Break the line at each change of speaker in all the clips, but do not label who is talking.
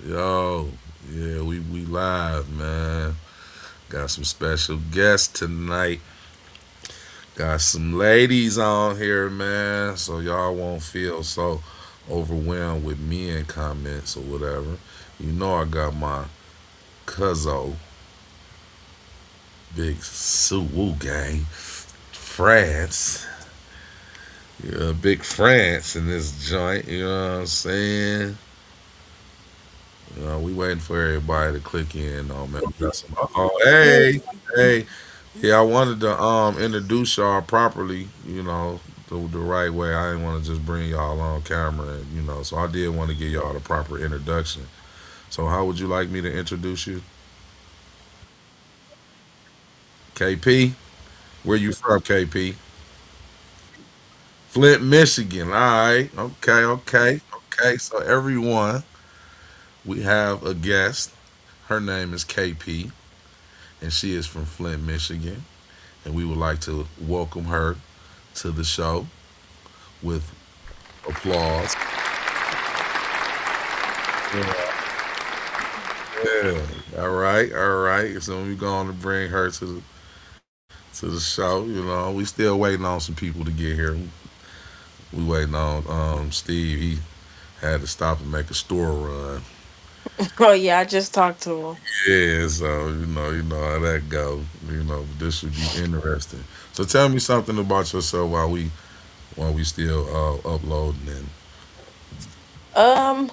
Yo, yeah, we live, man. Got some special guests tonight. Got some ladies on here, man. So y'all won't feel so overwhelmed with men comments or whatever. You know I got my cuzzo, big Sue Woo gang, France. Yeah, big France in this joint. You know what I'm saying? We waiting for everybody to click in on man. We got some, oh, hey, hey. Yeah, I wanted to introduce y'all properly, the right way. I didn't want to just bring y'all on camera and so I did want to give y'all the proper introduction. So how would you like me to introduce you? KP? Where you from, KP? Flint, Michigan. All right. Okay, okay, okay. So everyone, we have a guest. Her name is KP and she is from Flint, Michigan. And we would like to welcome her to the show with applause. Yeah. Yeah. All right, all right. So we're going to bring her to the show. We still waiting on some people to get here. We waiting on Steve. He had to stop and make a store run.
Oh yeah, I just talked to him.
Yeah, so you know how that go. This should be interesting. So tell me something about yourself while we still uploading and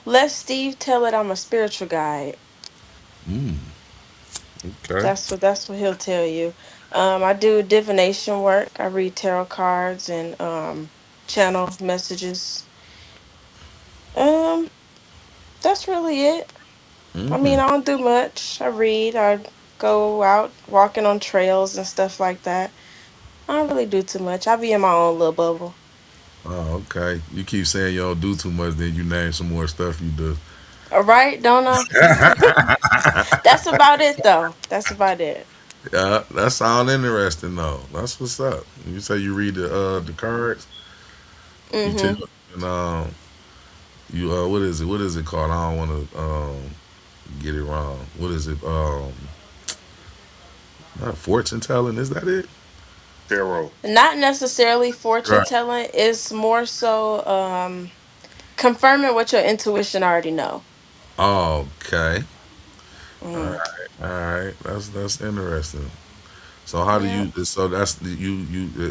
Let Steve tell it. I'm a spiritual guide.
mm, okay.
That's what he'll tell you. I do divination work. I read tarot cards and channel messages. Um, that's really it. I
Mm-hmm.
mean, I don't do much. I read. I go out walking on trails and stuff like that. I don't really do too much. I be in my own little bubble.
Oh, okay. You keep saying you don't do too much, then you name some more stuff you do.
All right, don't I? That's about it though. That's about it.
Yeah, that sound interesting though. That's what's up. You say you read the cards. You tell
Mm-hmm.
and you what is it? What is it called? I don't want to get it wrong. What is it? Not fortune telling. Is that it?
Tarot.
Not necessarily fortune
Right.
telling. It's more so confirming what your intuition already know.
Okay. All
Mm,
right. All right. That's interesting. So how do
yeah.
you? So that's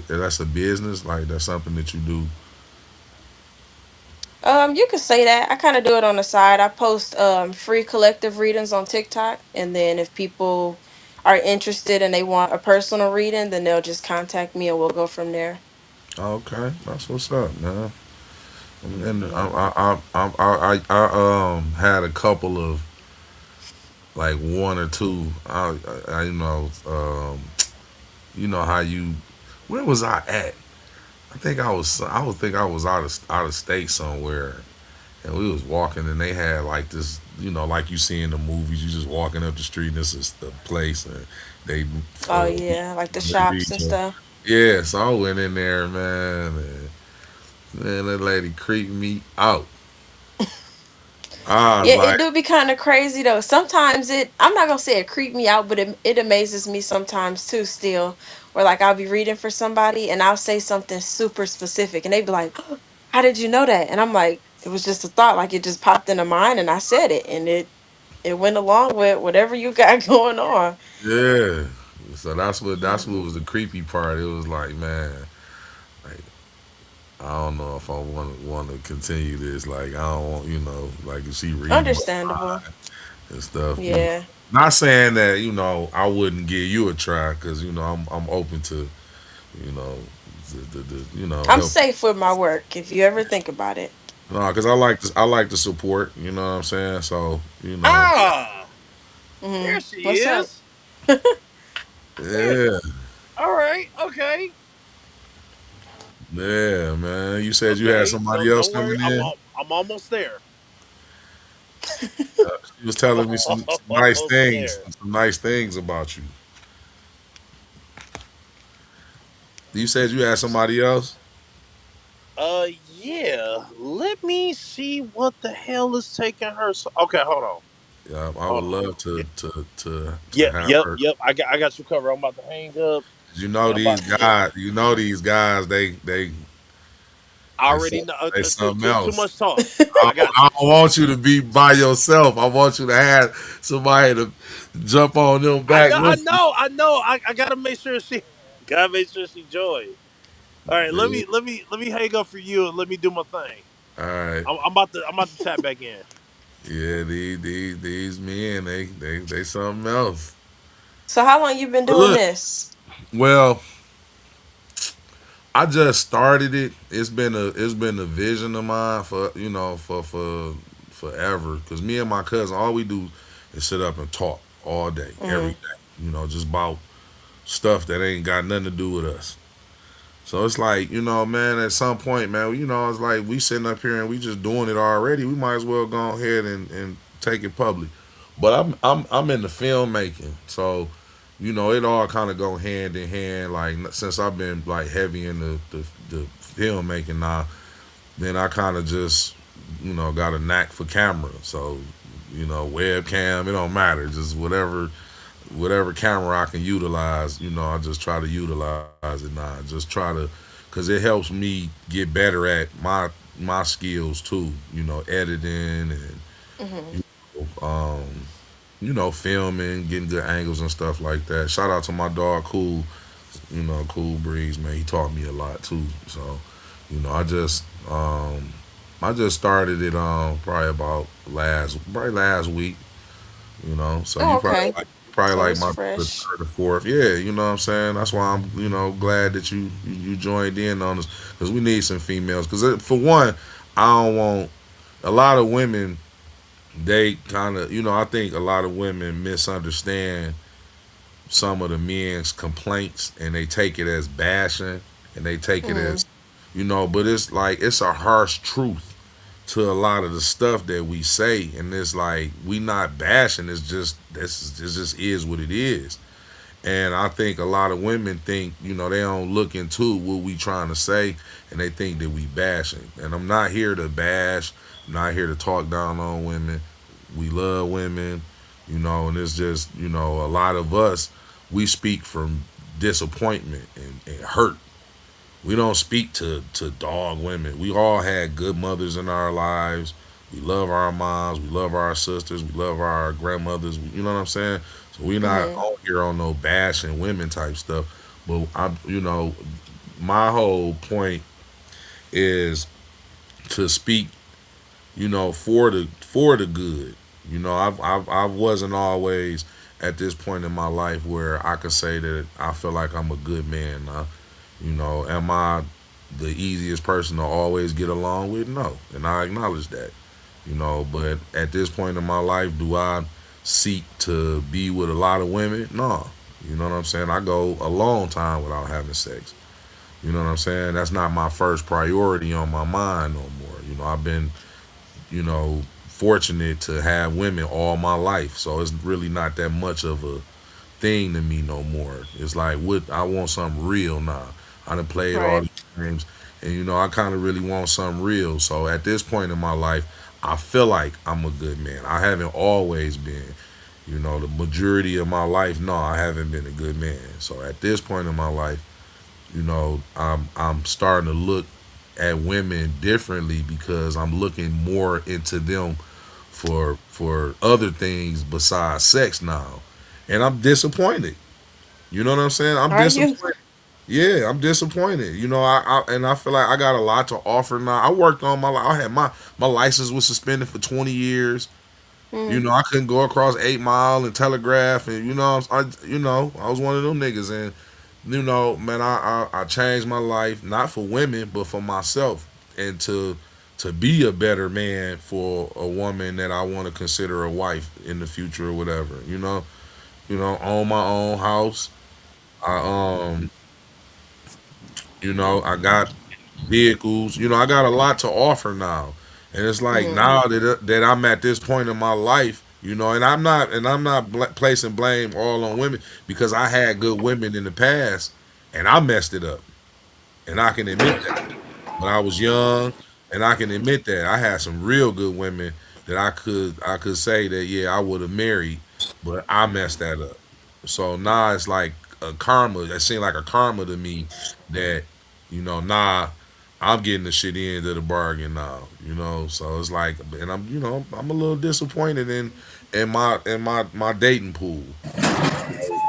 that's a business. Like that's something that you do.
You could say that. I kind of do it on the side. I post free collective readings on TikTok, and then if people are interested and they want a personal reading, then they'll just contact me and we'll go from there.
Okay. That's what's up, man. And I had a couple of like one or two. You know how you. Where was I at? I think I was. I would think I was out of state somewhere, and we was walking, and they had like this. Like you see in the movies, you just walking up the street, and this is the place, and they.
Oh yeah, like the
They
shops
read
and
you.
stuff.
Yeah, so I went in there, man, and man, that lady creeped me out. I was
Yeah, it
like,
do be kind of crazy though. Sometimes I'm not gonna say it creep me out, but it amazes me sometimes too. Still, where like I'll be reading for somebody and I'll say something super specific, and they be like, "How did you know that?" And I'm like, "It was just a thought, like it just popped into mind, and I said it, and it went along with whatever you got going on."
yeah. So that's what was the creepy part. It was like, man, like I don't know if I want to continue this. Like I don't want, like if she reading my
Understandable.
mind and stuff.
Yeah,
Not saying that I wouldn't give you a try because I'm open to you know
I'm
help.
safe with my work. If you ever think about it.
No, because I like to support. You know what I'm saying? So
Ah, there
Hmm.
she
What's up?
is. There.
yeah,
All right. Okay.
yeah, man. You said you had
Okay.
somebody
Don't
else
don't worry.
coming
I'm
in.
I'm almost there.
She was
I'm
telling me some nice
almost
things,
there.
some nice things about you. You said you had somebody else.
Yeah. Let me see what the hell is taking her. So, okay, hold on.
Yeah, I would
Hold on.
love
Yeah,
to
yep,
have
yep,
her.
yep. I got you covered. I'm about to hang up,
You know
and I'm
these
about to.
guys. You know these guys.
I
They
already
some-
know.
they something
Too
else.
much talk.
I,
I got
I
you.
don't want you to be by yourself. I want you to have somebody to jump on them
I
back
know. I
with you.
know. I know. I gotta make sure she. Gotta make sure she joins. All right. Let
Yeah.
me. Let me hang up for you and let me do my thing.
All right.
I'm about to tap back in.
Yeah, these men, they something else.
So how long you been
But
doing
look,
this?
well, I just started it. It's been a vision of mine for for forever. Cause me and my cousin, all we do is sit up and talk all day, every
Mm-hmm.
day. Just about stuff that ain't got nothing to do with us. So it's like, man, at some point, man, it's like we sitting up here and we just doing it already. We might as well go ahead and take it public. But I'm in the filmmaking, so it all kind of go hand in hand. Like since I've been like heavy in the filmmaking now, then I kind of just got a knack for camera. So webcam, it don't matter, just whatever camera I can utilize, I just try to utilize it now. Just try to, cause it helps me get better at my skills too. Editing and
Mm-hmm.
um, filming, getting good angles and stuff like that. Shout out to my dog, Cool. Cool Breeze, man. He taught me a lot too. So, you know, I just um, I just started it probably last week. So
Oh,
you
okay.
probably
So
like
it's
my the
fresh.
third or fourth. Yeah, you know what I'm saying. That's why I'm glad that you joined in on this, because we need some females. Because for one, I don't want a lot of women. They kind of I think a lot of women misunderstand some of the men's complaints, and they take it as bashing, and they take it
Mm-hmm.
as but it's like it's a harsh truth to a lot of the stuff that we say, and it's like we not bashing. It's just this just is what it is. And I think a lot of women think they don't look into what we trying to say, and they think that we bashing. And I'm not here to bash. I'm not here to talk down on women. We love women, and it's just a lot of us, we speak from disappointment and hurt. We don't speak to dog women. We all had good mothers in our lives. We love our moms. We love our sisters. We love our grandmothers. You know what I'm saying? So we not
Mm-hmm.
on here on no bashing women type stuff. But my whole point is to speak, for the good. I wasn't always at this point in my life where I could say that I feel like I'm a good man. Am I the easiest person to always get along with? No, and I acknowledge that. But at this point in my life, do I seek to be with a lot of women? No. You know what I'm saying? I go a long time without having sex. You know what I'm saying? That's not my first priority on my mind no more. I've been, fortunate to have women all my life. So it's really not that much of a thing to me no more. It's like what I want something real now. I done played all
Right.
these games, and I kind of really want something real. So at this point in my life, I feel like I'm a good man. I haven't always been. The majority of my life, no, I haven't been a good man. So at this point in my life, I'm starting to look at women differently, because I'm looking more into them for other things besides sex now, and I'm disappointed. You know what I'm saying? I'm
Are you?
disappointed. Yeah, I'm disappointed. I feel like I got a lot to offer now. I worked on my I had my license was suspended for 20 years.
Mm-hmm.
I couldn't go across 8 Mile and Telegraph, and I was one of them niggas, and man, I changed my life, not for women but for myself, and to be a better man for a woman that I want to consider a wife in the future or whatever. Own my own house. I I got vehicles. I got a lot to offer now, and it's like
Mm-hmm.
now that I'm at this point in my life, and I'm not placing blame all on women, because I had good women in the past, and I messed it up, and I can admit that when I was young, and I can admit that I had some real good women. that I could say that yeah I would have married, but I messed that up. So now it's like a karma. It seemed like a karma to me that nah, I'm getting the shit end of the bargain now. So it's like, and I'm a little disappointed in my dating pool.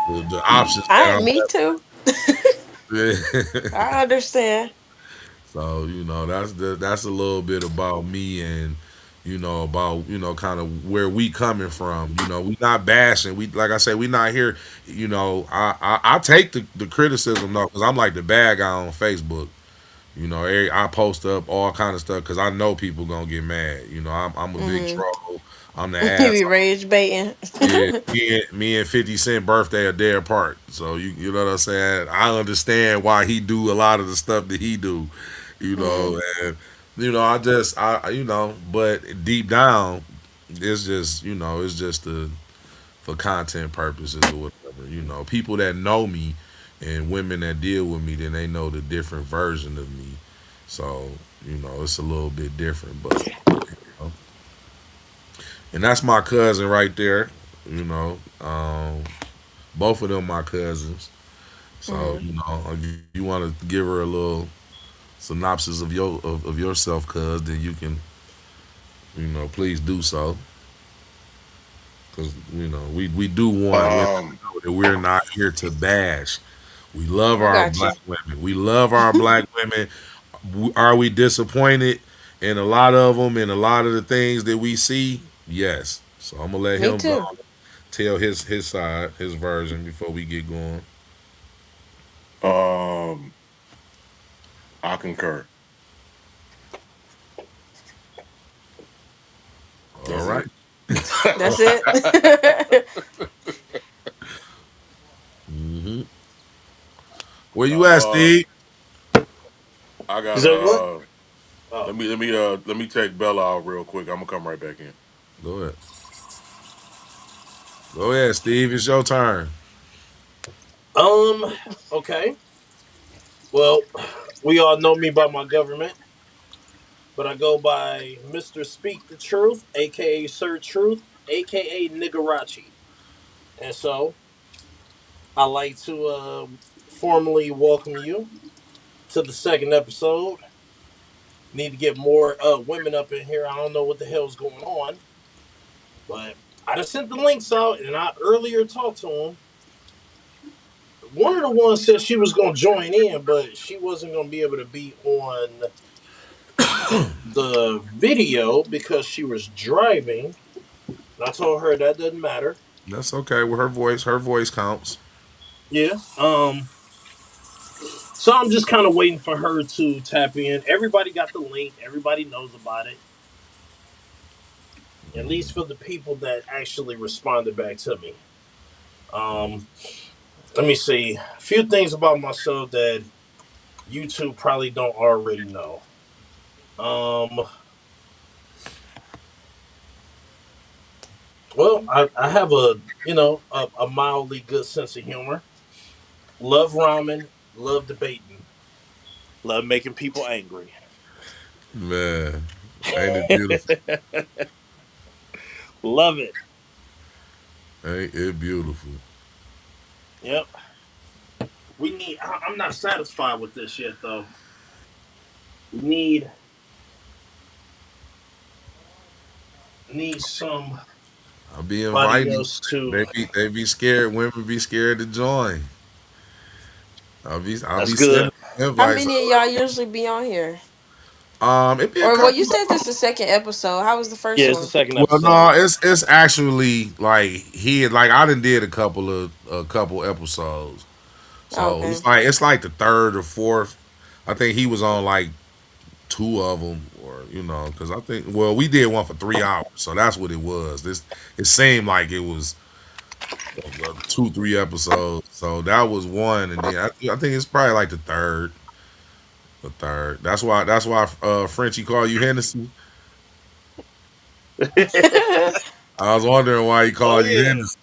The options
I
that
me too.
I'm.
I understand.
So that's a little bit about me and about kind of where we coming from. We not bashing. We like I said, we not here. I take the criticism though because I'm like the bad guy on Facebook. I post up all kind of stuff because I know people gonna get mad. I'm a big
Mm-hmm.
troll. I'm the
You
ass.
be rage baiting.
Yeah, me and 50 Cent birthday a day apart. So you know what I'm saying. I understand why he do a lot of the stuff that he do.
Mm-hmm.
And I just but deep down, it's just for content purposes or whatever. People that know me and women that deal with me, then they know the different version of me. So it's a little bit different, but. And that's my cousin right there. You know, both of them my cousins. So
Mm-hmm.
if you want to give her a little synopsis of yourself, cuz then you can please do so. Because we do want women
Um,
to know that we're not here to bash. We love
I
our
got you.
black women. We love our black women. Are we disappointed in a lot of them and a lot of the things that we see? Yes. So I'm gonna let
Me
him go
too.
tell his side, his version before we get going.
um, I concur.
All
That's
right.
it.
That's it.
hmm Where you at,
uh,
Steve?
I
You
got
said what? Oh.
let me take Bella out real quick. I'm gonna come right back in.
Go ahead. Go ahead, Steve. It's your turn.
Um. Okay. Well, we all know me by my government, but I go by Mister Speak the Truth, aka Sir Truth, aka Nigarachi. And so I like to formally welcome you to the second episode. Need to get more women up in here. I don't know what the hell's going on, but I just sent the links out, and I earlier talked to them. One of the ones said she was going to join in, but she wasn't going to be able to be on the video because she was driving. And I told her that doesn't matter.
That's okay. With her voice counts.
Yeah. So I'm just kind of waiting for her to tap in. Everybody got the link. Everybody knows about it. At least for the people that actually responded back to me. Um, Let me see. A few things about myself that YouTube probably don't already know. Um, well, I have a mildly good sense of humor. Love ramen. Love debating. Love making people angry.
Man, ain't it beautiful?
Love it.
Ain't it beautiful?
Yep. We need. I'm not satisfied with this yet, though. We need somebody
I'll be inviting you.
else to.
They be scared. Women be scared to join. I'll
That's
be
good.
sending
How
invites.
many of y'all usually be on here?
It be a
Or well,
couple.
you said this is the second episode. How was the
Yeah,
first
it's the
one?
second
Well, no,
episode.
it's actually like he had like I done did a couple episodes,
Oh,
so
okay.
it's like the third or fourth. I think he was on like two of them, or because I think we did one for 3 hours, so that's what it was. It seemed like it was 2 3 episodes, so that was one, and then I think it's probably like the third. That's why Frenchie called you Hennessy. I was wondering why he
Oh
called you
yeah,
Hennessy.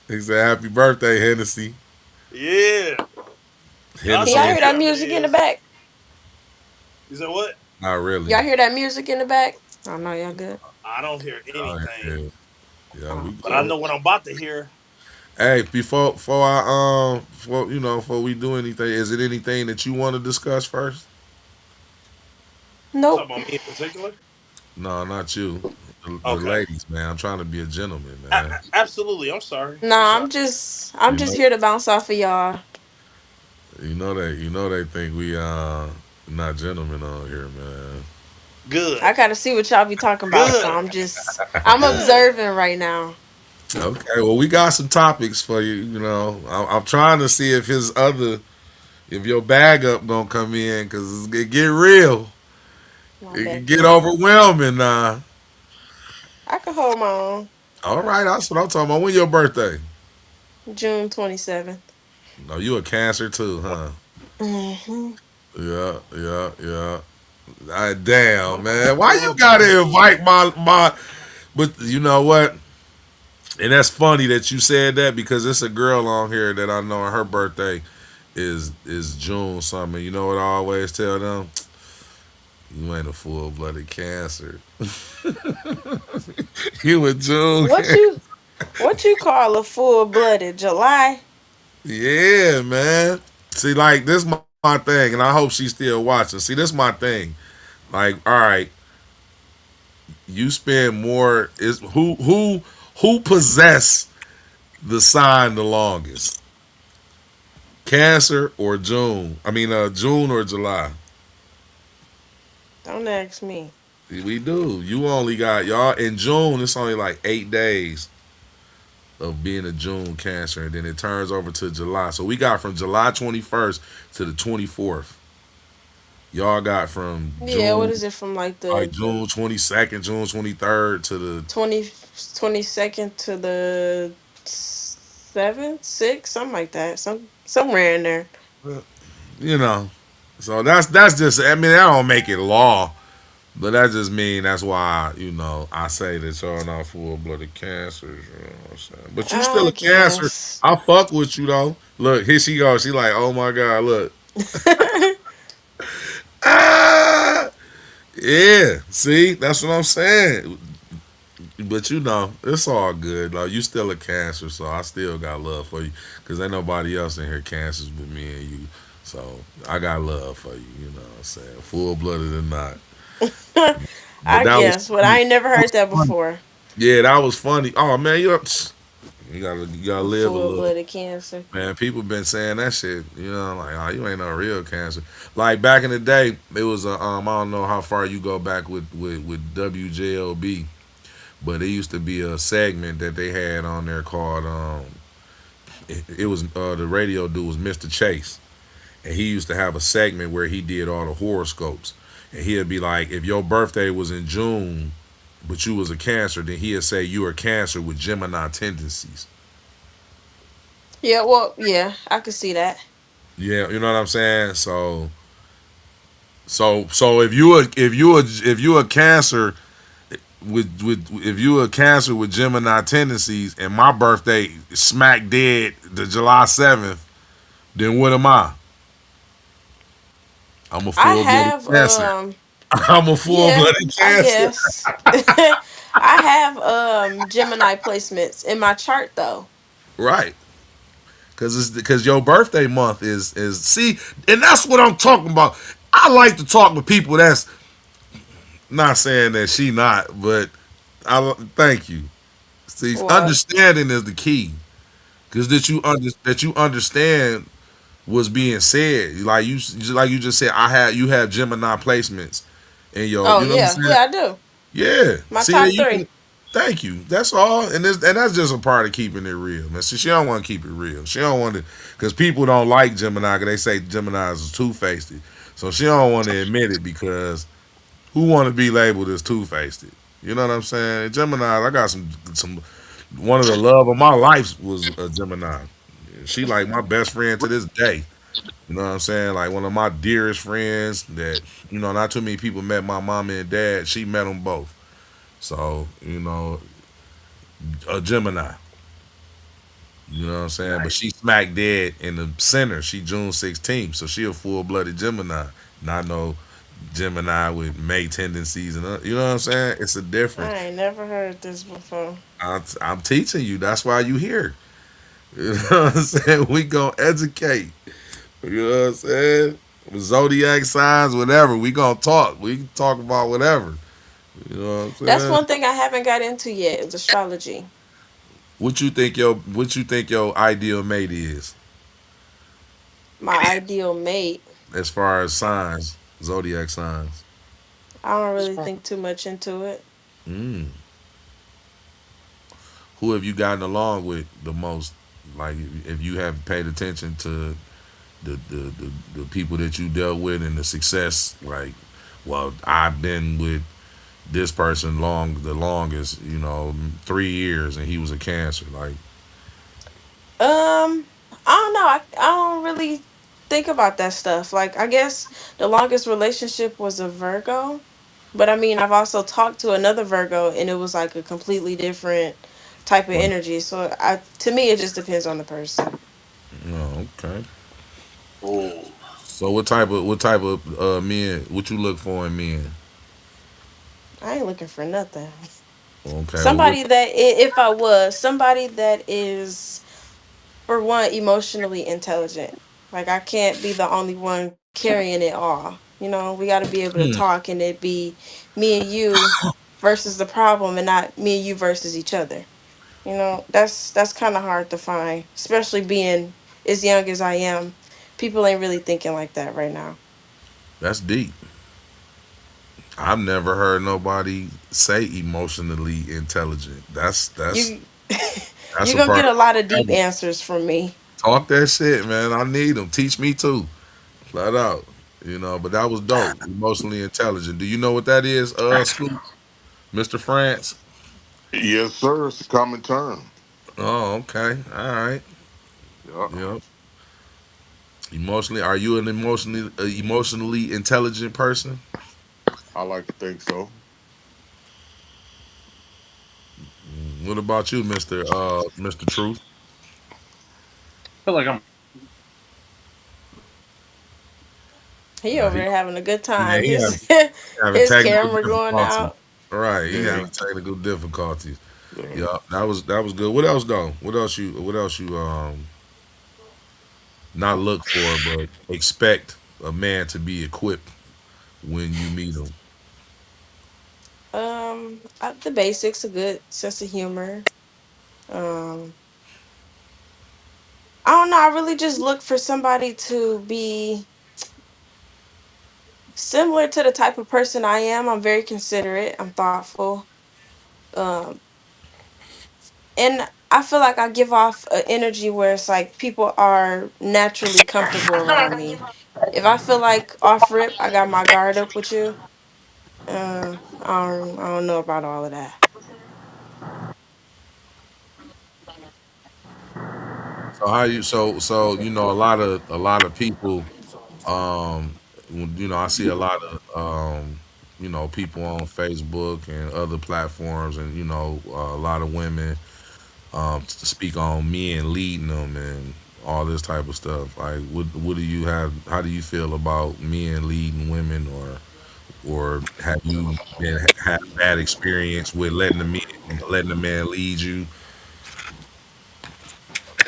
He said, "Happy birthday, Hennessy."
yeah. Y'all
Can
Hennessy
y'all
know
and
hear
what
that
time it
music in the
is.
back?
You said what?
not really.
Y'all hear that music in the back? I know y'all good.
I don't hear
Oh, yeah,
anything,
yeah, we
Oh,
but I
good.
know what I'm about to hear.
Hey, before I before before we do anything, is it anything that you want to discuss first?
You
nope.
talking about me in particular?
No, not you. The
Okay.
ladies, man. I'm trying to be a gentleman, man.
Absolutely. I'm sorry. I'm
Nah,
sorry.
I'm
You
just
know,
here to bounce off of y'all.
they think we not gentlemen on here, man.
Good.
I gotta see what y'all be talking about, so
Good.
I'm
Good.
observing right now.
Okay, well, we got some topics for you. I'm trying to see if your bag up gonna come in because it get real.
My
It can
back
get
up.
overwhelming now.
I can hold my own.
All right, that's what I'm talking about. When your birthday?
June 27th.
No, you a Cancer too, huh?
Hmm.
Yeah, yeah, yeah. Damn, man. Why you
Oh
gotta
boy.
invite my? But you know what? And that's funny that you said that because it's a girl on here that I know, and her birthday is June something. You know what I always tell them? You ain't a full blooded Cancer. You a June
What
Cancer.
you what you call a full blooded July?
Yeah, man. See, like this my thing, and I hope she's still watching. See, this my thing. Like, all right, you spend more. Is who possess the sign the longest? Cancer or June? I mean, June or July?
Don't ask me.
We do. You only got y'all in June. It's only like 8 days of being a June Cancer, and then it turns over to July. So we got from July 21st to the 24th. Y'all got from
Yeah, what
June
is it from like
like
the
June 22nd, June 23rd to the
22nd to the 7th, 6th, something like that. Somewhere in there.
you know. So that's just. I mean, that don't make it law, but that just mean that's why I say that y'all not full blooded cancers. You know what I'm saying? But you still
I
a cancer.
guess.
I fuck with you though. Look, here she goes. She like, oh my god, look. Ah, yeah. See, that's what I'm saying. But it's all good. Like you still a cancer, so I still got love for you. Cause ain't nobody else in here cancers but me and you. So I got love for you. You know what I'm saying? Full blooded or not. But
I
that was
guess, but
funny.
I ain't never
That
heard
was
that
funny.
before.
Yeah, that was funny. Oh man, you gotta
A
live a
full
little.
blooded cancer.
Man, people been saying that shit. Like, oh, you ain't no real cancer. Like back in the day, it was a I don't know how far you go back with WJLB, but it used to be a segment that they had on there called it was the radio dude was Mr. Chase, and he used to have a segment where he did all the horoscopes, and he'd be like, if your birthday was in June, but you was a Cancer, then he'd say you are Cancer with Gemini tendencies.
Yeah, well, yeah, I could see that.
Yeah, you know what I'm saying. So if you a Cancer with if you a Cancer with Gemini tendencies, and my birthday smack dead the July 7th, then what am I? I'm a
I
full blooded
have
Cancer. I'm a full
yeah,
blooded
I
Cancer.
guess. I have Gemini placements in my chart though.
Right. Because your birthday month is see, and that's what I'm talking about. I like to talk with people that's not saying that she not, but thank you. See,
What?
understanding is the key. Because that you understand what's being said. Like you just said, you have Gemini placements in your,
Oh
you know what I'm
yeah,
saying?
yeah, I do.
Yeah.
My
See that
top
you
three.
can. Thank you. That's all, and that's just a part of keeping it real, man. See, she don't want to keep it real. She don't want to, because people don't like Gemini. Because they say Gemini's is two faced. So she don't want to admit it because who want to be labeled as two faced? You know what I'm saying? Gemini. I got some. One of the love of my life was a Gemini. She like my best friend to this day. You know what I'm saying? Like one of my dearest friends that not too many people met my mom and dad. She met them both. So a Gemini. You know what I'm saying? But
Nice.
she smack dead in the center. She June 16th, so she a full blooded Gemini. Not no Gemini with May tendencies, and you know what I'm saying. It's a difference.
I ain't never heard this before.
I'm teaching you. That's why you here. You know what I'm saying? We gonna educate. You know what I'm saying? With zodiac signs, whatever. We gonna talk. We can talk about whatever. You know what I'm
That's
saying?
one thing I haven't got into yet is astrology.
What you think your ideal mate is
My ideal mate.
as far as signs, zodiac signs?
I don't really think too much into it.
Mm. Who have you gotten along with the most? Like, if you have paid attention to the people that you dealt with and the success, like, well, I've been with this person the longest, 3 years, and he was a Cancer. Like,
I don't know. I don't really think about that stuff. Like, I guess the longest relationship was a Virgo. But I mean, I've also talked to another Virgo and it was like a completely different type of
well,
energy. So I to me it just depends on the person.
oh, okay.
Oh,
So what type of men? What you look for in men?
I ain't looking for nothing.
Okay, well,
Somebody that if I was somebody that is for one emotionally intelligent. Like I can't be the only one carrying it all. You know, we got to be able to
hmm,
talk and it be me and you versus the problem and not me and you versus each other. You know, that's kind of hard to find, especially being as young as I am. People ain't really thinking like that right now.
that's deep. I've never heard nobody say emotionally intelligent. That's
You
that's
you're
a
going to get
part.
a lot of deep answers from me.
Talk that shit, man. I need them. Teach me too, flat out. But that was dope. Emotionally intelligent. Do you know what that is, Scoop? Mr. France?
Yes, sir. It's a common term.
Oh, okay. All right.
Yeah,
Yep. Emotionally, are you an emotionally intelligent person?
I like to think so.
What about you, Mr. Truth?
feel like I'm.
He
Nah,
over there having a good
yeah,
time.
he
His
having
his
technical
camera going
difficulties.
out.
Right, he
Yeah,
having technical difficulties.
yeah.
Yeah, that was good. What else though? What else you not look for but expect a man to be equipped when you meet him?
The basics, a good sense of humor. Um, I don't know. I really just look for somebody to be similar to the type of person I am. I'm very considerate. I'm thoughtful. Um, and I feel like I give off an energy where it's like people are naturally comfortable around me. If I feel like off rip, I got my guard up with you. I don't know about all of that.
So how you so a lot of people I see a lot of people on Facebook and other platforms, and a lot of women to speak on men leading them and all this type of stuff. Like, what do you have? How do you feel about men leading women, or have you had bad experience with letting the man lead you?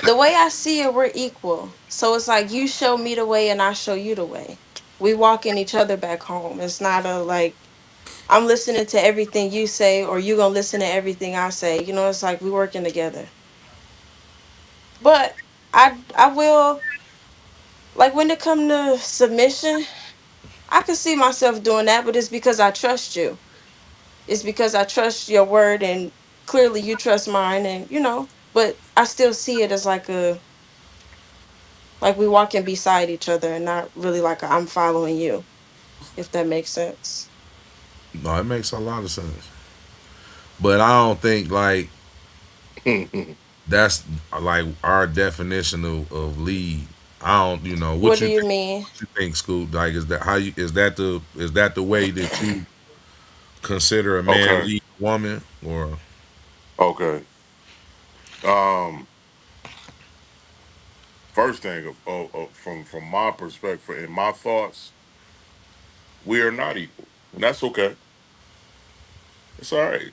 The way I see it, we're equal. So it's like you show me the way and I show you the way. We walking each other back home. It's not a like I'm listening to everything you say or you gonna listen to everything I say. You know, it's like we working together. But I will like when it come to submission, I can see myself doing that, but it's because I trust you. It's because I trust your word and clearly you trust mine and but I still see it as like we walking beside each other and not really like I'm following you, if that makes sense.
No, it makes a lot of sense. But I don't think like that's like our definition of lead. I don't,
What
what
do
you
you
think.
mean?
What you think, Scoop? Like, is that the way that you consider a man
Okay,
lead a woman, or
okay. Um, First thing from my perspective and my thoughts, We are not equal, and that's okay. It's all right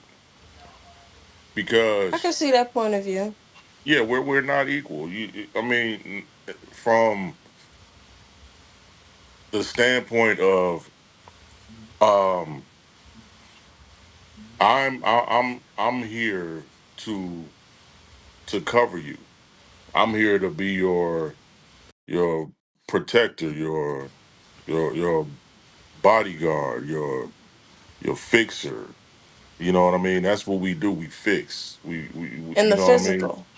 I can
because
see that point of view.
yeah, we're not equal. I mean, from the standpoint of um, I'm here to cover you. I'm here to be your protector, your bodyguard, your fixer. You know what I mean? That's what we do. We fix.
In
You
the
know what I mean?
physical.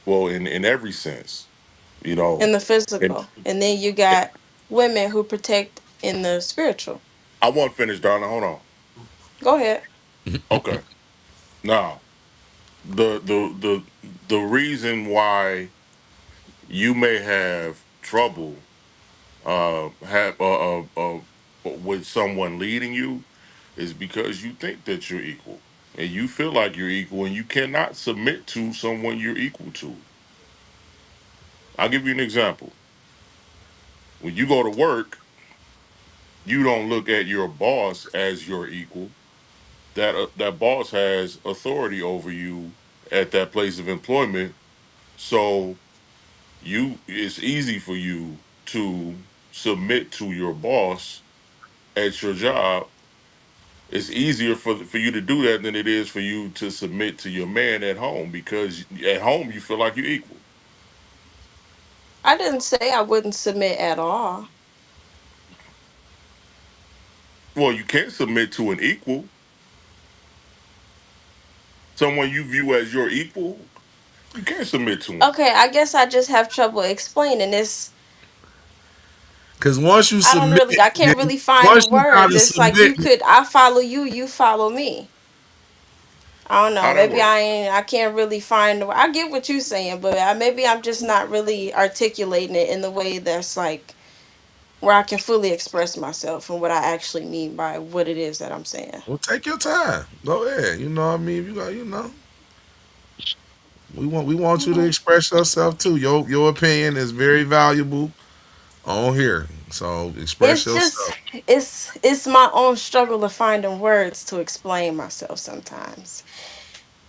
Well, in every sense, you
In
know.
the
And
physical. And then you got women who protect in the spiritual.
I want to finish, Donna. Hold on.
Go ahead.
Okay. Now, the reason why you may have trouble have with someone leading you is because you think that you're equal and you feel like you're equal and you cannot submit to someone you're equal to. I'll give you an example. When you go to work, you don't look at your boss as your equal. That boss has authority over you at that place of employment. So it's easy for you to submit to your boss at your job. It's easier for you to do that than it is for you to submit to your man at home because at home you feel like you're equal.
I didn't say I wouldn't submit at all.
Well, you can't submit to an equal, someone you view as your equal. You can't submit to him.
Okay, I guess I just have trouble explaining this.
Because once you
I don't
submit,
really, I can't
then
really find the
once you
words.
gotta
It's like
submit.
I follow you, you follow me. I don't know.
How that
Maybe
work?
I can't really find I get what you're saying, but maybe I'm just not really articulating it in the way that's like where I can fully express myself and what I actually mean by what it is that I'm saying.
Well, take your time. Go ahead. You know what I mean? You got, we want you to
Mhm.
express yourself too. Your opinion is very valuable on here. So express
It's just
yourself.
it's my own struggle of finding words to explain myself sometimes.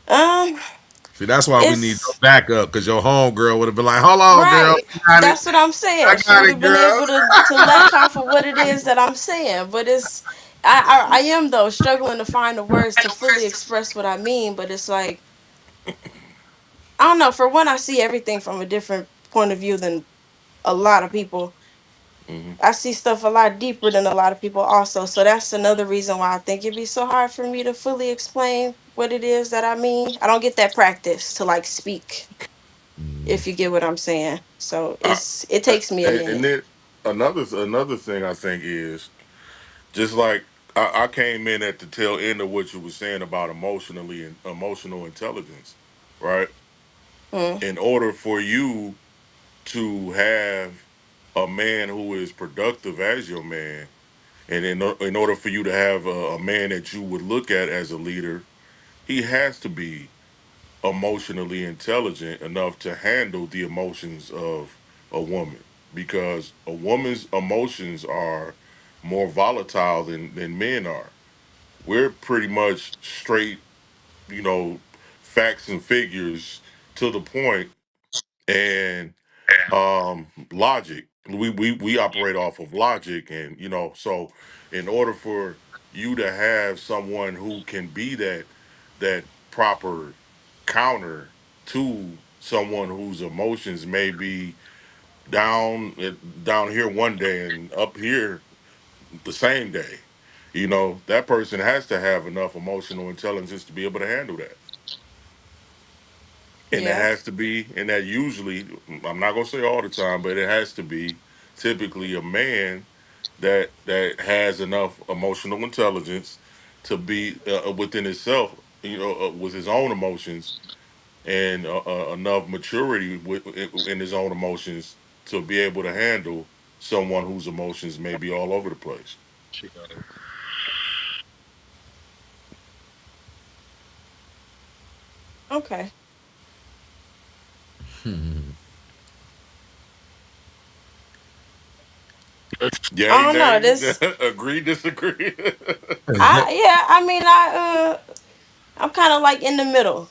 Um,
See, that's why we need your
it's
backup because your homegirl would have been like, "Hold on, girl,
right.
I got it.
That's what I'm
I
saying. She
got
would
it,
have been
girl."
able to latch off of what it is that I'm saying, but it's I am though struggling to find the words to fully express what I mean. But it's like I don't know. For one, I see everything from a different point of view than a lot of people.
Hmm.
I see stuff a lot deeper than a lot of people also. So that's another reason why I think it'd be so hard for me to fully explain what it is that I mean. I don't get that practice to like speak, if you get what I'm saying. So
I,
it takes me a
and
minute.
then another thing I think is just like I came in at the tail end of what you were saying about emotionally and emotional intelligence, right?
Mm.
In order for you to have a man who is productive as your man, and in order for you to have a man that you would look at as a leader, he has to be emotionally intelligent enough to handle the emotions of a woman because a woman's emotions are more volatile than men are. We're pretty much straight, you know, facts and figures to the point and logic. We operate off of logic and so in order for you to have someone who can be that proper counter to someone whose emotions may be down here one day and up here the same day, that person has to have enough emotional intelligence to be able to handle that. And that
Yeah.
has to be, and that usually, I'm not gonna say all the time, but it has to be typically a man that has enough emotional intelligence to be within himself, with his own emotions and enough maturity in his own emotions to be able to handle someone whose emotions may be all over the place.
Okay. I
Yay,
don't know.
nay,
This
agree, disagree.
I yeah, I mean I'm kind of like in the middle.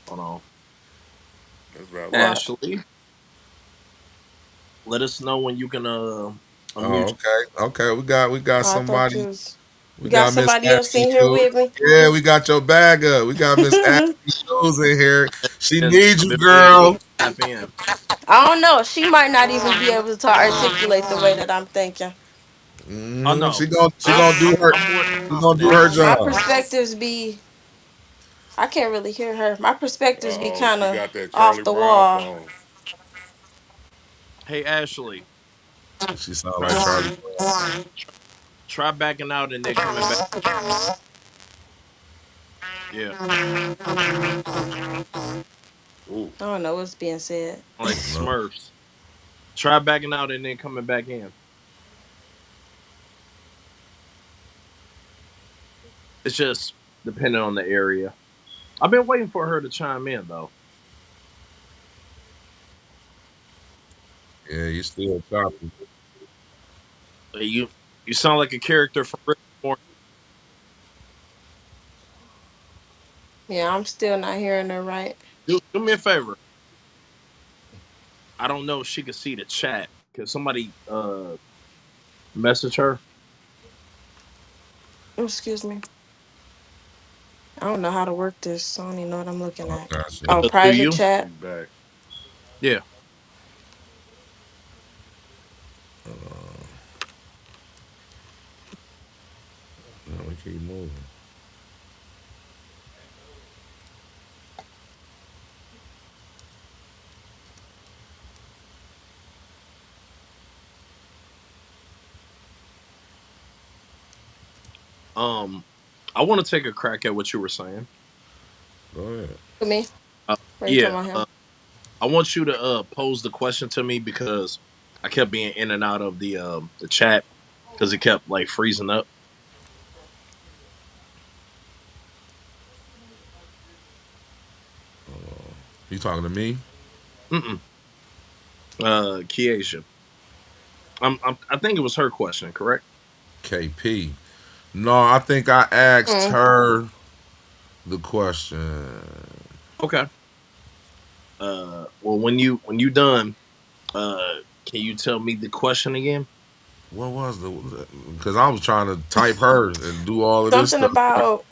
Hold on.
That's valid.
What?
Ashley, let us know when you can
Oh,
unmute.
okay. Okay. We got
Oh, I thought
somebody.
you was
We
you got
got Miss
somebody else
Ashley
in here
Shoes.
with me.
Yeah, we got your bag up. We got Miss
I
Ashley Shoes in here. She
And
needs you,
if you're able to
girl.
tap in.
don't know. She might not even be able to articulate the way that I'm thinking.
Oh
Hmm.
no,
She gonna do her.
I'm more than
She gonna do
confident.
her
My
job.
perspectives be I can't really hear her. My perspectives be
Oh,
kind
she
of
got that
off
Charlie
the
Brown
wall.
phone.
Hey Ashley,
She sound
try
like Charlie.
try backing out and then coming back. Yeah,
Ooh.
I don't know what's being said.
like the
No.
Smurfs. Try backing out and then coming back in. It's just depending on the area. I've been waiting for her to chime in though.
Yeah, you still choppy.
You sound like a character from Rick and Morty.
Yeah, I'm still not hearing her right.
Do me a favor. I don't know if she could see the chat. Can somebody message her?
Oh, excuse me. I don't know how to work this, so I don't even know what I'm looking
Oh,
at. Oh,
gotcha.
Do
private
you?
She's
chat.
back.
Yeah.
No, we keep moving.
Um, I want to take a crack at what you were saying.
Go ahead.
To me?
Uh,
Or you talking
yeah.
about him?
I want you to pose the question to me because I kept being in and out of the chat because it kept like freezing up.
You talking to me?
Mm-mm. Kiesha. I think it was her question, correct?
KP. No, I think I asked
Mm.
her the question.
Okay. Well, when you done, can you tell me the question again?
What was the? Because I was trying to type her and do all of this
Something
stuff.
about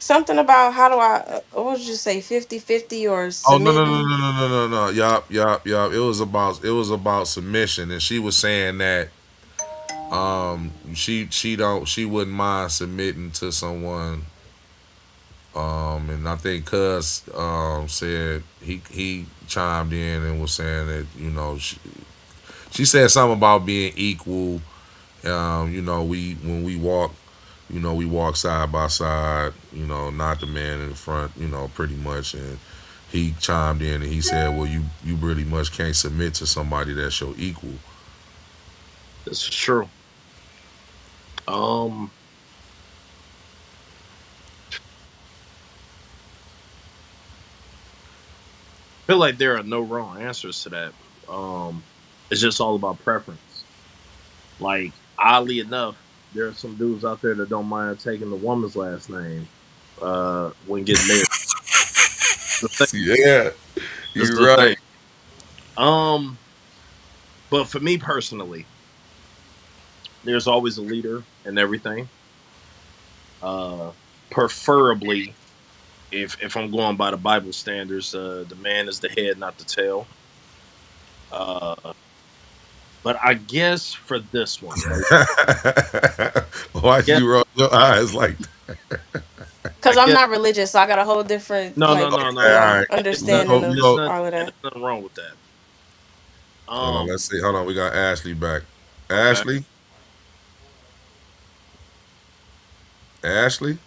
something about how do I what did you say 50-50 or
Oh, no, no, no,
submitting?
no, no, no, no, no. Yup, yup, yup. It was about submission, and she was saying that she wouldn't mind submitting to someone. And I think Cuz said he chimed in and was saying that she said something about being equal. We when we walk, we walk side by side. Not the man in the front. Pretty much. And he chimed in and he said, "Well, you really much can't submit to somebody that's your equal."
This is true. Um, I feel like there are no wrong answers to that. It's just all about preference. Like, oddly enough, there are some dudes out there that don't mind taking the woman's last name when getting married. The thing,
Yeah,
that's
you're
the thing.
right.
Um, but for me personally, there's always a leader and everything. Uh, Preferably, if I'm going by the Bible standards, the man is the head, not the tail. Uh, but I guess for this one, right?
Why
Yes,
you roll your eyes like
I
Because I'm
guess
not religious, so I got a whole different
no, no,
like
no,
that?
no,
All
no.
right.
It's
You
not.
understanding
go, you
of
There's
go.
not.
all of
There's
that.
nothing wrong with that.
Hold on, let's see. Hold on, we got Ashley back.
Okay.
Ashley? Ashley?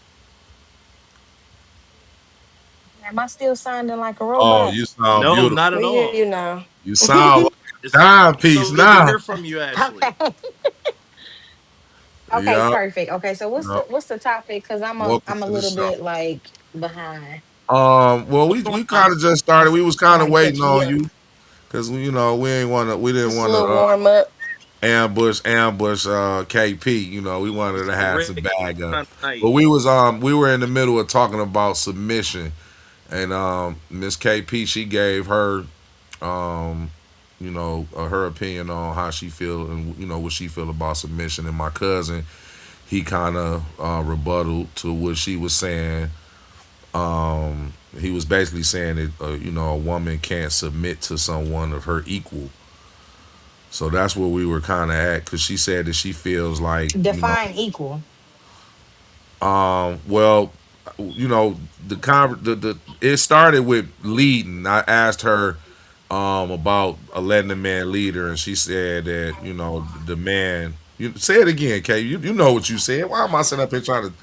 Am I still sounding like a
Oh,
robot?
you sound
No,
beautiful.
not at
We hear
all.
you now.
You sound like
It's
a
it's so
timepiece
good to
now.
hear from you, Ashley.
Okay. Okay,
Yeah.
perfect. Okay, so what's
No.
the topic? Because I'm a
Welcome
I'm a
to the
little
show.
bit like behind.
Well, we
What's going
we
on?
kind of just
I
started. We was kind of
might
waiting
catch me
on
up.
you. because we didn't
Just a
want to
little warm up.
ambush KP. We wanted to
A
have some
red
bag up,
kind of night.
but we were in the middle of talking about submission, and Miss KP, she gave her her opinion on how she feel and what she feel about submission, and my cousin, he kind of rebutted to what she was saying. He was basically saying that a woman can't submit to someone of her equal. So that's where we were kind of at, because she said that she feels like
Define equal.
well, the it started with leading. I asked her about letting the man lead her, and she said that the man. You say it again, Kay. You know what you said. Why am I sitting up here trying to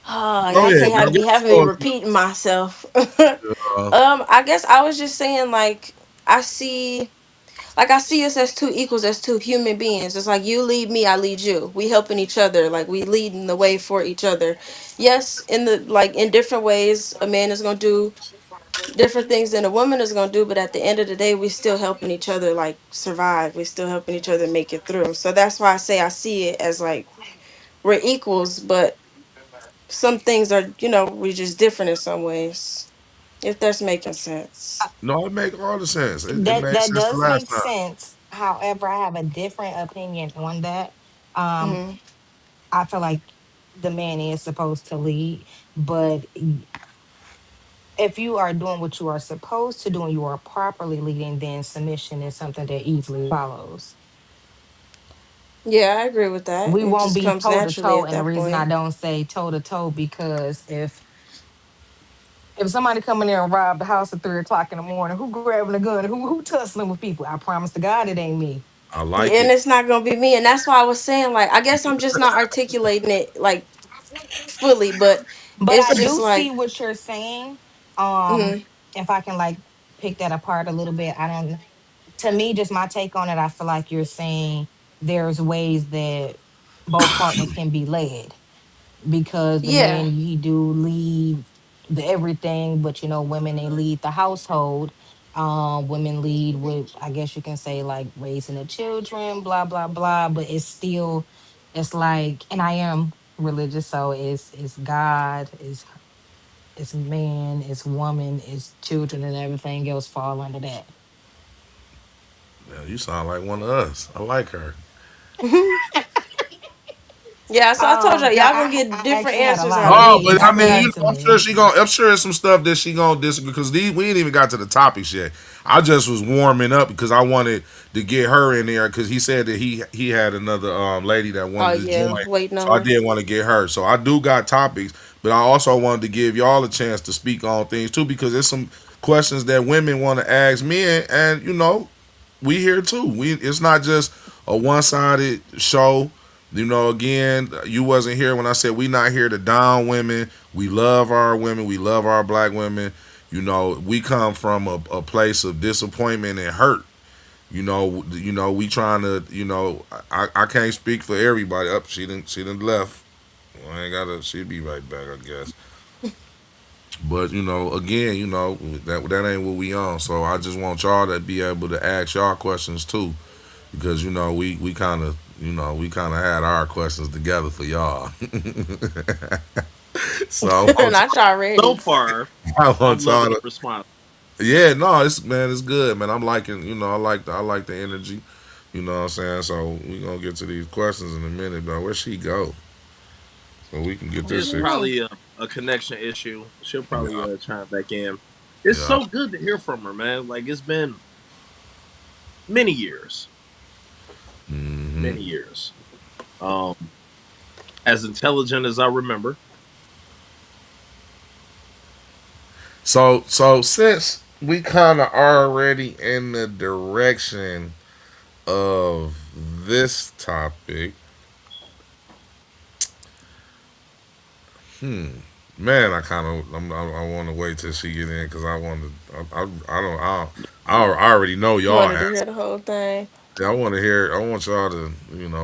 Oh,
go
y'all
ahead,
can't
girl?
have
What
be
you
having me
going
repeating myself.
through?
I guess I was just saying like I see I see us as two equals, as two human beings. It's like you lead me, I lead you. We helping each other, like we leading the way for each other. Yes, in the in different ways, a man is gonna do different things than a woman is gonna do, but at the end of the day, we still helping each other like survive. We still helping each other make it through. So that's why I say I see it as like we're equals, but some things are, we just different in some ways. If that's making sense.
No, it make all the sense. It
That
made
that
sense the
does
last
make
time.
sense. However, I have a different opinion on that. Um,
Hmm.
I feel like the man is supposed to lead, but if you are doing what you are supposed to do and you are properly leading, then submission is something that easily follows.
Yeah, I agree with that.
We
It
won't
just
be
comes
toe to
naturally
toe,
at
and the
that
reason I
point.
don't say toe to toe because if somebody come in there and rob the house at 3 o'clock in the morning, who grabbing a gun? Who tussling with people? I promise to God it ain't me.
I
Yeah,
like
and
it.
it's not gonna be me. And that's why I was saying, like, I guess I'm just not articulating it like fully, but
But
it's
I
just
do see
like,
what you're saying. Um,
mhm.
if I can like pick that apart a little bit, I don't. To me, just my take on it, I feel like you're saying there's ways that both partners can be led because the
Yeah,
man he do lead the everything, but women they lead the household. Women lead with I guess you can say like raising the children, blah blah blah. But it's still, it's like, and I am religious, so it's God, it's man, it's woman, it's children, and everything else fall under that.
Yeah, you sound like one of us. I like her.
yeah. So I told y'all,
Now
y'all gonna get
I
different
actually had a
answers
lot
out
of
of
Oh,
me.
but
things
I
I mean,
got.
said to
I'm sure
me.
I'm sure there's some stuff that she gonna disagree, because we ain't even got to the topics yet. I just was warming up because I wanted to get her in there, because he said that he had another lady that
Oh
wanted to
yeah,
join,
waiting
so
on
I
her.
did want to get her. So I do got topics, but I also wanted to give y'all a chance to speak on things too, because there's some questions that women want to ask men, and we here too. It's not just a one sided show. Again, you wasn't here when I said we not here to down women. We love our women. We love our black women. We come from a place of disappointment and hurt. We trying to. I can't speak for everybody. Up, she didn't left. Well, I ain't gotta. She'll be right back, I guess. But again, that ain't what we on. So I just want y'all to be able to ask y'all questions too, because we kind of had our questions together for y'all. So
Not y'all
So
ready.
far,
I
I'm
want y'all
loving the
to.
response.
Yeah, no, it's good, man. I'm liking, I like the energy. You know what I'm saying? So we gonna get to these questions in a minute, but where she go? So we can get
I
this
It's
don't
shit.
know.
probably a connection issue. She'll probably
Yeah,
chime back in. It's
yeah.
so good to hear from her, man. Like it's been many years,
Hmm.
many years. Um, as intelligent as I remember.
So since we kind of already in the direction of this topic, hmm, man, I want to wait till she get in, because I want to. I don't. I already know
You
y'all
wanted to
answer.
hear the whole thing.
Yeah, I want to hear. I want y'all to,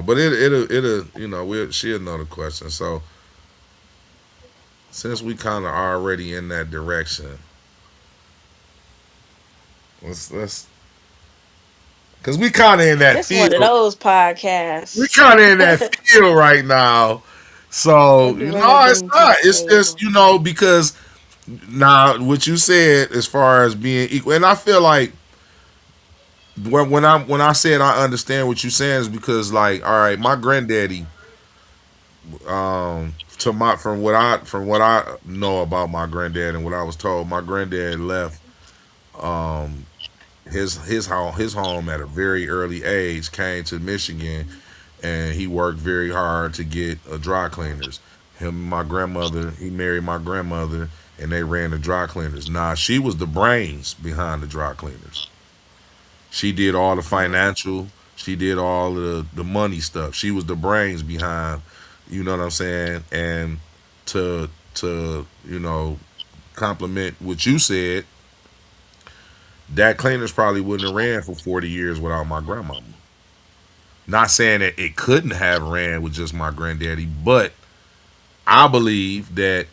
but it'll she'll know the question. So since we kind of already in that direction, let's Cause we kind of in that
This one of
field.
those
We
podcasts.
kind of in that field right now. So
What do women
it's
bring to the
not. It's just
table?
because now what you said as far as being equal, and I feel like when I said I understand what you're saying is because like, all right, my granddaddy, from what I know about my granddad and what I was told, my granddad left his home at a very early age, came to Michigan, and he worked very hard to get a dry cleaners. Him and my grandmother, he married my grandmother, and they ran the dry cleaners. Nah, she was the brains behind the dry cleaners. She did all the financial. She did all the money stuff. She was the brains behind. You know what I'm saying? And to compliment what you said, that cleaners probably wouldn't have ran for 40 years without my grandmama. Not saying that it couldn't have ran with just my granddaddy, but I believe that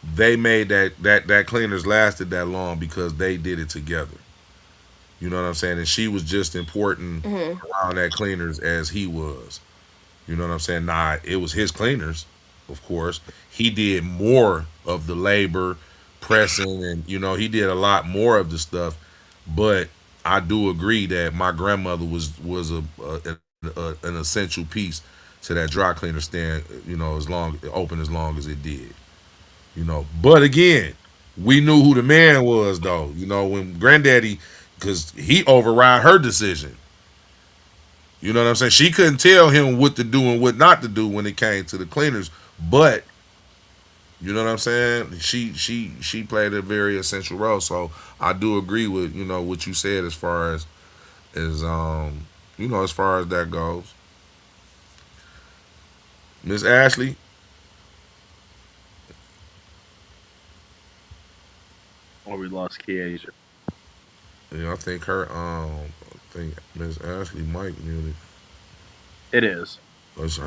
they made that cleaners lasted that long because they did it together. You know what I'm saying? And she was just important
Hmm.
around that cleaners as he was. You know what I'm saying? Nah, it was his cleaners, of course. He did more of the labor, pressing, and he did a lot more of the stuff. But I do agree that my grandmother was an essential piece to that dry cleaner stand. As long open as long as it did. But again, we knew who the man was though. When granddaddy, because he override her decision. You know what I'm saying? She couldn't tell him what to do and what not to do when it came to the cleaners, but you know what I'm saying? She played a very essential role. So I do agree with what you said as far as far as that goes. Miss Ashley,
Or we lost Kiesha.
I think I think Miss Ashley mic muted.
It is.
Let's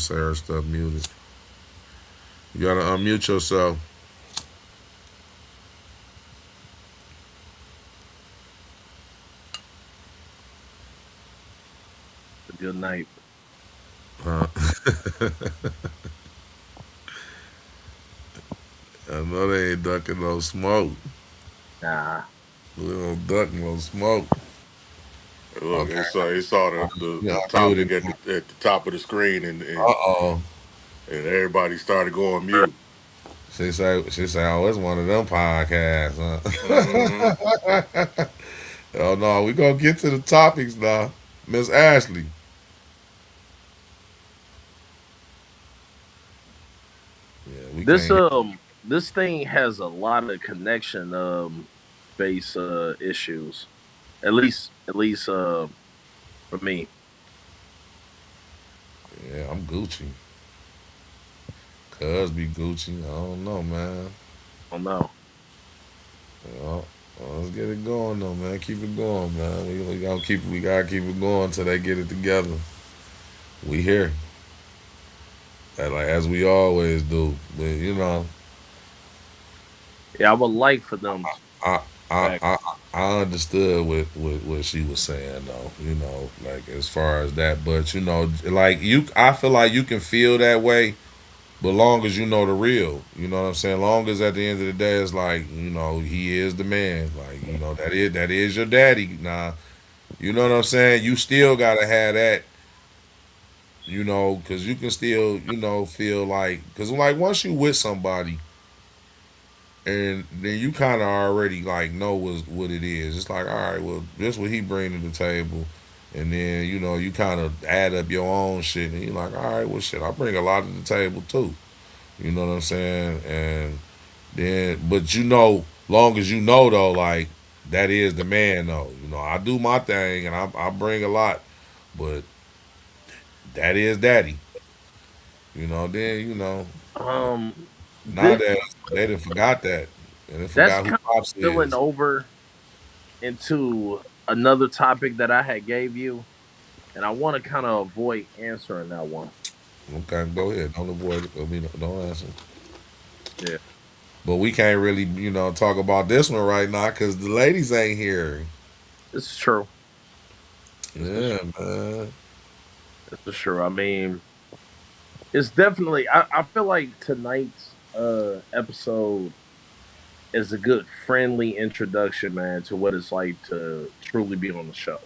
say her stuff muted. You gotta unmute yourself.
Good night.
Uh, I know they ain't ducking no smoke.
Nah.
We don't duck no smoke.
Look,
Okay.
it saw
Yeah,
the
I muted.
topic at the top of the screen,
Uh oh.
and everybody started going mute.
She say, oh, it's one of them podcasts,
Hmm.
huh? Oh no, we gonna get to the topics now. Miss Ashley. Yeah, we
This
can't hear.
this thing has a lot of connection base issues. At least for me.
Yeah, I'm Gucci. Cuz be Gucci. I don't know, man.
Oh no.
Well, let's get it going though, man. Keep it going, man. We gotta keep it going till they get it together. We here. Like as we always do. But
Yeah, I would like for them to
I I
back.
I, I understood what she was saying though. Like as far as that, but like I feel like you can feel that way, but long as you know the real, you know what I'm saying. Long as at the end of the day, it's like he is the man. Like that is your daddy. Nah, you know what I'm saying. You still gotta have that. Because you can still feel like because like once you with somebody and then you kind of already like know what it is. It's like, all right, well, this what he bring to the table, and then you kind of add up your own shit, and you're like, all right, well, shit, I bring a lot to the table too. You know what I'm saying? And then, but long as you know though, like that is the man though. I do my thing, and I bring a lot, but that is daddy. Then
This
nowadays they done forgot that, and they
that's
forgot who
kind of
pops
spilling
is.
over into another topic that I had gave you, and I want to kind of avoid answering that one.
Okay, go ahead. Don't avoid it. I mean, don't answer.
Yeah.
But we can't really, talk about this one right now because the ladies ain't here.
This is true. This is
Yeah, man.
this is sure. I mean, it's definitely. I feel like tonight's episode is a good friendly introduction, man, to what it's like to truly be on the show.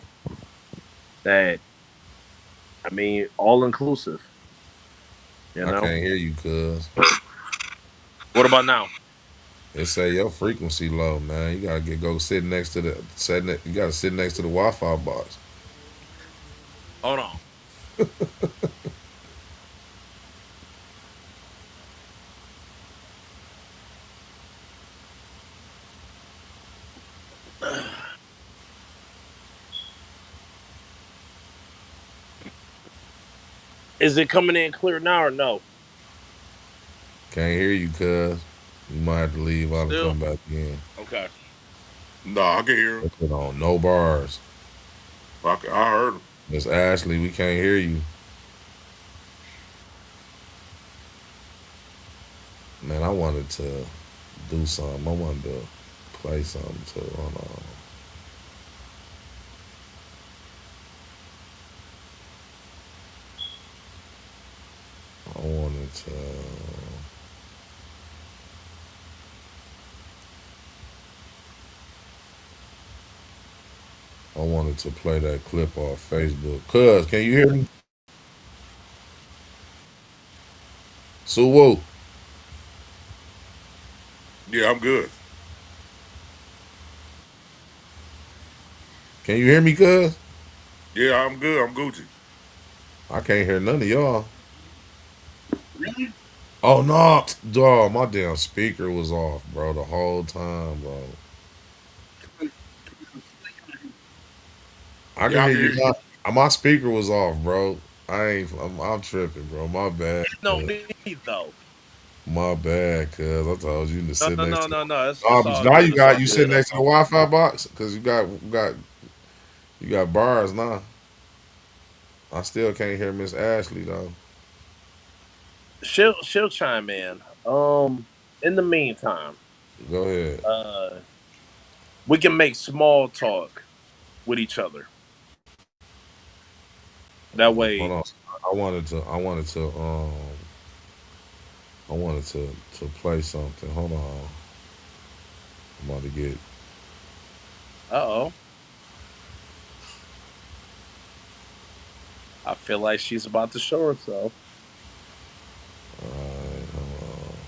That I mean, all inclusive. You
I
know.
can't hear you, cuz.
What about now?
It say your frequency low, man. You gotta go sit next to the you gotta sit next to the Wi-Fi box.
Hold on. Is it coming in clear now or no?
Can't hear you, cuz. You might have to leave out and
Still?
come back in.
Okay.
No, I can hear him.
Put it on no bars.
I heard him.
Miss Ashley, we can't hear you. Man, I wanted to do something. I wanted to play something too. Hold on. I wanted to. I wanted to play that clip off Facebook. Cuz, can you hear me? Suwoo,
Yeah, I'm good.
can you hear me, cuz?
Yeah, I'm good. I'm Gucci.
I can't hear none of y'all. Oh no, dog, my damn speaker was off, bro, the whole time, bro. I can
Yeah, I
hear
can
you
hear you.
now. My speaker was off, bro. I'm tripping, bro. My bad.
No me though.
My bad, cuz I told you to
No,
sit
no,
next
no,
to.
no, no.
Oh,
It's
but
all
now
good. It's all
you
good.
sit next to the Wi-Fi box because you got bars now. I still can't hear Miss Ashley though.
She'll chime in. In the meantime,
Go ahead.
uh, we can make small talk with each other. That
Hold
way,
on. I wanted to play something. Hold on. I'm about to get.
oh, I feel like she's about to show herself.
Hold on.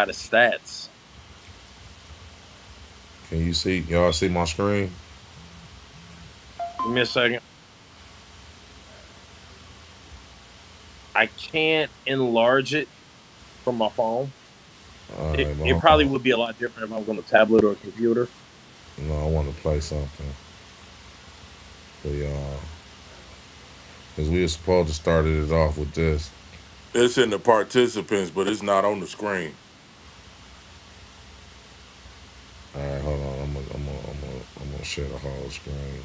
The stats.
Can you see? Y'all see my screen?
Give me a second. I can't enlarge it from my phone.
All
It
right, but
it
hold
probably
on.
would be a lot different if I was on a tablet or a computer.
No, I want to play something for y'all because we were supposed to start it off with this.
It's in the participants, but it's not on the screen.
All right, hold on. I'm gonna share the whole screen.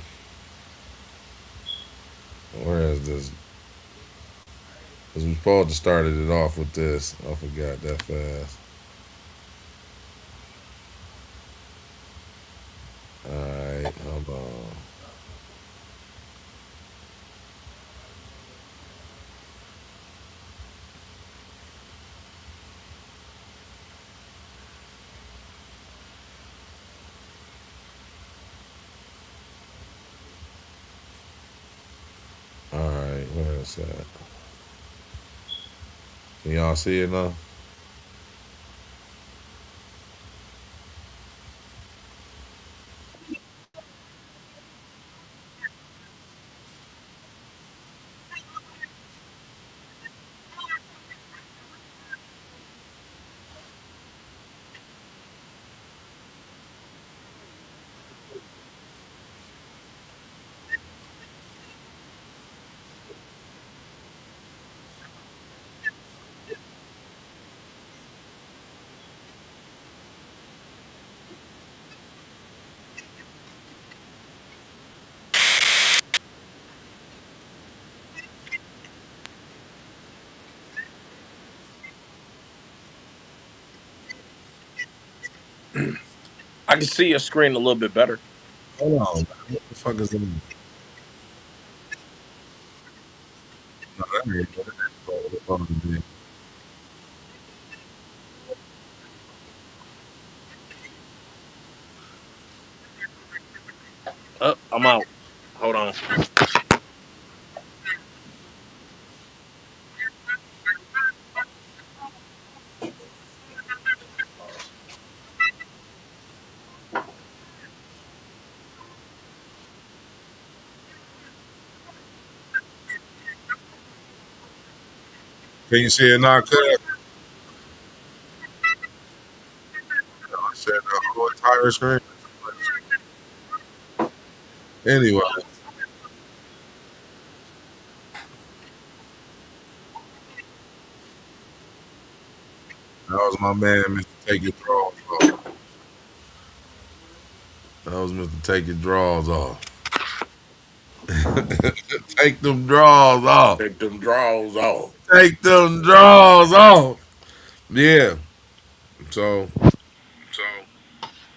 Where is this? Because we supposed to started it off with this. I forgot that fast. All right, hold on. All right, where is that? Can y'all see it now?
I can see your screen a little bit better.
Hold on, man. What the fuck is that? No, that ain't what it is. What the fuck is it?
Oh, I'm out. Hold on.
Can you see it now, cuz? I said the whole entire screen. Anyway, that was my man, Mr. Take Your Draws Off. That was Mr. Take Your Draws Off. Take them draws off.
Take them draws off.
Take them draws off. Yeah. So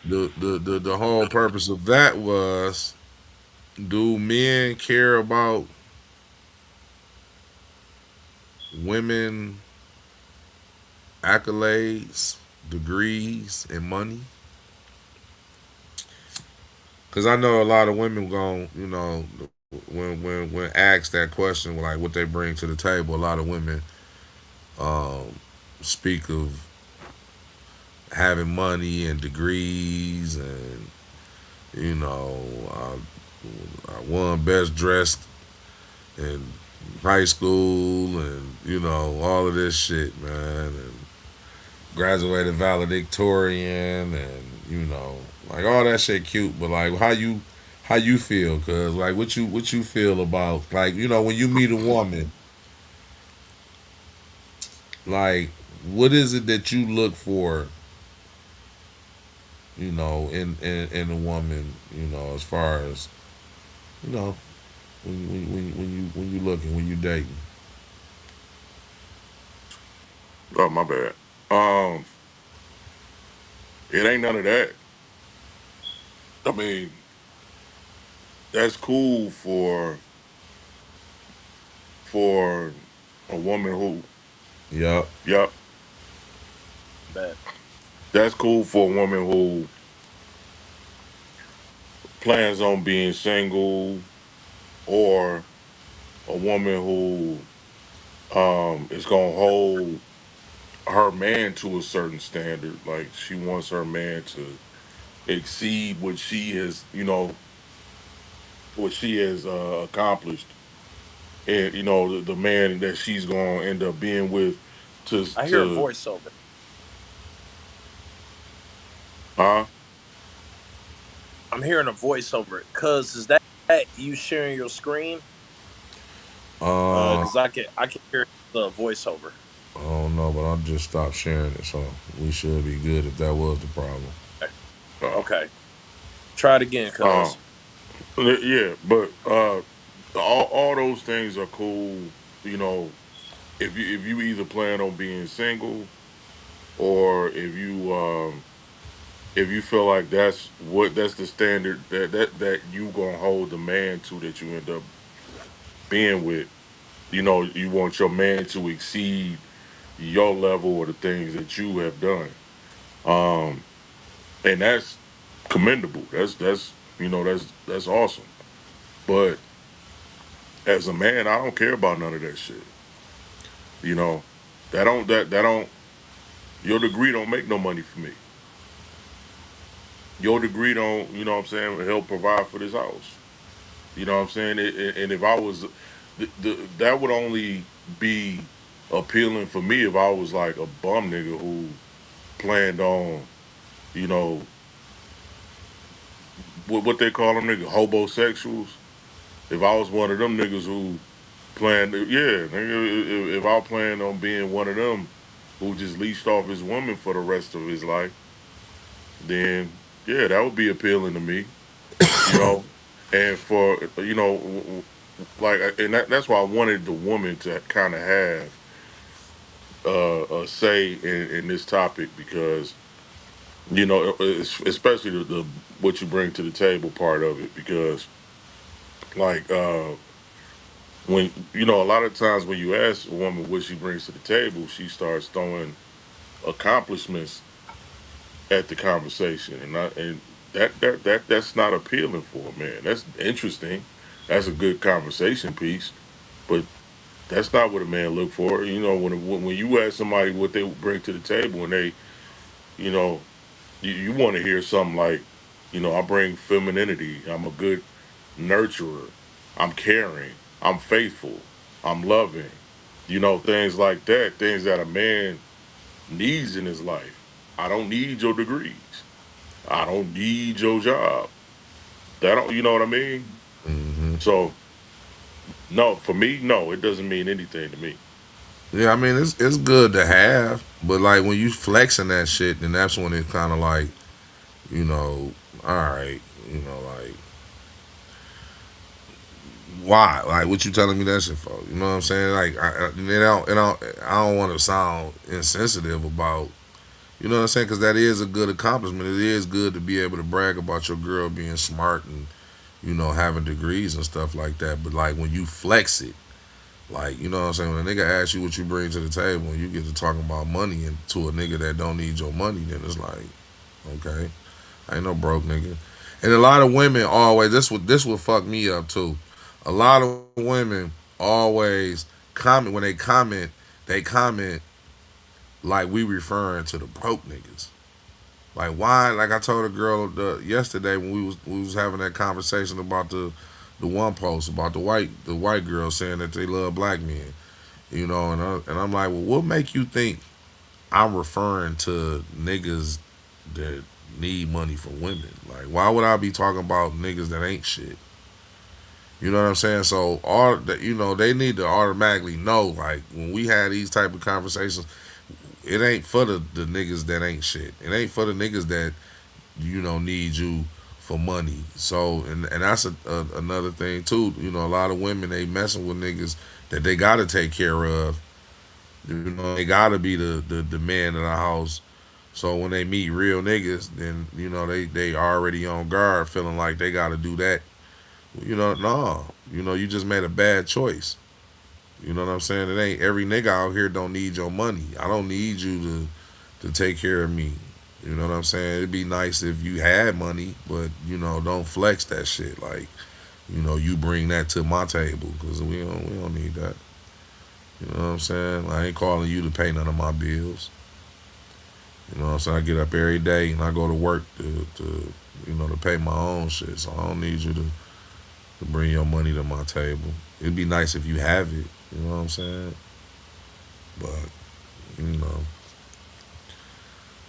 the whole purpose of that was, do men care about women accolades, degrees, and money? Because I know a lot of women going, when asked that question, like what they bring to the table, a lot of women um, speak of having money and degrees, and you know, I won best dressed in high school, and all of this shit, man, and graduated valedictorian, and like all that shit cute, but like how you feel? Cause like what you feel about, like, when you meet a woman, like what is it that you look for, in a woman, as far as, you know when you looking, when you dating.
Oh, my bad. It ain't none of that. I mean, that's cool for a woman who,
Yup.
yep,
Bet.
that's cool for a woman who plans on being single, or a woman who is gonna hold her man to a certain standard. Like, she wants her man to exceed what she has accomplished, and the man that she's gonna end up being with, to
I hear a
to
voiceover.
huh.
I'm hearing a voiceover. Cuz is that you sharing your screen?
uh
Cuz I can hear the voiceover.
I don't know, but I just stopped sharing it, so we should be good if that was the problem.
Okay.
uh,
Okay. Try it again,
uh,
cuz.
yeah, but all those things are cool. You know, if you either plan on being single, or if you feel like that's the standard that you gonna hold the man to, that you end up being with. You want your man to exceed your level, or the things that you have done. Um, and that's commendable. That's awesome. But as a man, I don't care about none of that shit. You know, that don't your degree don't make no money for me. Your degree don't, what I'm saying, help provide for this house. You know what I'm saying? And if I was, that would only be appealing for me if I was like a bum nigga who planned on, you know, what they call them niggas, hobosexuals. If I was one of them niggas who planned, yeah, nigga, if I planned on being one of them who just leashed off his woman for the rest of his life, then yeah, that would be appealing to me. You know, and for like, and that's why I wanted the woman to kind of have a say in this topic, because You know, especially the what you bring to the table part of it, because like when a lot of times when you ask a woman what she brings to the table, she starts throwing accomplishments at the conversation, and that's not appealing for a man. That's interesting. That's a good conversation piece, but that's not what a man look for. You know, when you ask somebody what they bring to the table, and they, you know, you want to hear something like, I bring femininity. I'm a good nurturer. I'm caring. I'm faithful. I'm loving. Things like that. Things that a man needs in his life. I don't need your degrees. I don't need your job. That don't, you know what I mean?
Hmm.
So no, for me, no, it doesn't mean anything to me.
Yeah, I mean it's good to have, but like when you flexing that shit, then that's when it kind of like, you know, all right, like why? Like what you telling me that shit for? You know what I'm saying? Like I don't want to sound insensitive about, you know what I'm saying? Because that is a good accomplishment. It is good to be able to brag about your girl being smart and having degrees and stuff like that. But like when you flex it, like, you know what I'm saying? When a nigga asks you what you bring to the table and you get to talking about money and to a nigga that don't need your money, then it's like, okay, I ain't no broke nigga. And a lot of women always, this would fuck me up too. A lot of women always comment when they comment like we referring to the broke niggas. Like why? Like I told a girl yesterday when we was having that conversation about the one post about the white girl saying that they love black men. And I'm like, well, what make you think I'm referring to niggas that need money from women? Like, why would I be talking about niggas that ain't shit? You know what I'm saying? So all that, they need to automatically know, like when we had these type of conversations, it ain't for the niggas that ain't shit. It ain't for the niggas that need you for money. So and that's another thing too. A lot of women, they messing with niggas that they gotta take care of. They gotta be the man in the house. So when they meet real niggas, then they already on guard, feeling like they gotta do that. No. You just made a bad choice. You know what I'm saying? It ain't every nigga out here don't need your money. I don't need you to take care of me. You know what I'm saying? It'd be nice if you had money, but don't flex that shit. Like, you bring that to my table because we don't need that. You know what I'm saying? I ain't calling you to pay none of my bills. You know what I'm saying? I get up every day and I go to work to pay my own shit. So I don't need you to bring your money to my table. It'd be nice if you have it. You know what I'm saying? But you know,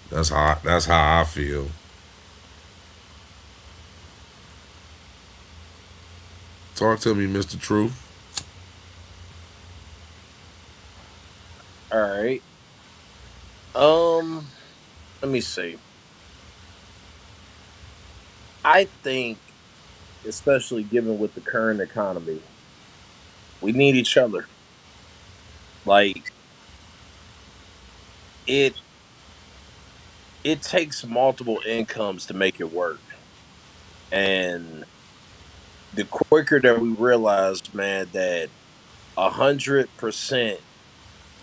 that's how I feel. Talk to me, Mr. Truth.
All right. Um, Let me see. I think, especially given with the current economy, we need each other. Like it it takes multiple incomes to make it work. And the quicker that we realize, man, that 100%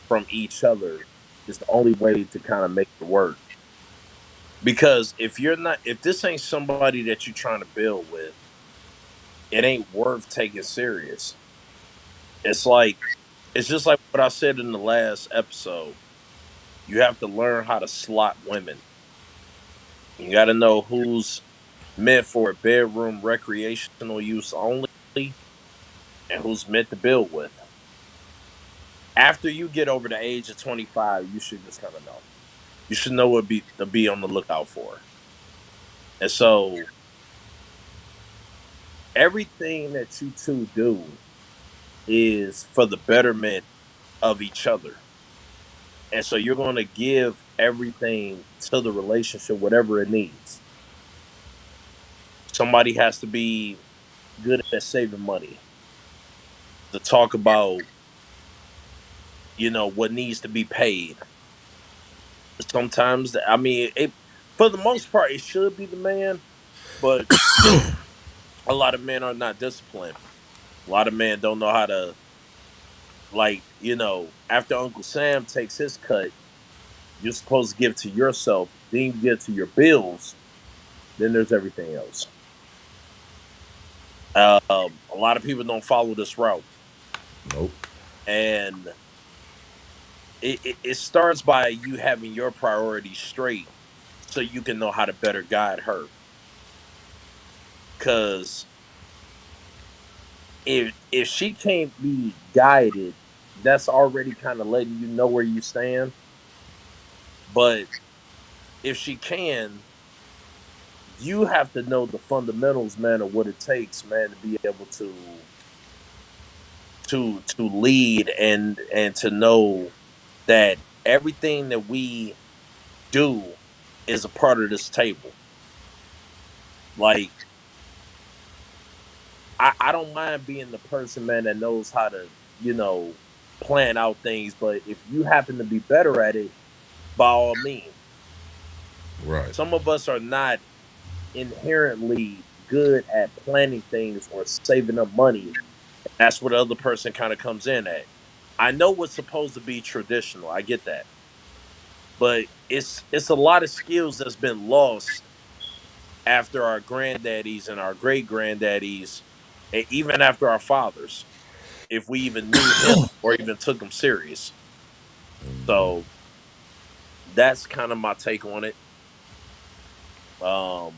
from each other is the only way to kind of make it work. Because if this ain't somebody that you're trying to build with, it ain't worth taking serious. It's like it's just like what I said in the last episode. You have to learn how to slot women. You got to know who's meant for bedroom recreational use only and who's meant to build with. After you get over the age of 25, you should just kind of know. You should know what to be on the lookout for. And so everything that you two do is for the betterment of each other. And so you're going to give everything to the relationship, whatever it needs. Somebody has to be good at saving money to talk about, what needs to be paid. Sometimes, I mean, for the most part, it should be the man, but a lot of men are not disciplined. A lot of men don't know how to, like, after Uncle Sam takes his cut, you're supposed to give to yourself, then you give to your bills, then there's everything else. A lot of people don't follow this route,
Nope.
and it starts by you having your priorities straight, so you can know how to better guide her. Because if she can't be guided, that's already kind of letting you know where you stand. But if she can, you have to know the fundamentals, man, of what it takes, man, to be able to lead and to know that everything that we do is a part of this table. Like, I don't mind being the person, man, that knows how to, you know, plan out things. But if you happen to be better at it, by all means.
Right.
Some of us are not inherently good at planning things or saving up money. That's where the other person kind of comes in at. I know what's supposed to be traditional. I get that. But it's a lot of skills that's been lost after our granddaddies and our great granddaddies, and even after our fathers, if we even knew him or even took him serious. So that's kind of my take on it. Um,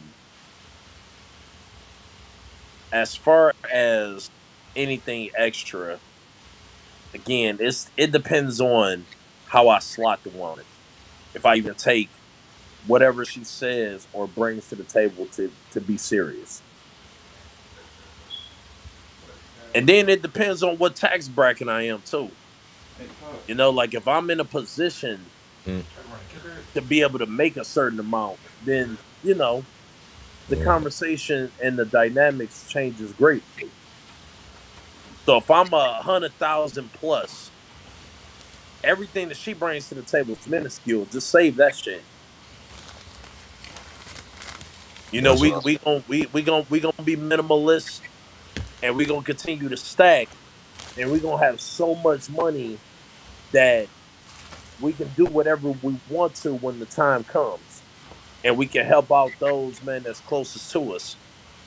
as far as anything extra, again, it depends on how I slot the woman. If I even take whatever she says or brings to the table to be serious. And then it depends on what tax bracket I am too. Like if I'm in a position
Mm.
to be able to make a certain amount, then the
Right.
conversation and the dynamics changes greatly. So if I'm 100,000 plus, everything that she brings to the table is minuscule. Just save that shit.
That's
We
what
we gonna we gonna be minimalist, and we gonna continue to stack, and we gonna have so much money that we can do whatever we want to when the time comes, and we can help out those men that's closest to us,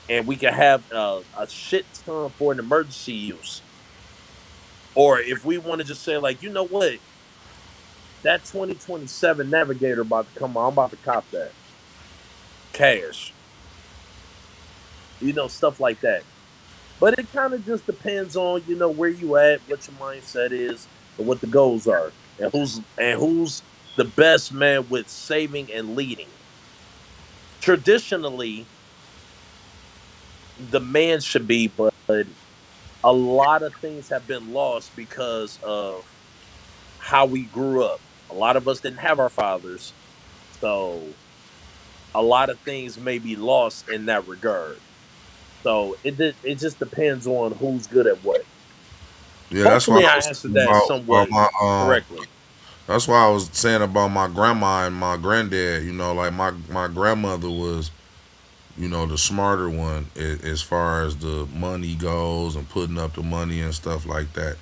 and we can have a shit ton for an emergency use. Or if we want to just say, like, you know what, that 2027 Navigator about to come on, I'm about to cop that cash, stuff like that. But it kind of just depends on where you at, what your mindset is, and what the goals are, and who's the best man with saving and leading. Traditionally, the man should be, but a lot of things have been lost because of how we grew up. A lot of us didn't have our fathers, so a lot of things may be lost in that regard. So it just depends on who's good at what.
Yeah, that's why
Hopefully,
I
I
was
answered
saying
that
about
somewhat
my
correctly.
that's why I was saying about my grandma and my granddad. Like my grandmother was, the smarter one as far as the money goes and putting up the money and stuff like that.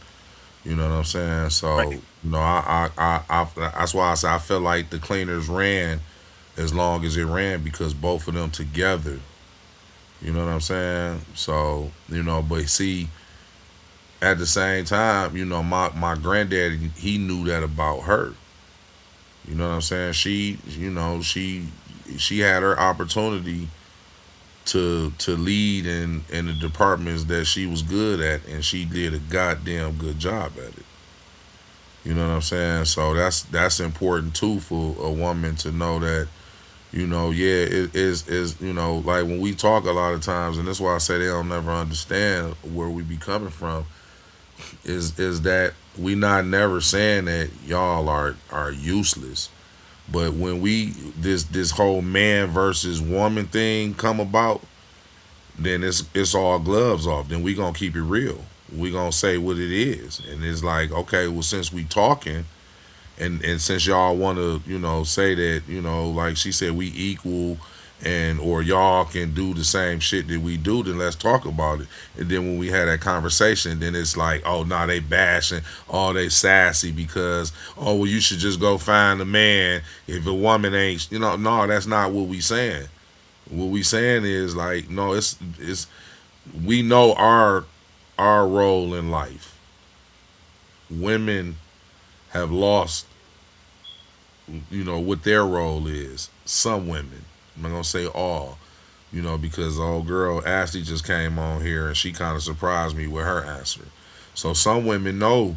You know what I'm saying? So,
Right.
that's why I say I feel like the cleaners ran as long as it ran because both of them together. You know what I'm saying? So, but see, at the same time, my granddaddy, he knew that about her. You know what I'm saying? She had her opportunity to lead in the departments that she was good at, and she did a goddamn good job at it. You know what I'm saying? So that's important too for a woman to know that yeah, it is like when we talk a lot of times, and that's why I say they don't never understand where we be coming from. Is that we not never saying that y'all are useless. But when we this whole man versus woman thing come about, then it's all gloves off. Then we gonna keep it real. We gonna say what it is, and it's like, okay, well, since we talking, And since y'all want to, say that, like she said, we equal, and or y'all can do the same shit that we do, then let's talk about it. And then when we had that conversation, then it's like, oh, nah, they bashing, oh, they sassy because, oh, well, you should just go find a man if a woman ain't, no, that's not what we saying. What we saying is like, no, it's we know our role in life. Women have lost, what their role is. Some women, I'm not gonna say all, because the old girl Ashley just came on here and she kind of surprised me with her answer. So some women know,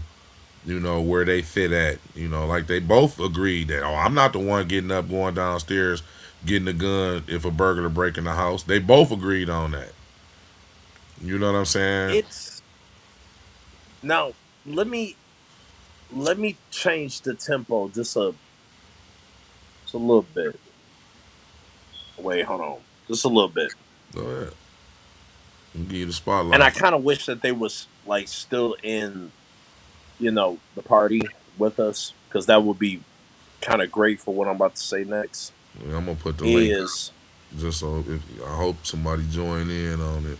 where they fit at. Like they both agreed that, oh, I'm not the one getting up, going downstairs, getting a gun if a burglar breaking the house. They both agreed on that. You know what I'm saying?
It's now let me change the tempo just a little bit. Wait, hold on, just a little bit.
Go ahead. I'll give you the
And I
spotlight.
kind of wish that they was like still in, the party with us, because that would be kind of great for what I'm about to say next.
Yeah, I'm gonna put the link
Is
just so if I hope somebody join in on it.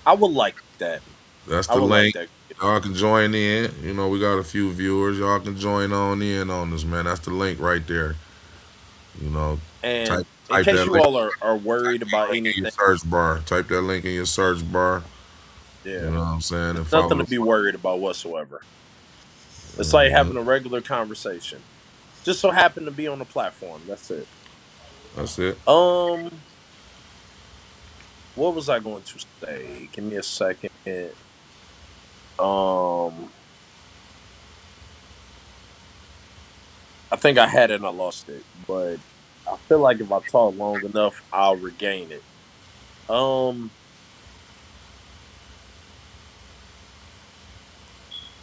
I would like that.
That's
I
the
would like
link.
that.
Y'all can join in. We got a few viewers. Y'all can join on in on this, man. That's the link right there. You know,
And
type
in
type
case
that
you
link.
all are
Type
worried about
that link in your
anything,
search bar. Type that link in your search bar. You
yeah,
know what I'm saying?
there's
And
nothing
follow
to
the.
be worried about whatsoever. It's like
Mhm.
having a regular conversation. Just so happen to be on the platform. That's it.
That's it.
Um, what was I going to say? Give me a second. Um, I think I had it and I lost it, but I feel like if I talk long enough, I'll regain it. Um,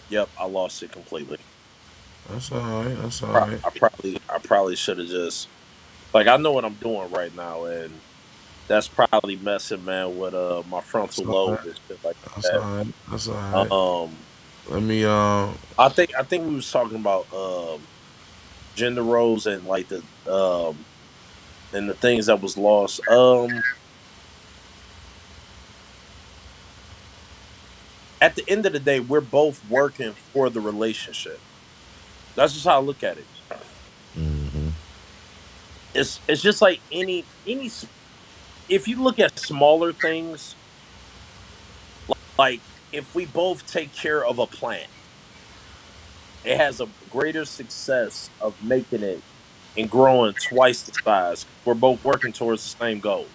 yep, I lost it completely.
That's all right. That's all right.
I probably should have just, like, I know what I'm doing right now, and that's probably messing, man, with my
That's
frontal
all right.
lobe and shit like
That's all
that.
right. That's all right.
Um,
Let me.
I think we was talking about gender roles and like the and the things that was lost. At the end of the day, we're both working for the relationship. That's just how I look at it.
Mhm.
It's just like if you look at smaller things, like if we both take care of a plant, it has a greater success of making it and growing twice the size. We're both working towards the same goal.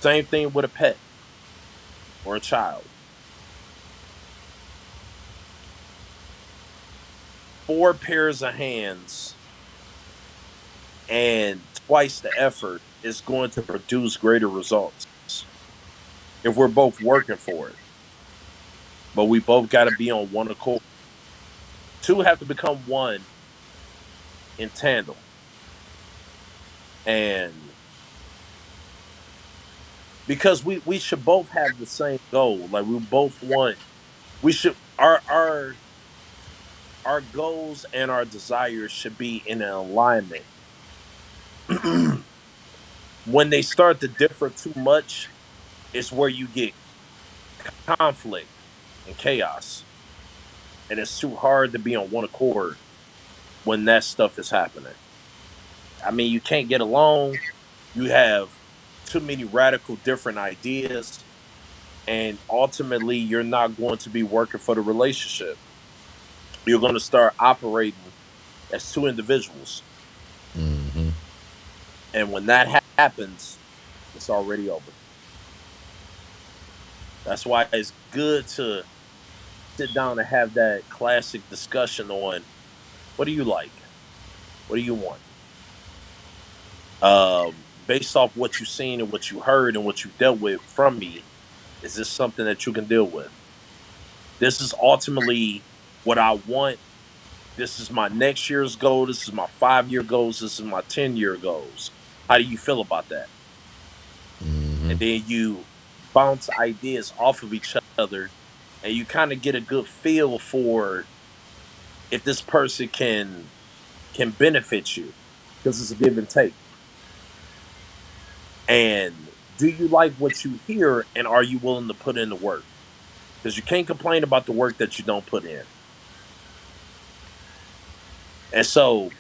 Same thing with a pet or a child. Four pairs of hands and twice the effort is going to produce greater results if we're both working for it. But we both got to be on one accord. Two have to become one in tandem. And because we should both have the same goal. Like we both want, we should our goals and our desires should be in an alignment. When they start to differ too much, it's where you get conflict and chaos. And it's too hard to be on one accord when that stuff is happening. I mean, you can't get along. You have too many radical different ideas, and ultimately, you're not going to be working for the relationship. You're going to start operating as two individuals,
Mhm.
and when that happens, it's already over. That's why it's good to sit down and have that classic discussion on what do you like, what do you want, based off what you've seen and what you heard and what you dealt with from me. Is this something that you can deal with? This is ultimately what I want. This is my next year's goal. This is my 5 year goals. This is my 10-year goals. How do you feel about that?
Mhm.
And then you bounce ideas off of each other and you kind of get a good feel for if this person can benefit you, because it's a give and take. And do you like what you hear, and are you willing to put in the work? Because you can't complain about the work that you don't put in. And so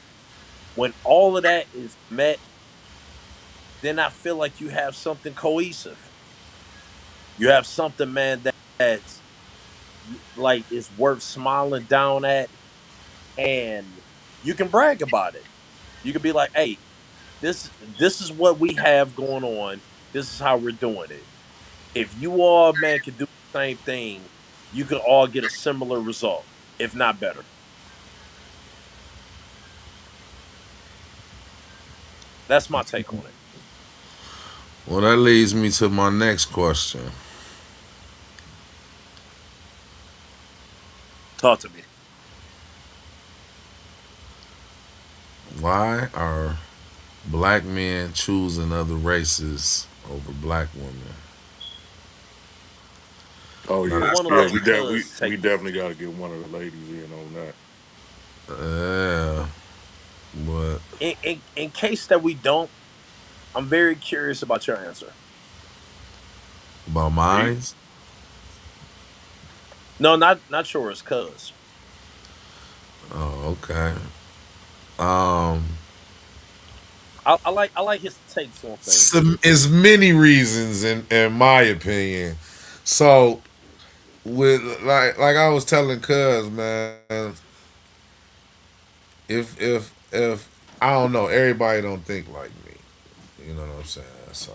when all of that is met, then I feel like you have something cohesive. You have something, man, that's like is worth smiling down at, and you can brag about it. You can be like, "Hey, this is what we have going on. This is how we're doing it. If you all, man, can do the same thing, you can all get a similar result, if not better." That's my take on it.
Well, that leads me to my next question.
Talk to me.
Why are black men choosing other races over black women?
Oh
Now
I
yeah,
that's
want to
yeah.
let
something.
you cuz
We
take it.
definitely got to get one of the ladies in on that.
Yeah, but
In case that we don't, I'm very curious about your answer.
about
Me?
mines.
No, not yours, cuz.
Oh, okay. Um,
I like his takes on things.
some is many reasons in my opinion. So with like I was telling Cuz man, if I don't know, everybody don't think like me. You know what I'm saying? So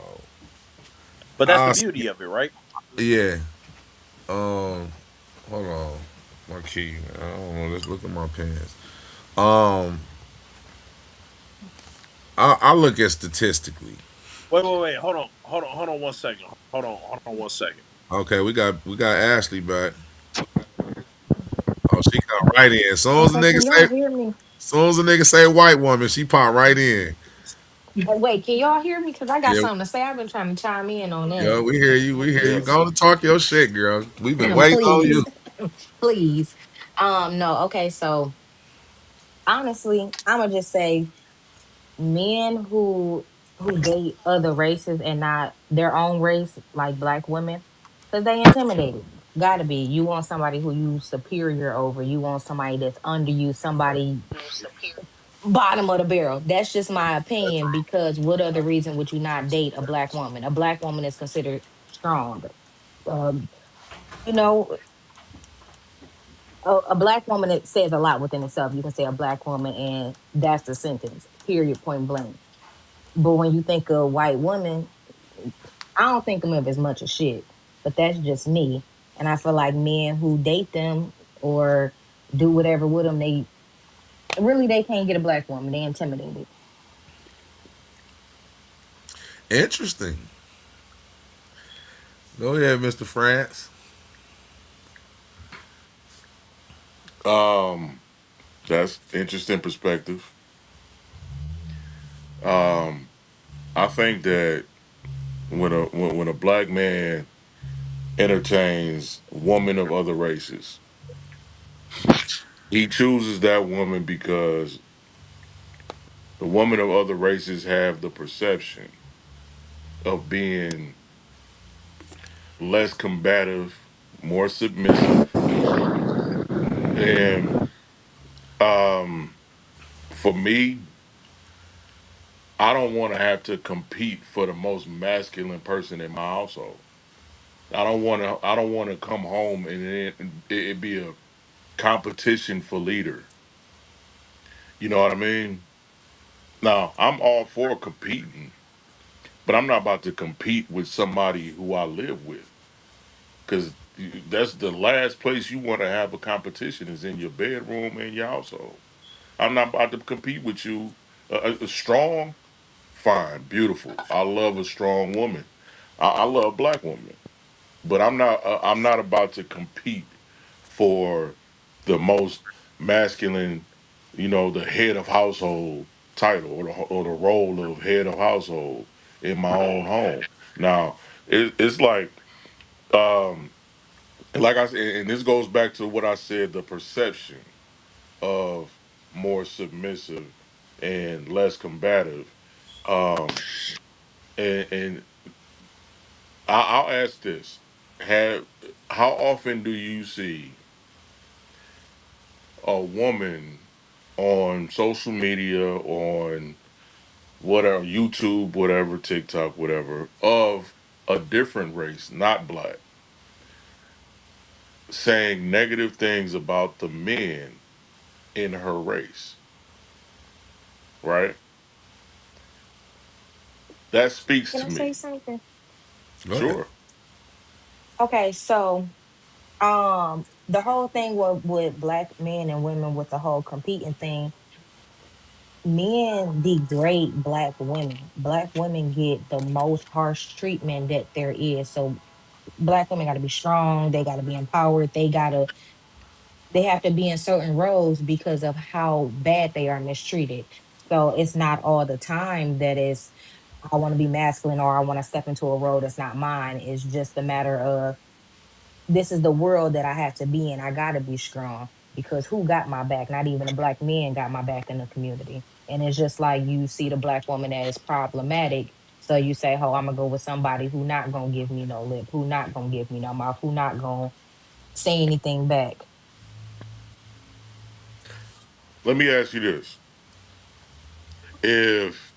But that's the
I
beauty of it, right?
yeah. Um, hold on, my key. I don't know. Let's look at my pants. Um, I look at statistically.
Wait. Hold on 1 second. Hold on 1 second.
Okay, we got Ashley back. Oh, she come right in.
Okay, can y'all hear me?
Soon as the nigga say white woman, she pop right in.
Wait, can y'all hear me? Because I got
Yeah,
something to say. I've been trying to chime in on that.
yo, we hear you. We hear you.
Yes.
Go to talk your shit, girl. We've been waiting on
Please,
you.
please. No, okay, so honestly, I'ma just say men who date other races and not their own race, like black women, because they intimidated. Gotta be. You want somebody who you superior over. You want somebody that's under you, somebody bottom of the barrel. That's just my opinion because what other reason would you not date a black woman? A black woman is considered strong. Um, you know, a black woman, it says a lot within itself. You can say a black woman and that's the sentence, period, point blank. But when you think of white women, I don't think of them as much as shit. But that's just me. And I feel like men who date them or do whatever with them, they can't get a black woman. They intimidated.
Interesting. Go ahead, Mr. France.
Um, that's interesting perspective. Um, I think that when a black man entertains women of other races, he chooses that woman because the women of other races have the perception of being less combative, more submissive, and um, for me, I don't want to have to compete for the most masculine person in my household. I don't want to. I don't want to come home and it be a competition for leader. You know what I mean? Now I'm all for competing, but I'm not about to compete with somebody who I live with because that's the last place you want to have a competition is in your bedroom and your household. I'm not about to compete with you. Strong, fine, beautiful. I love a strong woman. I love black women, but I'm not about to compete for the most masculine, the head of household title or the role of head of household in my own home. Now, it's um like I said, and this goes back to what I said, the perception. of more submissive and less combative. Um, and I'll ask this: Have how often do you see a woman on social media, on whatever YouTube, whatever TikTok, whatever, of a different race, not black, saying negative things about the men in her race, right? That speaks
Can
to
I say
me.
something?
Go ahead.
Sure.
Okay, so the whole thing with black men and women with the whole competing thing, men degrade black women. Black women get the most harsh treatment that there is. So black women got to be strong, they got to be empowered, they have to be in certain roles because of how bad they are mistreated. So it's not all the time that is I want to be masculine or I want to step into a role that's not mine. It's just a matter of this is the world that I have to be in. I gotta be strong because who got my back? Not even a black man got my back in the community. And it's just like you see the black woman that is problematic. So you say, oh, I'm gonna go with somebody who not gonna give me no lip, who not gonna give me no mouth, who not gonna say anything back.
Let me ask you this: If,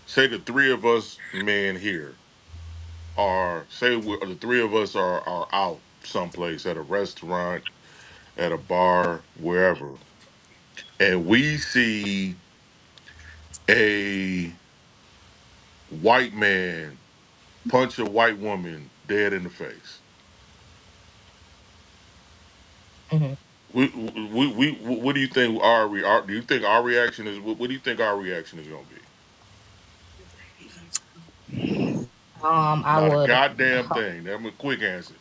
say, the three of us men here are, say, the three of us are out someplace at a restaurant, at a bar, wherever, and we see a white man punch a white woman dead in the face.
Mhm.
What do you think do you think our reaction is, what do you think our reaction is going to be?
I
Not a
would,
goddamn thing. I'm a quick answer.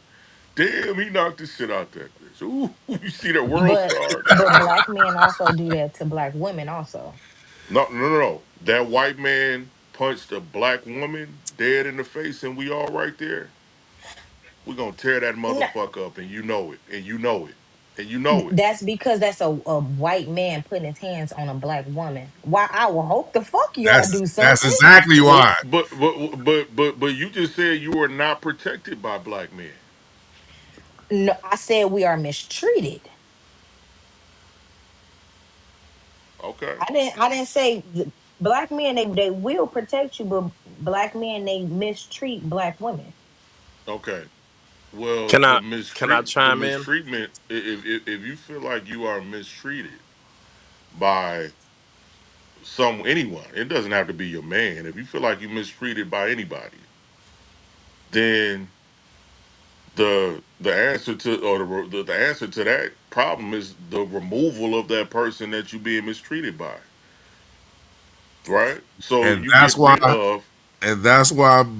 Damn, he knocked the shit out that bitch. Ooh, you see that world
but
star?
black men also do that to black women also.
No, no, no, no. That white man punched a black woman dead in the face, and we all right there. We're gonna tear that motherfucker up, and you know it, and you know it, and you know it.
That's because that's a white man putting his hands on a black woman. Why I will hope the fuck y'all do
That's
something.
exactly
Well,
why.
but you just said you were not protected by black men.
No, I said we are mistreated.
Okay,
I didn't say black men they will protect you, but black men they mistreat black women.
okay. Well,
Can I can I
the
chime in?
mistreatment. If you feel like you are mistreated by anyone, it doesn't have to be your man. If you feel like you're mistreated by anybody, then the answer to, or the answer to that problem is the removal of that person that you're being mistreated by, right? So
And
you
that's
get
why
rid of.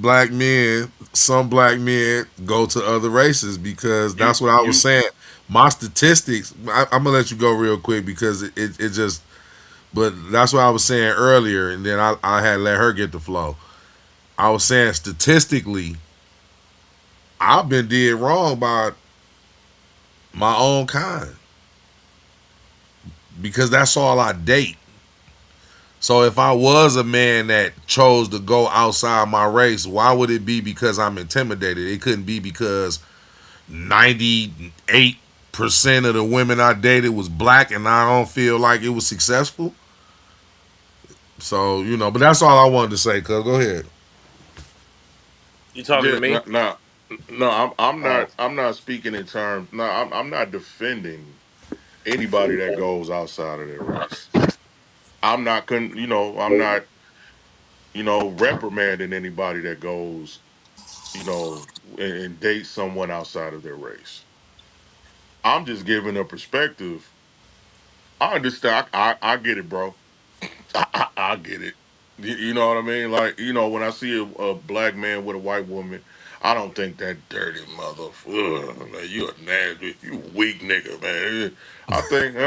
black men, some black men go to other races because
you
that's what I was
you
saying. My statistics, I'm gonna let you go real quick because it just, but that's what I was saying earlier, and then I had let her get the flow. I was saying statistically, I've been did wrong by my own kind because that's all I date. So if I was a man that chose to go outside my race, why would it be because I'm intimidated? It couldn't be because 98% of the women I dated was black and I don't feel like it was successful. So, but that's all I wanted to say, cuz go ahead.
You talking to
yeah,
me?
no,
Oh,
I'm not speaking in terms. No, I'm not defending anybody that goes outside of their race. I'm not reprimanding anybody that goes, and dates someone outside of their race. I'm just giving a perspective. I understand. I get it, bro. I get it. You know what I mean? Like, when I see a black man with a white woman, I don't think that dirty motherfucker. Man, you a nasty, you weak nigga, man. I think,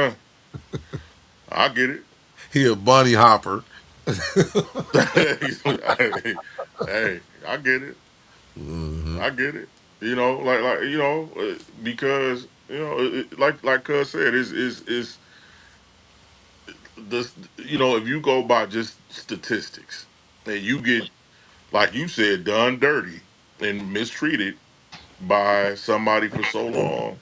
I get it.
He a bunny hopper.
Hey, I get it. I get it. Because like Cuz said, is. the if you go by just statistics, and you get, like you said, done dirty and mistreated by somebody for so long,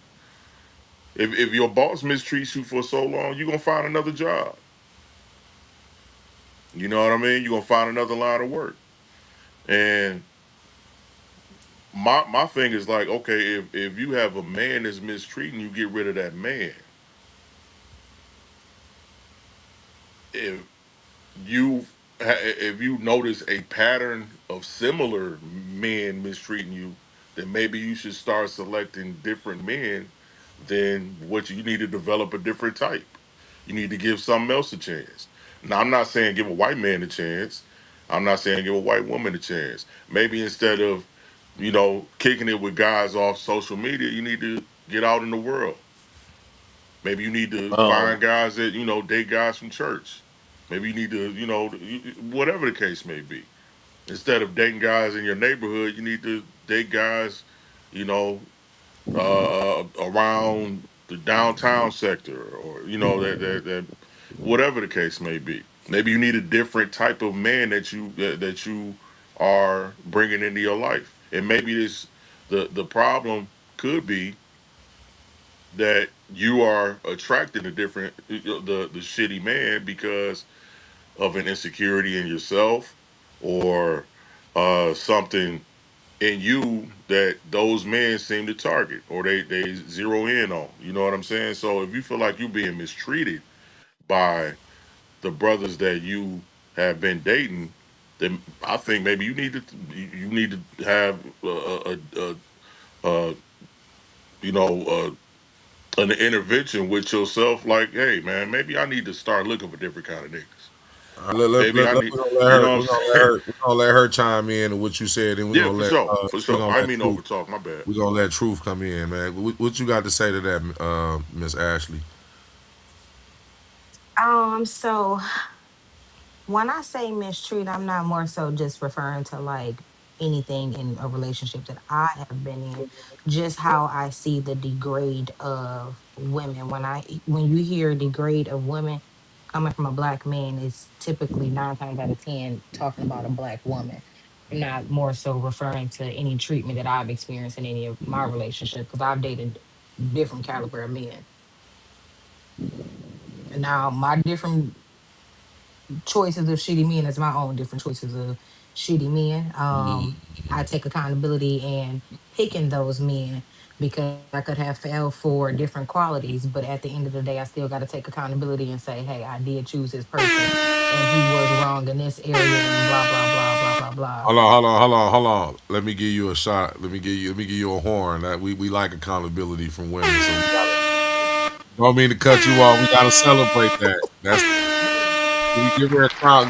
if your boss mistreats you for so long, you're gonna find another job. You know what I mean? You're gonna find another line of work. And my thing is like, okay, if you have a man that's mistreating you, get rid of that man. If if you notice a pattern of similar men mistreating you, then maybe you should start selecting different men. Then what you need to develop a different type. You need to give something else a chance. Now, I'm not saying give a white man a chance. I'm not saying give a white woman a chance. Maybe instead of, kicking it with guys off social media, you need to get out in the world. Maybe you need to find
Um,
guys that, date guys from church. Maybe you need to, whatever the case may be. Instead of dating guys in your neighborhood, you need to date guys, you know, around the downtown sector, or that whatever the case may be. Maybe you need a different type of man that you are bringing into your life, and maybe the problem could be that you are attracting a different the shitty man because of an insecurity in yourself, or something in you that those men seem to target, or they zero in on. You know what I'm saying? So if you feel like you're being mistreated by the brothers that you have been dating, then I think maybe you need to have a you know an intervention with yourself. Like, hey man, maybe I need to start looking for different kind of niggas. Maybe I need,
We're gonna let
you know
her.
what I'm saying?
We're gonna let her chime in to what you said, and
Yeah, for sure, for
we're
sure.
gonna
I
let
mean
truth.
over talk. My bad.
We're gonna let truth come in, man. What you got to say to that, Miss Ashley?
So when I say mistreat, I'm not more so just referring to like anything in a relationship that I have been in, just how I see the degrade of women. When you hear degrade of women coming from a black man, it's typically 9 times out of 10 talking about a black woman. I'm not more so referring to any treatment that I've experienced in any of my relationships, because I've dated different caliber of men. And now my different choices of shitty men is my own different choices of shitty men. I take accountability in picking those men, because I could have fell for different qualities, but at the end of the day, I still got to take accountability and say, hey, I did choose this person and he was wrong in this area and blah, blah, blah, blah, blah, blah.
Hold on. Let me give you a shot. Let me give you a horn. That we like accountability from women, so we gotta. Don't mean to cut you off. We gotta celebrate that. That's we give her a crown.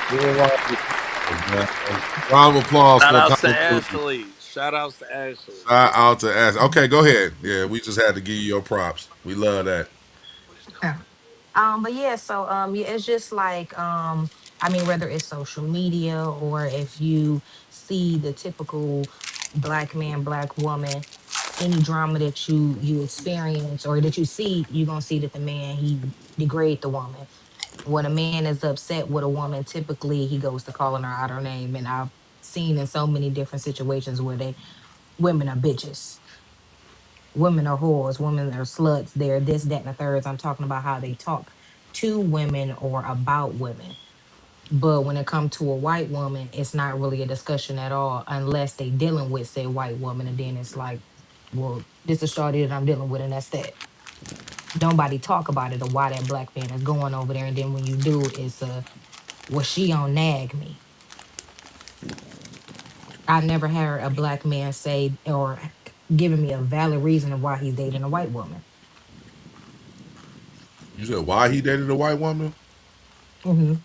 Give her a round of applause, man. Round of applause
Shout
for
outs to
accountability.
Ashley. Shout outs to Ashley.
Shout out to Ash. Okay, go ahead. Yeah, we just had to give you your props. We love that.
Yeah. But yeah, so yeah, it's just like I mean, whether it's social media or if you see the typical black man, black woman, any drama that you experience or that you see, you're gonna see that the man he degrade the woman. When a man is upset with a woman, typically he goes to calling her out her name. And I've seen in so many different situations where women are bitches, women are whores, women are sluts, they're this, that, and the thirds. I'm talking about how they talk to women or about women. But when it comes to a white woman, it's not really a discussion at all unless they dealing with say white woman. And then it's like, well, this is shorty that I'm dealing with, and that's that. Nobody talk about it or why that black man is going over there. And then when you do, it's well, she on nag me. I never heard a black man say or giving me a valid reason of why he's dating a white woman.
You said why he dated a white woman?
Mhm.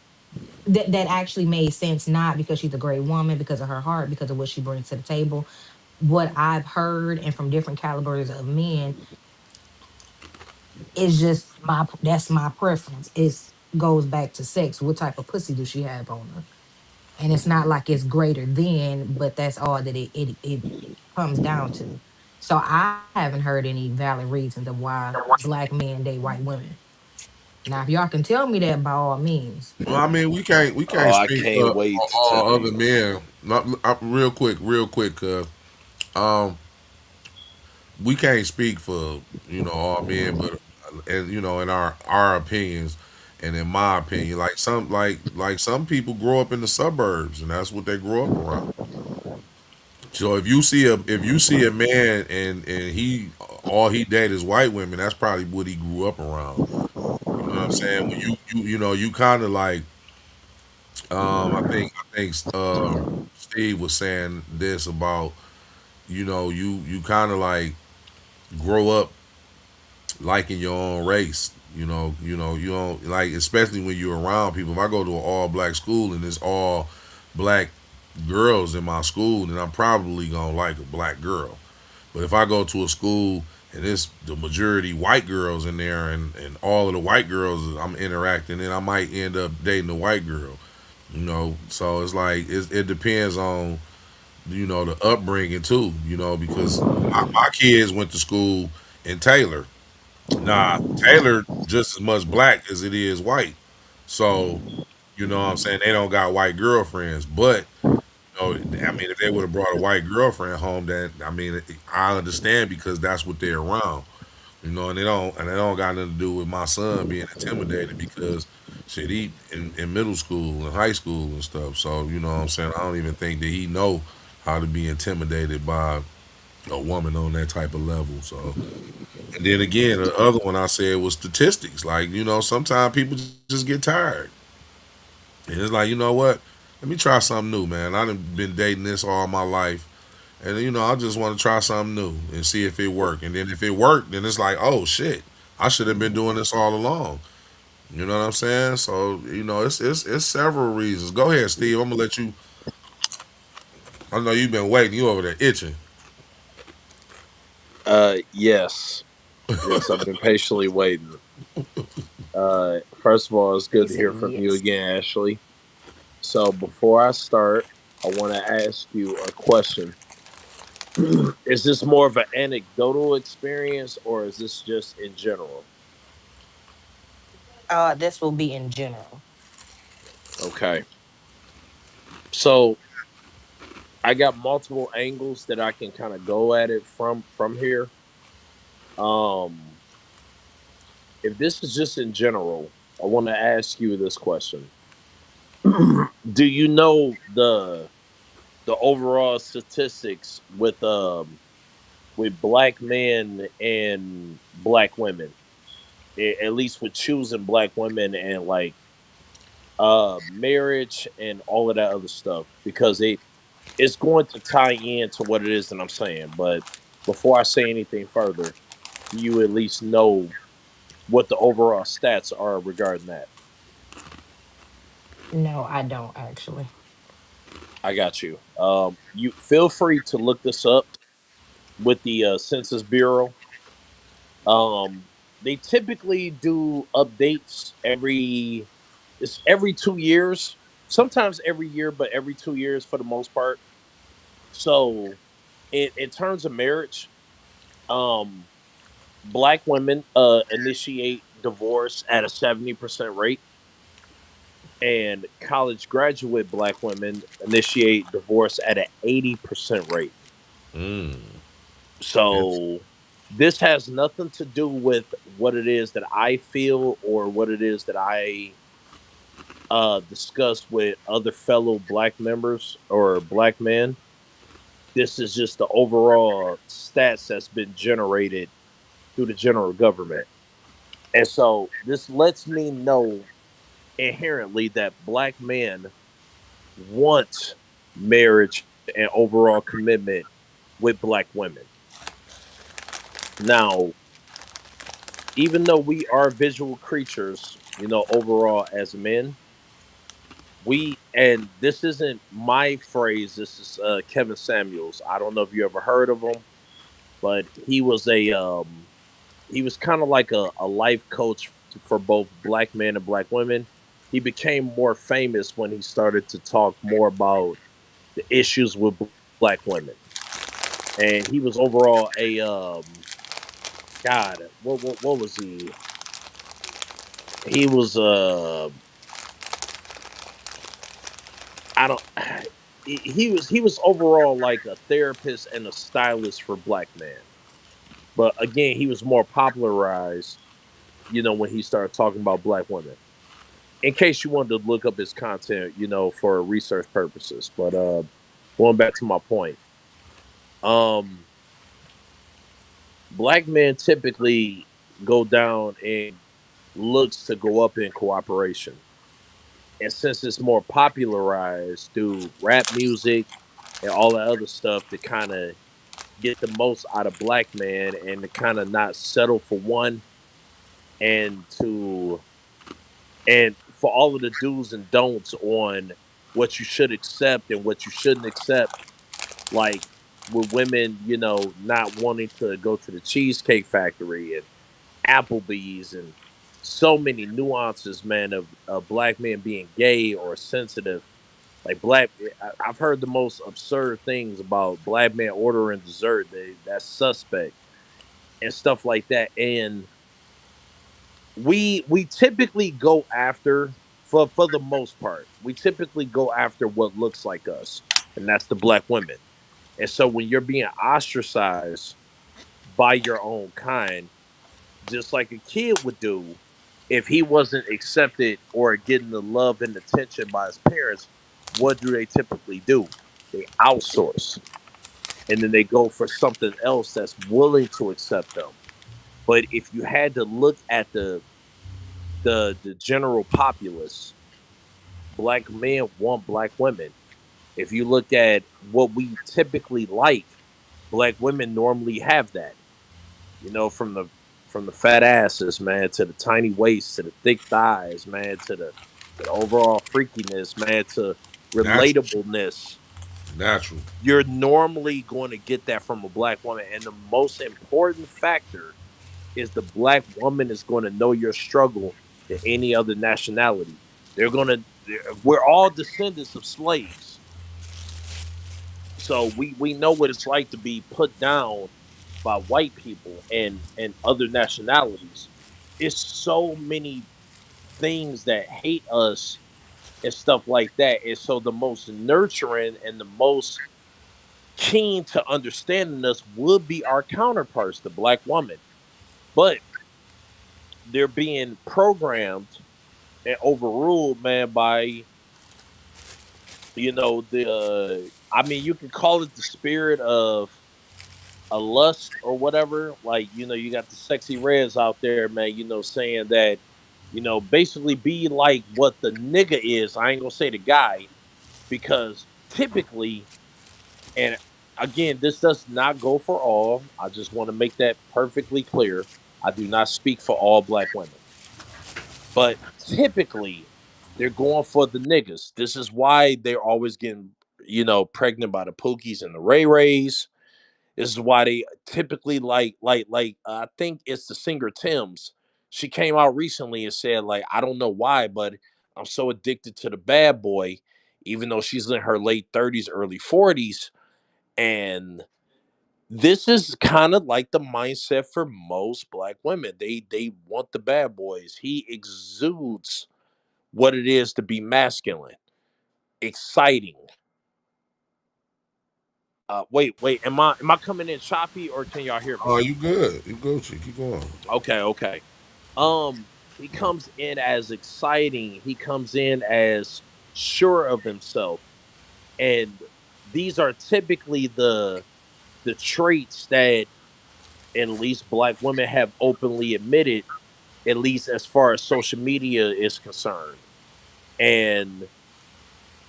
That actually made sense, not because she's a great woman, because of her heart, because of what she brings to the table. What I've heard and from different calibers of men is just that's my preference. It's goes back to sex. What type of pussy do she have on her? And it's not like it's greater than, but that's all that it comes down to. So I haven't heard any valid reasons of why black men date white women. Now, if y'all can tell me that, by all means.
Well, I mean, we can't
Oh, I
speak
can't
for
wait to tell
all other
you.
men. Not real quick, um, we can't speak for all men, but and in our opinions, and in my opinion, like some people grow up in the suburbs, and that's what they grow up around. So if you see a man and he all he dated is white women, that's probably what he grew up around. You know what I'm saying? When you kind of like I think Steve was saying this about you kind of like grow up liking your own race. You don't like, especially when you're around people. If I go to an all black school and it's all black girls in my school, then I'm probably gonna like a black girl. But if I go to a school and it's the majority white girls in there, and all of the white girls I'm interacting, then I might end up dating a white girl. So it's like it depends on the upbringing too. Because my kids went to school in Taylor. Nah, Taylor just as much black as it is white. So what I'm saying, they don't got white girlfriends. But I mean, if they would have brought a white girlfriend home, then I mean, I understand because that's what they're around. And they don't got nothing to do with my son being intimidated because shit, he in middle school and high school and stuff. So what I'm saying, I don't even think that he know how to be intimidated by a woman on that type of level. So, and then again, the other one I said was statistics. Like, sometimes people just get tired. And it's like, you know what? Let me try something new, man. I done been dating this all my life. And I just want to try something new and see if it worked. And then if it worked, then it's like, oh shit, I should have been doing this all along. You know what I'm saying? So it's several reasons. Go ahead, Steve. I'm gonna let you. I know you've been waiting. You over there itching.
Yes, yes, I've been patiently waiting. First of all, it's
He
good to
said
hear from you
yes.
again, Ashley. So before I start, I want to ask you a question. Is this more of an anecdotal experience or is this just in general?
This will be in general.
Okay. So I got multiple angles that I can kind of go at it from here. Um if this is just in general, I want to ask you this question. Do you know the overall statistics with black men and black women? At least with choosing black women and like marriage and all of that other stuff because it's going to tie into what it is that I'm saying. But before I say anything further, do you at least know what the overall stats are regarding that?
No, I don't actually.
I got you. You feel free to look this up with the Census Bureau. Um, they typically do updates every 2 years, sometimes every year, but every 2 years for the most part. So, in terms of marriage, um, black women initiate divorce at a 70% rate, and college graduate black women initiate divorce at an 80% rate.
Mm. It's,
So this has nothing to do with what it is that I feel or what it is that I discuss with other fellow black members or black men. This is just the overall stats that's been generated through the general government. And so this lets me know inherently that black men want marriage and overall commitment with black women. Now, even though we are visual creatures, overall as men, and this isn't my phrase, this is Kevin Samuels. I don't know if you ever heard of him, but he was kind of like a life coach for both black men and black women. He became more famous when he started to talk more about the issues with black women, and he was overall a God. What was he? He was I don't he was overall like a therapist and a stylist for black men. But again, he was more popularized, when he started talking about black women. In case you wanted to look up his content, for research purposes. But going back to my point, um, black men typically go down and looks to go up in cooperation. And since it's more popularized through rap music and all that other stuff to kind of get the most out of black man and to kind of not settle for one and to and for all of the do's and don'ts on what you should accept and what you shouldn't accept, like with women, not wanting to go to the Cheesecake Factory and Applebee's and so many nuances, man, of black men being gay or sensitive. Like I've heard the most absurd things about black men ordering dessert. That's suspect and stuff like that. And we typically go after, for the most part, we typically go after what looks like us, and that's the black women. And so when you're being ostracized by your own kind, just like a kid would do if he wasn't accepted or getting the love and attention by his parents, what do they typically do? They outsource, and then they go for something else that's willing to accept them. But if you had to look at the general populace, black men want black women. If you look at what we typically like, black women normally have that. From the fat asses, man, to the tiny waist, to the thick thighs, man, to the overall freakiness, man, to
Natural.
relatableness.
Natural.
You're normally going to get that from a black woman, and the most important factor is the black woman is going to know your struggle than any other nationality. We're all descendants of slaves, so we know what it's like to be put down by white people and other nationalities. It's so many things that hate us and stuff like that. And so the most nurturing and the most keen to understanding us would be our counterparts, the black woman. But they're being programmed and overruled, man, by the I mean, you can call it the spirit of a lust or whatever. Like, you got the sexy reds out there, man, saying that, basically be like what the nigga is. I ain't gonna say the guy, because typically, and again, this does not go for all. I just want to make that perfectly clear. I do not speak for all black women. But typically, they're going for the niggas. This is why they're always getting, pregnant by the Pookies and the Ray Rays. This is why they typically I think it's the singer Tim's. She came out recently and said, like, I don't know why, but I'm so addicted to the bad boy, even though she's in her late 30s, early 40s. And this is kind of like the mindset for most black women. They want the bad boys. He exudes what it is to be masculine, exciting. Wait, am I coming in choppy or can y'all hear me?
Oh, you good. You go, Chief. Keep going.
Okay. He comes in as exciting. He comes in as sure of himself, and these are typically the traits that at least black women have openly admitted, at least as far as social media is concerned. And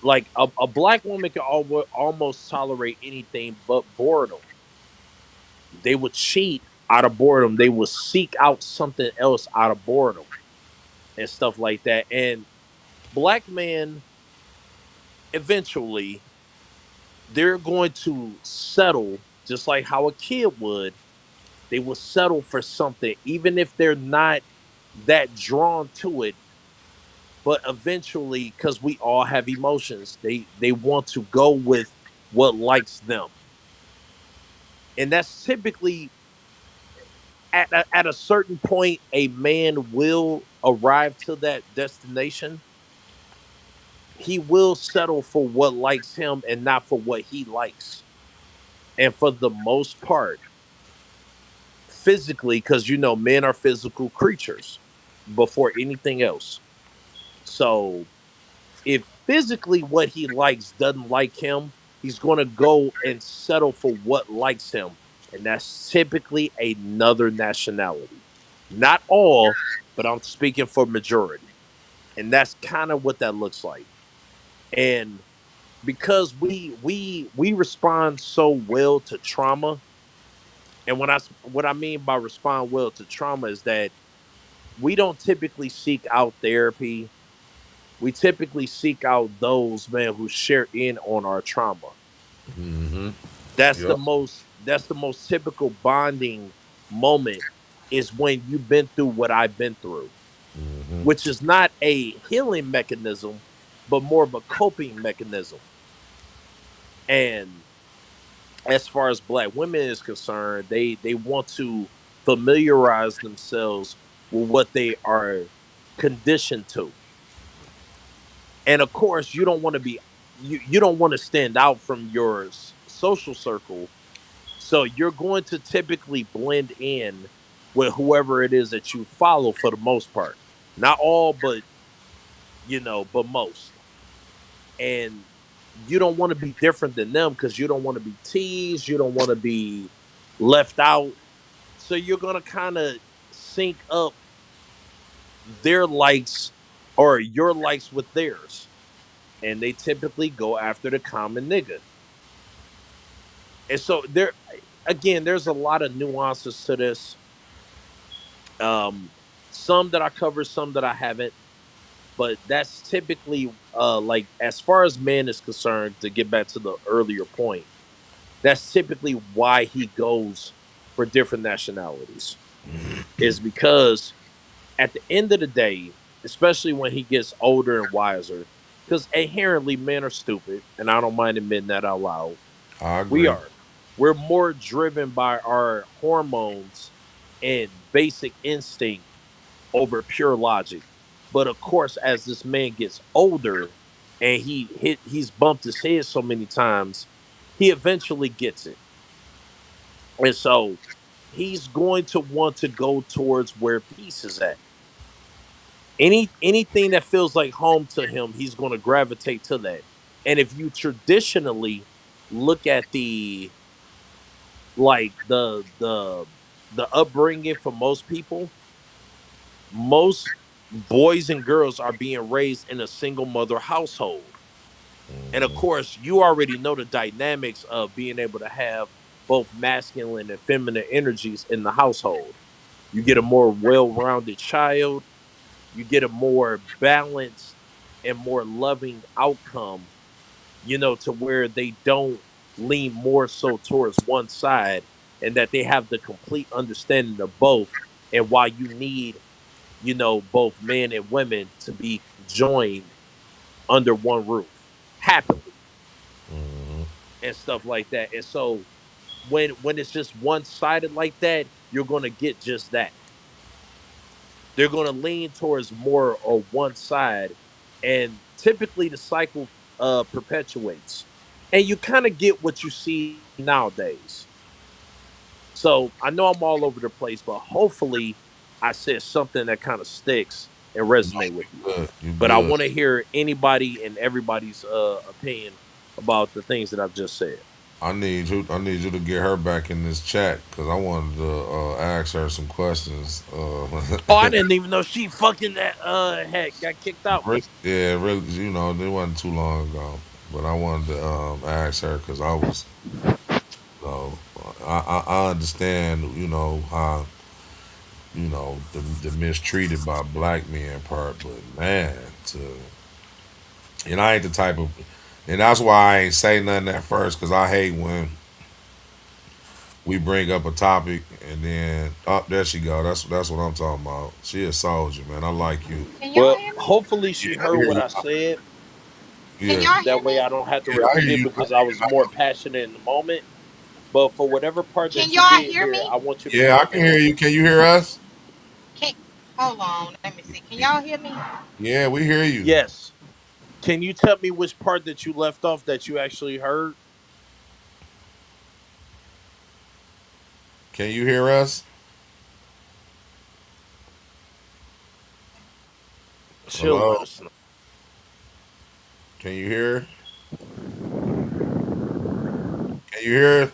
like a black woman can almost tolerate anything but boredom. They would cheat out of boredom. They would seek out something else out of boredom and stuff like that. And black men, eventually, they're going to settle just like how a kid would. They will settle for something, even if they're not that drawn to it. But eventually, because we all have emotions, they want to go with what likes them. And that's typically at a certain point, a man will arrive to that destination. He will settle for what likes him and not for what he likes. And for the most part, physically, because men are physical creatures before anything else. So if physically what he likes doesn't like him, he's going to go and settle for what likes him. And that's typically another nationality. Not all, but I'm speaking for majority. And that's kind of what that looks like. And because we respond so well to trauma, and what I mean by respond well to trauma is that we don't typically seek out therapy. We typically seek out those, man, who share in on our trauma.
Mm-hmm.
That's
Yep.
the most typical bonding moment, is when you've been through what I've been through,
Mm-hmm.
which is not a healing mechanism, but more of a coping mechanism. And as far as black women is concerned, they want to familiarize themselves with what they are conditioned to. And of course, you don't want to stand out from your social circle, so you're going to typically blend in with whoever it is that you follow for the most part. Not all, but but most. And you don't want to be different than them because you don't want to be teased, you don't want to be left out. So you're going to kind of sync up their likes or your likes with theirs. And they typically go after the common nigga. And so there's a lot of nuances to this. Um, some that I cover, some that I haven't. But that's typically like, as far as man is concerned, to get back to the earlier point, that's typically why he goes for different nationalities. Is because at the end of the day, especially when he gets older and wiser, because inherently men are stupid, and I don't mind admitting that out loud.
I
We
agree.
are. We're more driven by our hormones and basic instinct over pure logic. But of course, as this man gets older and he's bumped his head so many times, he eventually gets it. And so he's going to want to go towards where peace is at. Anything that feels like home to him, he's going to gravitate to that. And if you traditionally look at the upbringing for most people, most boys and girls are being raised in a single mother household. And of
Mm-hmm.
course, you already know the dynamics of being able to have both masculine and feminine energies in the household. You get a more well-rounded child, you get a more balanced and more loving outcome, to where they don't lean more so towards one side, and that they have the complete understanding of both, and why you need, both men and women to be joined under one roof happily
Mm-hmm.
and stuff like that. And so when it's just one sided like that, you're going to get just that. They're going to lean towards more of one side, and typically the cycle perpetuates. And you kind of get what you see nowadays. So I know I'm all over the place, but hopefully I said something that kind of sticks and resonate with you.
Good. You
But I
good.
want to hear anybody and everybody's opinion about the things that I've just said.
I need you to get her back in this chat because I wanted to ask her some questions.
Oh, I didn't even know she fucking had got kicked out.
Yeah, really, it wasn't too long ago, but I wanted to ask her because you know, I understand, how, the mistreated by black men part, but man, and I ain't the type of, and that's why I ain't say nothing at first because I hate when we bring up a topic and then, oh, there she go. That's what I'm talking about. She a soldier, man. I like you.
Can y'all
Well,
hear me?
hopefully
Yeah,
she
I
heard
hear
what
you.
I said.
Can
Yeah,
y'all
That
hear
way
me?
I don't have to
yeah, I hear
repeat it
you.
because I was more passionate in the moment. But for whatever part
Can
that you
y'all
did
hear
hear,
me?
I want you to
Yeah, I
correct
can
it
hear
for
you.
me.
Can you hear us?
Can hold on, let me see. Can y'all hear me?
Yeah, we hear you.
Yes. Can you tell me which part that you left off that you actually heard?
Can you hear us?
She'll let
Hello?
us know.
Can you hear? Can you hear?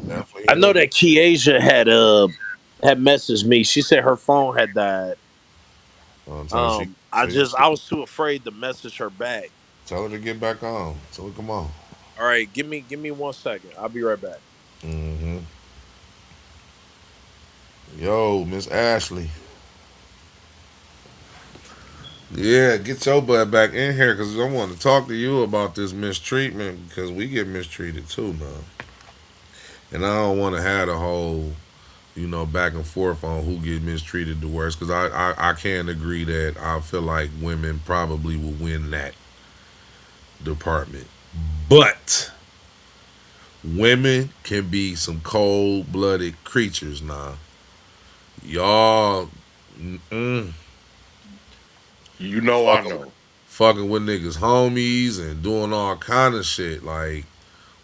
Definitely
I
hear
know
me.
that Kiesha had messaged me. She said her phone had died.
Tell her she,
I was too afraid to message her back.
tell her to get back on. Tell her come on.
All right, give me 1 second. I'll be right back.
hmm Yo, Miss Ashley. Yeah, get your butt back in here because I want to talk to you about this mistreatment because we get mistreated too, man. And I don't want to have the whole, back and forth on who get mistreated the worst because I can agree that I feel like women probably will win that department. But women can be some cold blooded creatures now. Y'all, mm,
You know, I
fucking,
know.
fucking with niggas' homies and doing all kind of shit. Like,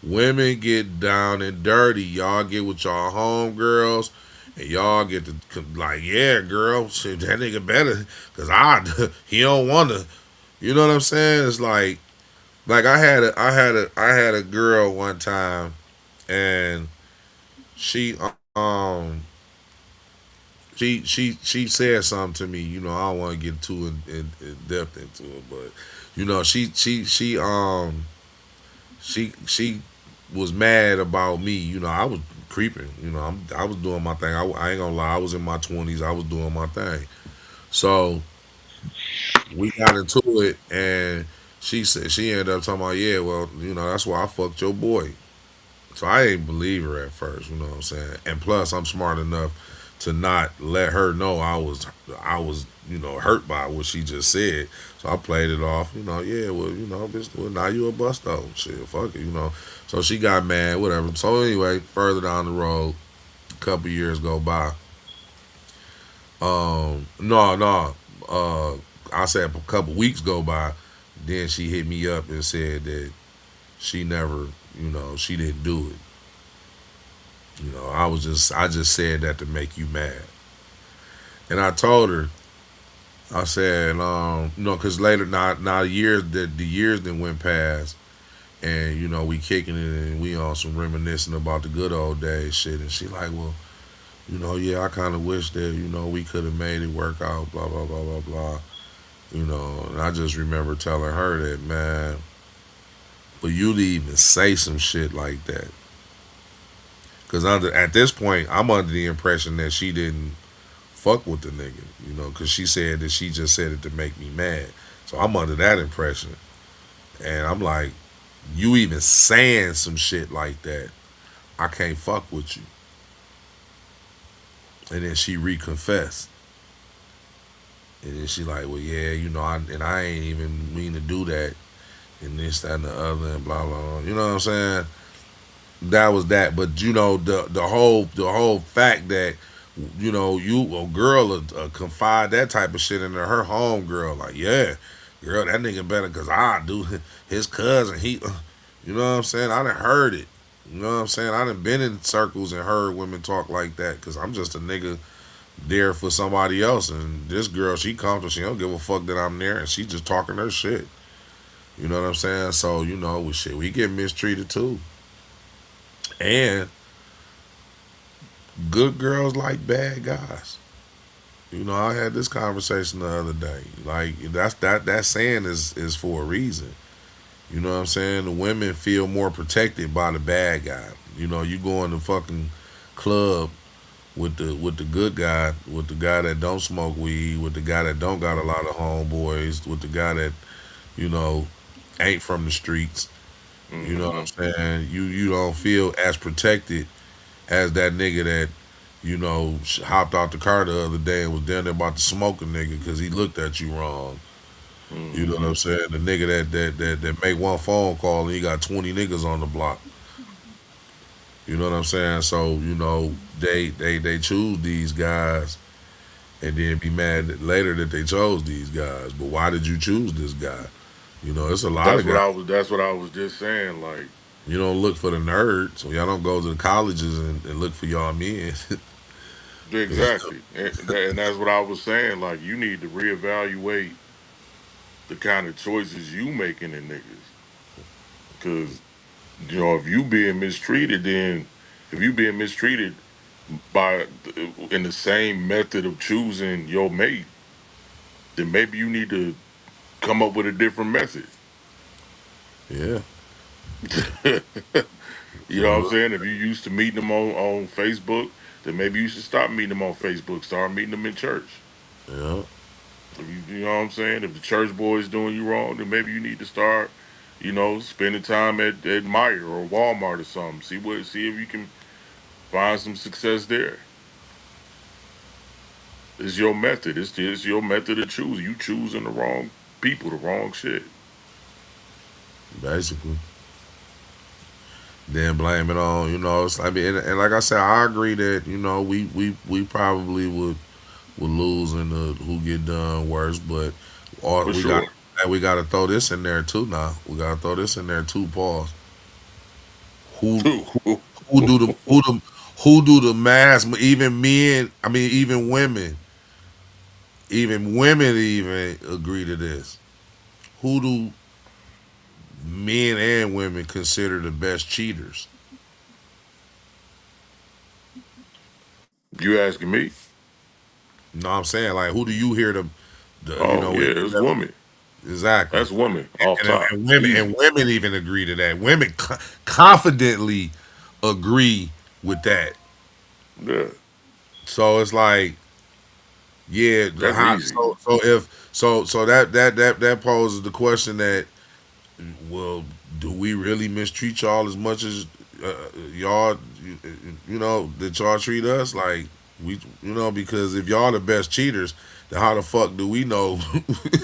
women get down and dirty. Y'all get with y'all homegirls. And y'all get to like, yeah, girl, shit, that nigga better, cause he don't wanna. You know what I'm saying? It's like I had a girl one time, and she she said something to me. I don't want to get too in depth into it, but she was mad about me. I was creeping. I was doing my thing. I ain't gonna lie. I was in my 20s. I was doing my thing. So we got into it, and she ended up talking about, yeah, well, that's why I fucked your boy. So I ain't believe her at first, you know what I'm saying? And plus I'm smart enough to not let her know I was hurt by what she just said. So I played it off, yeah, well, bitch, well, now you a busto. Shit, fuck it. So she got mad, whatever. So anyway, further down the road, a couple years go by. No, no. I said a couple weeks go by, then she hit me up and said that she never, she didn't do it. I just said that to make you mad. And I told her, I said, because later, now the years that went past, and we kicking it and we on some reminiscing about the good old days shit. And she like, well, yeah, I kind of wish that we could have made it work out, blah blah blah blah blah. And I just remember telling her that, man, for you to even say some shit like that, because at this point, I'm under the impression that she didn't fuck with the nigga, because she said that she just said it to make me mad. So I'm under that impression. And I'm like, you even saying some shit like that, I can't fuck with you. And then she reconfessed. And then she like, well, yeah, I ain't even mean to do that, and this, that, and the other, and blah, blah, blah. You know what I'm saying? That was that. But the whole fact that you a girl confide that type of shit into her home girl, like, yeah, girl, that nigga better because I do his cousin, you know what I'm saying? I done heard it. You know what I'm saying? I done been in circles and heard women talk like that because I'm just a nigga there for somebody else. And this girl, she comfortable. She don't give a fuck that I'm there, and she just talking her shit. You know what I'm saying? So we get mistreated too. And good girls like bad guys. I had this conversation the other day. Like, that saying is for a reason. You know what I'm saying? The women feel more protected by the bad guy. You go in the fucking club with the good guy, with the guy that don't smoke weed, with the guy that don't got a lot of homeboys, with the guy that you know ain't from the streets. You know what
Hmm.
I'm saying? You don't feel as protected as that nigga that hopped out the car the other day and was down there about to smoke a nigga because he looked at you wrong. You know what I'm
Hmm.
saying? The nigga that make one phone call and he got 20 niggas on the block. You know what I'm saying? So they choose these guys and then be mad later that they chose these guys. But why did you choose this guy? It's a lot of guys.
That's what I was just saying. Like,
You don't look for the nerds, so y'all don't go to the colleges and look for y'all men.
exactly, and that's what I was saying. Like, you need to reevaluate the kind of choices you making in niggas, because if you being mistreated, then if you being mistreated by in the same method of choosing your mate, then maybe you need to come up with a different method.
Yeah,
You know what I'm
so
saying? If you used to meeting them on Facebook, then maybe you should stop meeting them on Facebook. Start meeting them in church.
yeah,
If you know what I'm saying? If the church boy is doing you wrong, then maybe you need to start, spending time at Meyer or Walmart or something. See if you can find some success there. It's your method. It's your method of choosing. You choosing the wrong people, the wrong shit.
basically. Then blame it on I mean, and like I said, I agree that we probably would lose in the who get done worse, but all
For sure.
we got to throw this in there too. Now we got to throw this in there too. Pause. Who who do the mass? Even men. I mean, even women. Even women even agree to this. Who do men and women consider the best cheaters?
You asking me?
You know what I'm saying? Like, who do you hear
Oh yeah, it's women.
exactly?
That's women off
And,
top.
and women
Easy.
and women even agree to that. Women confidently agree with that.
Yeah,
So it's like, yeah,
that's easy.
that poses the question that, well, do we really mistreat y'all as much as y'all that y'all treat us like we because if y'all the best cheaters, then how the fuck do we know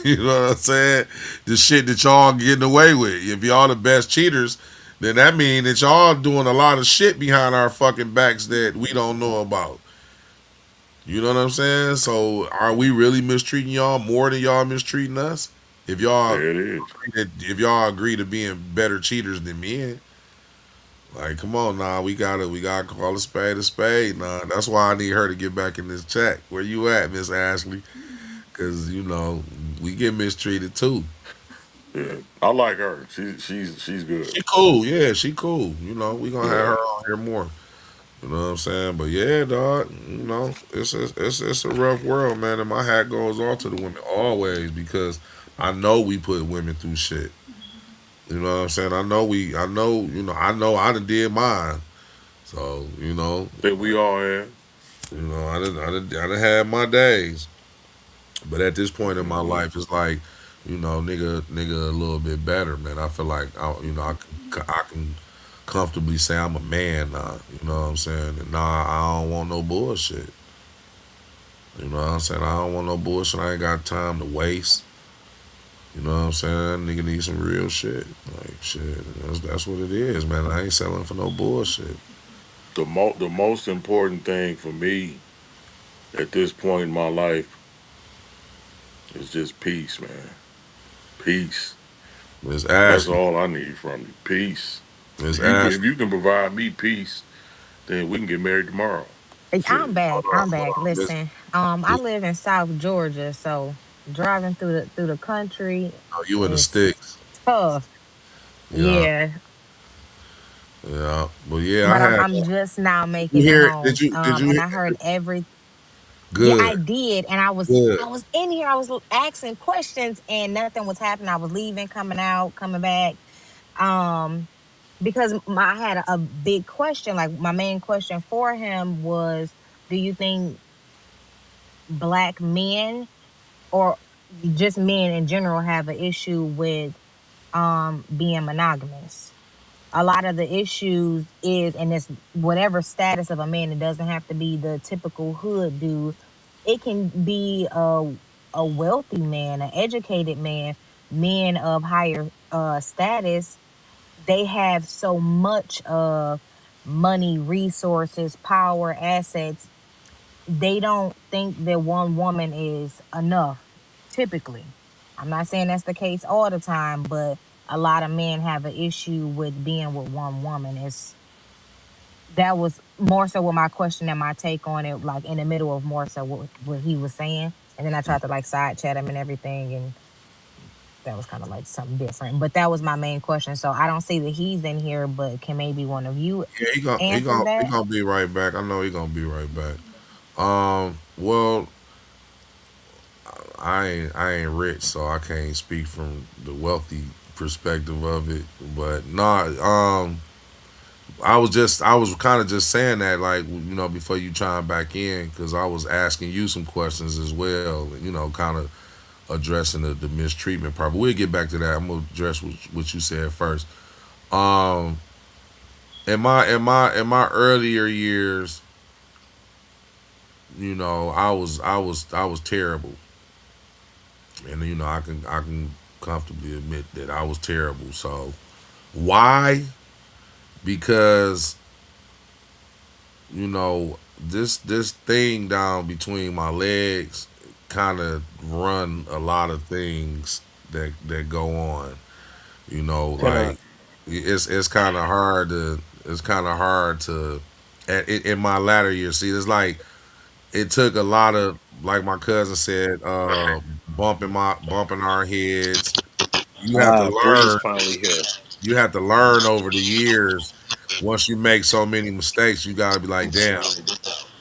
you know what I'm saying, the shit that y'all getting away with? If y'all the best cheaters, then that means that y'all doing a lot of shit behind our fucking backs that we don't know about. You know what I'm saying? So are we really mistreating y'all more than y'all mistreating us? If y'all
There it is.
if y'all agree to being better cheaters than men, like come on now, we gotta call a spade a spade. Nah, that's why I need her to get back in this chat. Where you at, Miss Ashley? Because we get mistreated too.
Yeah, I like her. She's good.
She cool, yeah, she cool. We gonna have
Yeah,
her on here more. You know what I'm saying? But yeah, dog, it's a rough world, man. And my hat goes off to the women always because I know we put women through shit. You know what I'm saying? I know I done did mine. So,
that we all have.
I done had my days. But at this point in my
Hmm.
life, it's like, nigga, a little bit better, man. I feel like, I can comfortably say I'm a man now. You know what I'm saying? And nah, I don't want no bullshit. You know what I'm saying? I don't want no bullshit. I ain't got time to waste. You know what I'm saying? Nigga need some real shit. Like shit. That's what it is, man. I ain't selling for no bullshit.
The most important thing for me at this point in my life is just peace, man. Peace.
Miss
That's
Ashley.
all I need from you. Peace.
Miss
If
Ashley.
you can provide me peace, then we can get married tomorrow.
I'm
Shit.
back. I'm
Hold
back.
on.
Listen, I
Miss
live in South Georgia, so driving through the country
oh, you in the
is
sticks.
tough.
Yeah.
Yeah,
Yeah. Well yeah, I
but I'm
had
I'm just now
did you
making it
hear
home.
did you
And
hear
I heard every. Yeah, I
good.
did, and I was
Good.
I was in here. I was asking questions, and nothing was happening. I was leaving, coming out, coming back. Um, because I had a big question. Like my main question for him was, do you think black men or just men in general have an issue with being monogamous? a lot of the issues is, and it's whatever status of a man, it doesn't have to be the typical hood dude. It can be a wealthy man, an educated man, men of higher status. They have so much of money, resources, power, assets. They don't think that one woman is enough, typically. I'm not saying that's the case all the time, but a lot of men have an issue with being with one woman. It's That was more so what my question and my take on it, like in the middle of more so what he was saying. And then I tried to like side chat him and everything, and that was kind of like something different. But that was my main question. So I don't see that he's in here, but can maybe one of you
Yeah,
answer
he
that?
gonna be right back. I know he gonna be right back. Well, I ain't rich, so I can't speak from the wealthy perspective of it. But nah, I was kind of just saying that, like, before you chime back in, because I was asking you some questions as well. Kind of addressing the mistreatment part. But we'll get back to that. I'm gonna address what you said first. Um, in my earlier years, I was terrible, and I can comfortably admit that I was terrible. So why? Because this thing down between my legs kind of run a lot of things that go on.
Can I?
Like it's kind of hard to in my latter years. See, it's like it took a lot of, like my cousin said, bumping our heads. You have to
Ah, Bree's
learn.
finally here.
You have to learn over the years. Once you make so many mistakes, you got to be like, damn.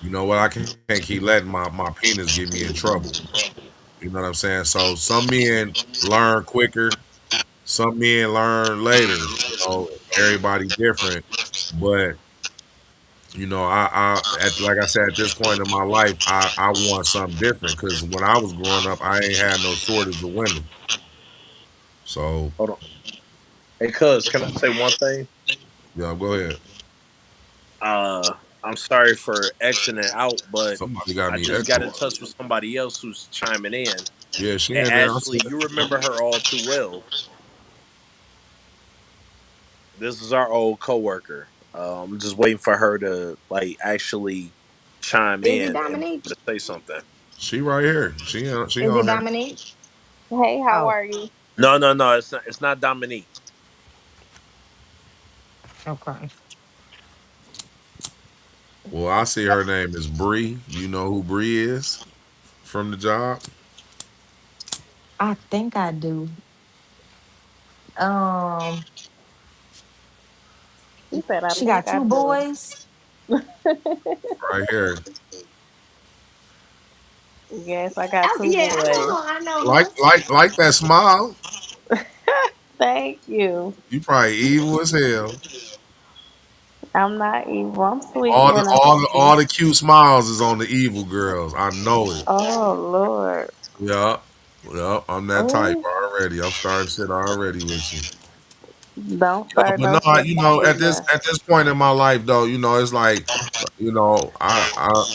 You know what? I can't keep letting my penis get me in trouble. You know what I'm saying? So some men learn quicker, some men learn later. Everybody different. But like I said, at this point in my life, I want something different because when I was growing up, I ain't had no shortage of women. So
Hold on. Hey, cuz, can I say one thing?
yeah, go ahead.
I'm sorry for exiting out, but
Somebody got
I
me
just got
echoing.
in touch with somebody else who's chiming in.
Yeah, she
And
in there. I
Ashley,
said,
you remember her all too well. This is our old coworker. I'm just waiting for her to like actually chime
Is it
in and
Dominique?
to say something.
she right here. She
Is it
on here.
Dominique?
Hey, how
Oh,
are you?
No, no, no. It's not Dominique.
okay.
Well, I see her name is Bree. You know who Bree is from the job?
I think I do. Um,
She said, I
she got
think I
two
do.
boys.
Right here.
Yes, I got
Oh,
two
yeah, I know
boys.
her. I know
Like
her.
like that smile.
Thank you.
You probably evil as hell.
I'm not evil. I'm sweet
All the
and
all the
innocent.
all the cute smiles is on the evil girls. I know it.
Oh, Lord.
Yeah. Yeah, I'm that type
Oh,
already. I'm starting shit already with you.
don't start
But
no
no,
shit with me now.
at this point in my life though, it's like,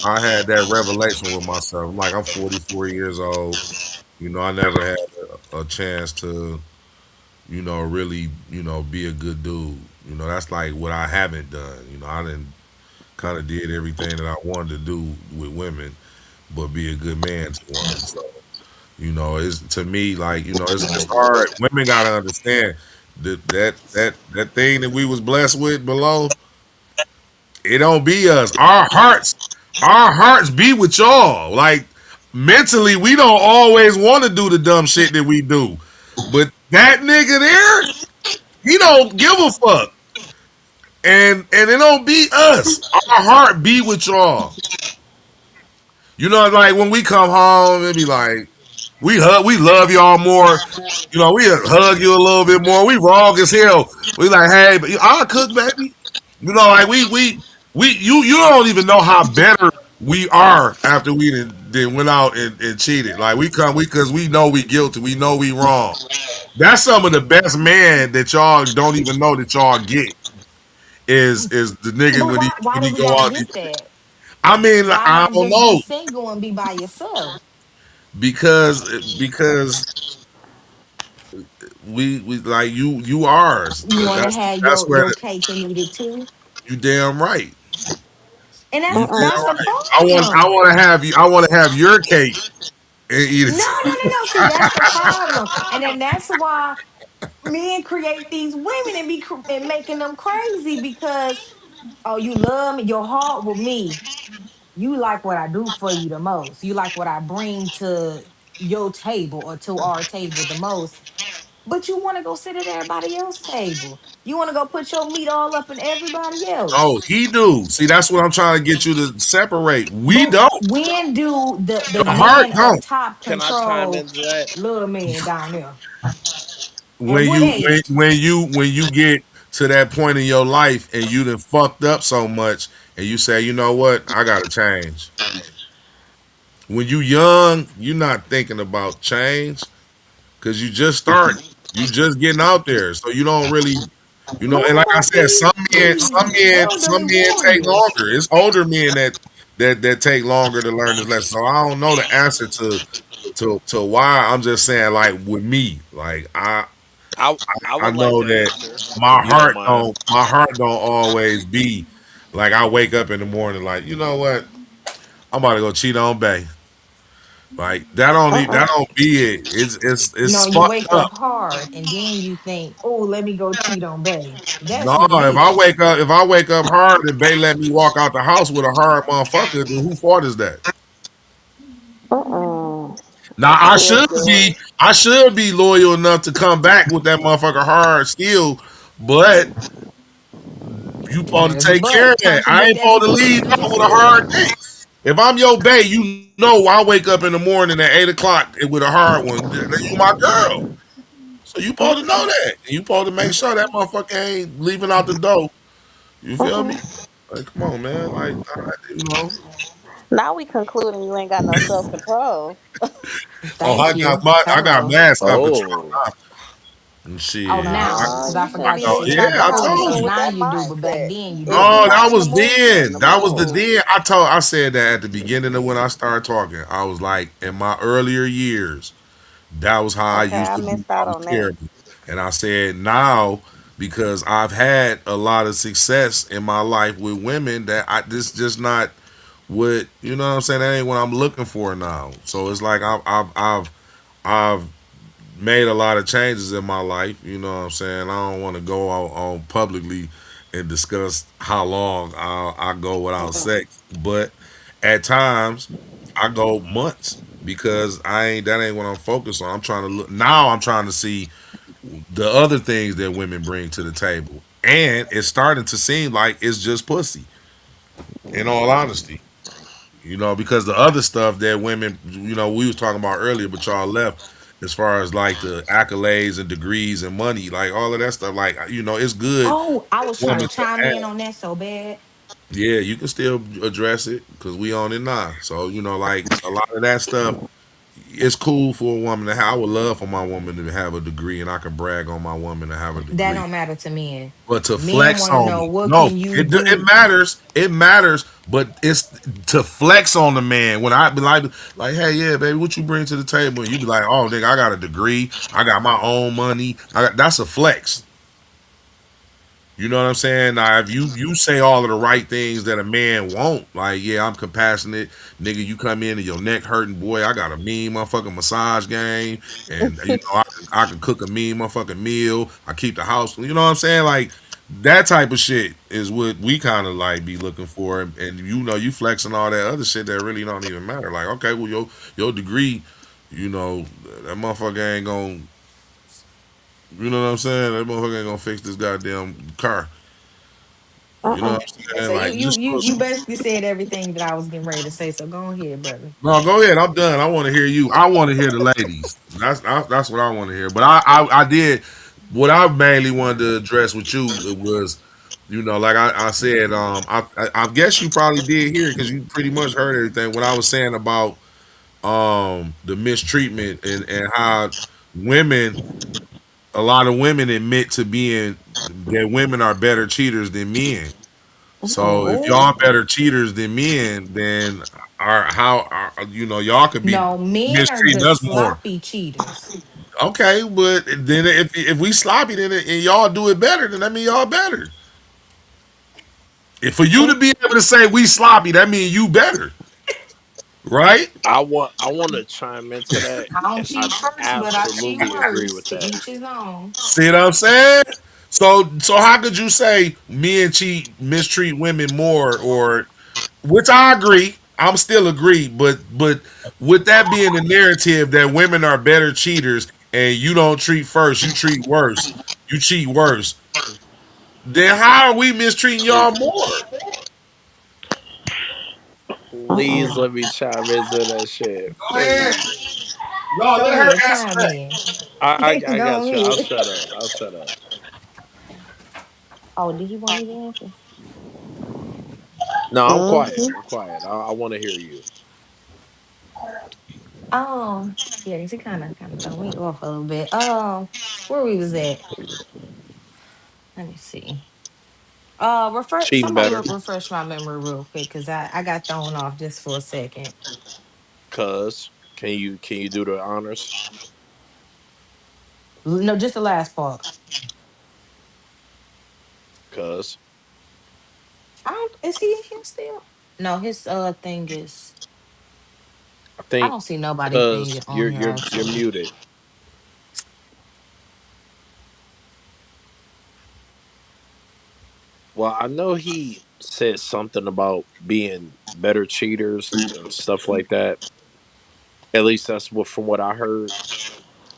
I had that revelation with myself. Like I'm 44 years old. I never had a chance to, really, be a good dude. That's like what I haven't done. I didn't kind of did everything that I wanted to do with women, but be a good man to one. So, it's to me like, it's hard. Women gotta understand that thing that we was blessed with below, it don't be us. Our hearts be with y'all. Like mentally, we don't always want to do the dumb shit that we do. But that nigga there, he don't give a fuck. And it don't be us. Our heart be with y'all. Like when we come home, it be like we love y'all more. We hug you a little bit more. We wrong as hell. We like, hey, but I'll cook, baby. Like you don't even know how better we are after we then went out and cheated. Like we because we know we guilty. We know we wrong. That's some of the best man that y'all don't even know that y'all get. is the nigga
But
when
why do
he
we
go
gotta
out.
get that?
I mean, like,
Why
I
not
don't
just be
know
single and be by yourself?
because we like you ours.
You want to have
That's where
your cake and eat it too,
you damn right.
and
You
that's
damn
the
right. I
problem.
want to have you. I want to have your cake and eat
No,
it.
no, no, no. See, that's the problem, and then that's why men create these women and and making them crazy because oh, you love me, your heart with me. You like what I do for you the most. You like what I bring to your table or to our table the most. But you want to go sit at everybody else's table. You want to go put your meat all up in everybody else.
Oh, he do. See, that's what I'm trying to get you to separate. We
But
don't.
when do the
The heart
man up
don't.
top
Can I chime
control
into that?
little man down there? And
When
what
you
age?
when you get to that point in your life and you done fucked up so much and you say, you know what, I gotta change. When you young, you're not thinking about change because you just starting. You just getting out there. So you don't really and
What
like I
about
said,
these
some
elderly
men take
warriors?
longer. It's older men that take longer to learn this lesson. So I don't know the answer to why. I'm just saying, like with me, like
I I
I
would like
know
to
that
answer if you don't mind.
my heart don't always be like I wake up in the morning like, you know what? I'm about to go cheat on Bay. Like that don't be it. It's
No, you
fucked
wake
up.
up hard and then you think, oh, let me go cheat on Bay. That's
No,
what it is.
if I wake up hard and Bay let me walk out the house with a hard motherfucker, then who fault is that? Now I should be loyal enough to come back with that motherfucker hard still, but you supposed to
There's a
take care of
but.
that. I ain't
Contradict
supposed to
everything
leave
you
out
just
with a
said.
hard thing. If I'm your bae, you know I wake up in the morning at 8 o'clock with a hard one. You my girl. So you supposed to know that. You supposed to make sure that motherfucker ain't leaving out the door. You feel me? Like, come on, man. Like, oh,
Thank you.
I got
Hello.
mad self control
Oh,
and
Oh,
shit.
now, because I
I
forgot you
go,
said you
yeah,
had the
I told
coldness.
you.
Now you do, but back then you
No,
didn't.
that was then. That was the then. I said that at the beginning of when I started talking. I was like, in my earlier years, that was how I used to be. I was terrible. And I said now, because I've had a lot of success in my life with women, that this just not what you know what I'm saying. That ain't what I'm looking for now. So it's like I've made a lot of changes in my life. You know what I'm saying? I don't want to go out on publicly and discuss how long I go without sex, but at times I go months because that ain't what I'm focused on. I'm trying to look now. I'm trying to see the other things that women bring to the table, and it's starting to seem like it's just pussy. In all honesty, because the other stuff that women, we was talking about earlier, but y'all left as far as like the accolades and degrees and money, like all of that stuff. Like it's good
Oh, I
for
was trying to
women to
chime in
have.
on that so bad.
Yeah, you can still address it because we on it now. So like a lot of that stuff, it's cool for a woman to have. I would love for my woman to have a degree, and I can brag on my woman to have a
That
degree.
don't matter to men.
But to
Men
flex
want to
on
know
me,
what
no,
can you
it
do.
matters. It matters, but it's to flex on the man. When I be like, hey, yeah, baby, what you bring to the table? And you be like, oh, nigga, I got a degree. I got my own money. That's a flex. You know what I'm saying? Now, if you say all of the right things that a man won't, like, yeah, I'm compassionate, nigga. You come in and your neck hurting, boy. I got a mean motherfucking massage game, and I can cook a mean motherfucking meal. I keep the house. You know what I'm saying? Like that type of shit is what we kind of like be looking for, and you flexing all that other shit that really don't even matter. Like, okay, well your degree, that motherfucker ain't gonna. You know what I'm saying? That motherfucker ain't gonna fix this goddamn car. You know what I'm
And
saying?
so you
Like
you
just
you you basically said everything that I was getting ready to say. So go ahead, brother.
no, go ahead. I'm done. I want to hear you. I want to hear the ladies. That's what I want to hear. But I did what I mainly wanted to address with you was, like I said, I guess you probably did hear it because you pretty much heard everything. What I was saying about the mistreatment and how women, a lot of women admit to being that women are better cheaters than men. So if
Oh,
y'all better cheaters than men, then y'all could be
No, men are
mistreating
the
us more.
sloppy cheaters.
Okay, but then if we sloppy then and y'all do it better, then that mean y'all better. If for you to be able to say we sloppy, that mean you better, right?
I want to chime into that,
I don't
and I
cheat first, but I cheat
absolutely agree
worse.
with
To
that.
each his own.
See what I'm saying? So how could you say men mistreat women more, or which I agree, I'm still agree, but with that being the narrative that women are better cheaters and you don't treat first, you treat worse, you cheat worse, then how are we mistreating y'all more?
Please let me chime into that shit,
Go ahead.
please.
No,
Go
let her
ahead,
answer
chime
that.
in.
I
Go
got you. I'll
ahead.
shut up. I'll shut up.
Oh, did he want me to answer?
No, I'm quiet.
Mm-hmm.
I'm quiet. I want to hear you.
Yeah, he kind of throw me off a little bit. Where we was at? Let me see.
Cheating
Somebody
better,
refresh my memory real quick because I got thrown off just for a second.
cuz can you do the honors?
No, just the last part.
Cuz
I don't. Is he in here still? No, his thing is.
I
I
think
don't see nobody thing
cuz
on here
you're
actually.
muted. Well, I know he said something about being better cheaters and stuff like that. At least that's what from what I heard.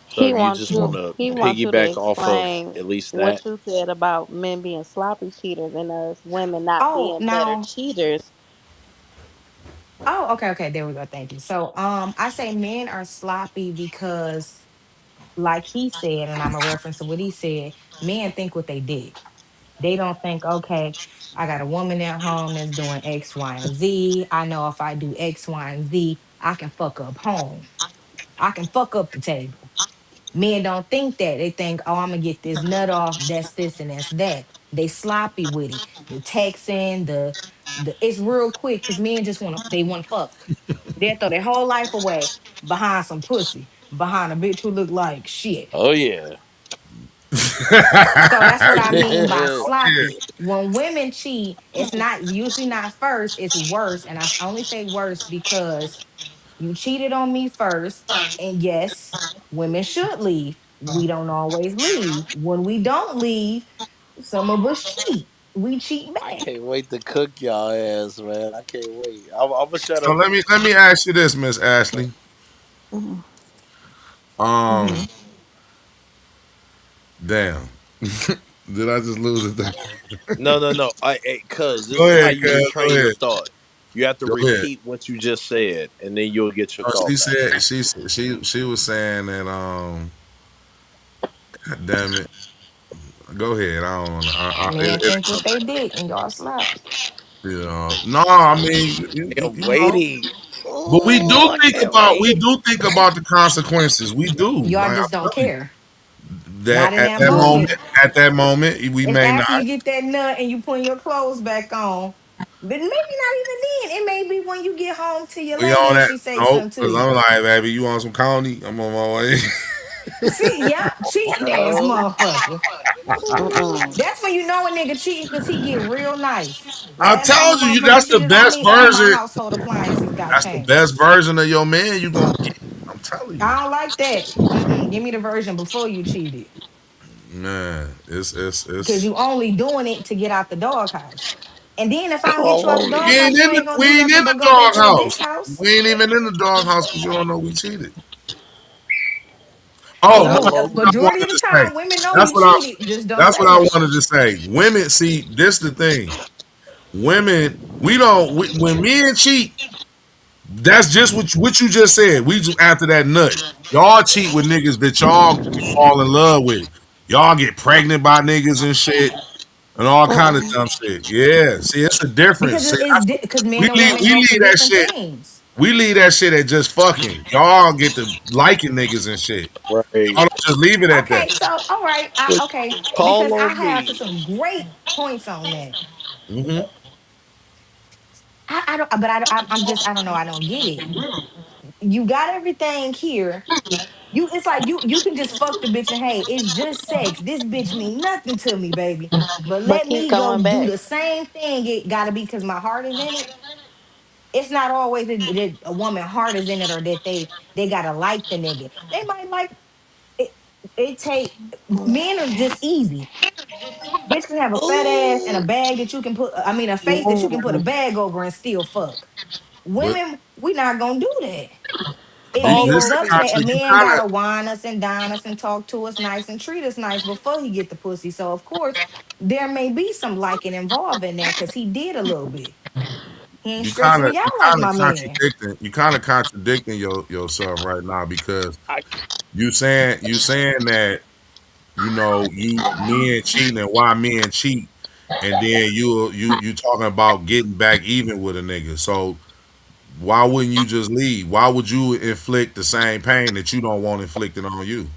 So if you just want to
He wants you to
piggyback off of
explain
at least that,
what you said about men being sloppy cheaters and us women not
Oh,
being better
now.
cheaters.
Oh, okay. There we go. Thank you. So, I say men are sloppy because, like he said, and I'm a reference to what he said. Men think with they dick. They don't think, okay, I got a woman at home that's doing X, Y, and Z. I know if I do X, Y, and Z, I can fuck up home. I can fuck up the table. Men don't think that. They think, oh, I'm gonna get this nut off. That's this and that's that. They sloppy with it. The texting, the it's real quick because men just want to fuck. They'll throw their whole life away behind some pussy, behind a bitch who look like shit.
oh yeah.
So that's what I mean by
Yeah.
sloppy. When women cheat, it's not usually not first, it's worse. And only say worse because you cheated on me first. And yes, women should leave. We don't always leave. When we don't leave, some of us cheat. We cheat
I
back.
can't wait to cook y'all ass, man. I can't wait. I'm gonna shut
So
up.
let me ask you this, Miss Ashley.
Mhm.
Um,
Hmm.
damn, did I just lose it? There?
No, no, no. Cause
Go
this is how
ahead,
you
cuz.
retrain
Go
your
ahead.
thought. You have to
Go ahead.
repeat what you just said, and then you'll get your
She
thought back.
said she was saying that God damn it. Go ahead. I don't know.
Men think what they did and y'all sloppy.
No, I mean
I am
you know,
waiting.
but
Oh, I can't
we
wait.
do think about the consequences. We do.
Y'all
Like I
just don't
tell you,
care. Not
that
in that moment.
at that moment, we
It's
may not.
after you get that nut and you putting your clothes back on. But maybe not even then. It may be when you get home to your
We
lady
on
and
that.
she say
Nope.
something to
Cause
you.
I'm like, baby, you want some coney? I'm on my way.
See, yeah, cheating ass
No.
motherfucker.
Mm-mm.
That's when you know a nigga cheating because he get real nice.
I
Last time a
told you,
motherfucker
that's the
cheated on
best
me, all my
version.
household appliances got
That's the
changed.
best version of your man you gonna get. I'm telling you,
I don't like that. Give me the version before you cheated.
man.
Because
It's.
you only doing it to get out the doghouse. And then if I don't get you out the
Holy.
doghouse, you ain't gonna do nothing but go back
Dog
to the bitch
house.
house.
We ain't even in the dog house because you don't know we cheated. Oh
No,
no,
Hello.
that's what I
majority
wanted
of the
to say.
time, women know
That's
we
what I.
cheated, just don't
That's what
say
I
it.
wanted to say. Women, see, this the thing. Women, we don't. When men cheat, that's just what you just said. We just after that nut. Y'all cheat with niggas that y'all fall in love with. Y'all get pregnant by niggas and shit and all kind of
Mm-mm.
dumb shit. Yeah, see, it's a difference.
Because
See,
it's because men and women
we
go for
leave that
different
shit.
things.
We leave that shit at just fucking. Y'all get to liking niggas and shit.
Right.
Y'all don't just leave it at that.
Okay, so all right,
Well,
okay,
call
because I
on
have
me.
some great points on that.
Hmm.
I don't, but I'm just, I don't know, I don't get it. You got everything here. It's like you can just fuck the bitch and hey, it's just sex. This bitch mean nothing to me, baby. But
But
let
keep
me go
going
do
back.
the same thing. It gotta be because my heart is in it. It's not always that a woman heart is in it or that they gotta like the nigga. They might like it. It take men are just easy. Bitch can have a fat ass and a
Oh,
bag that you can put. I mean, a face that you can put a bag over and still fuck.
But
Women, we not gonna do that. It
you
call
builds
this
on
is
up to
me.
that. A
contra, you
man
kind of
gotta whine us and dine us and talk to us nice and treat us nice before he get the pussy. So of course, there may be some liking involved in that because he did a little bit. He ain't stressing me
you
out like
kind of
my man.
contradicting yourself right now because
I,
you saying that you men cheating and why men cheat, and then you talking about getting back even with a nigga. So why wouldn't you just leave? Why would you inflict the same pain that you don't want inflicted on you?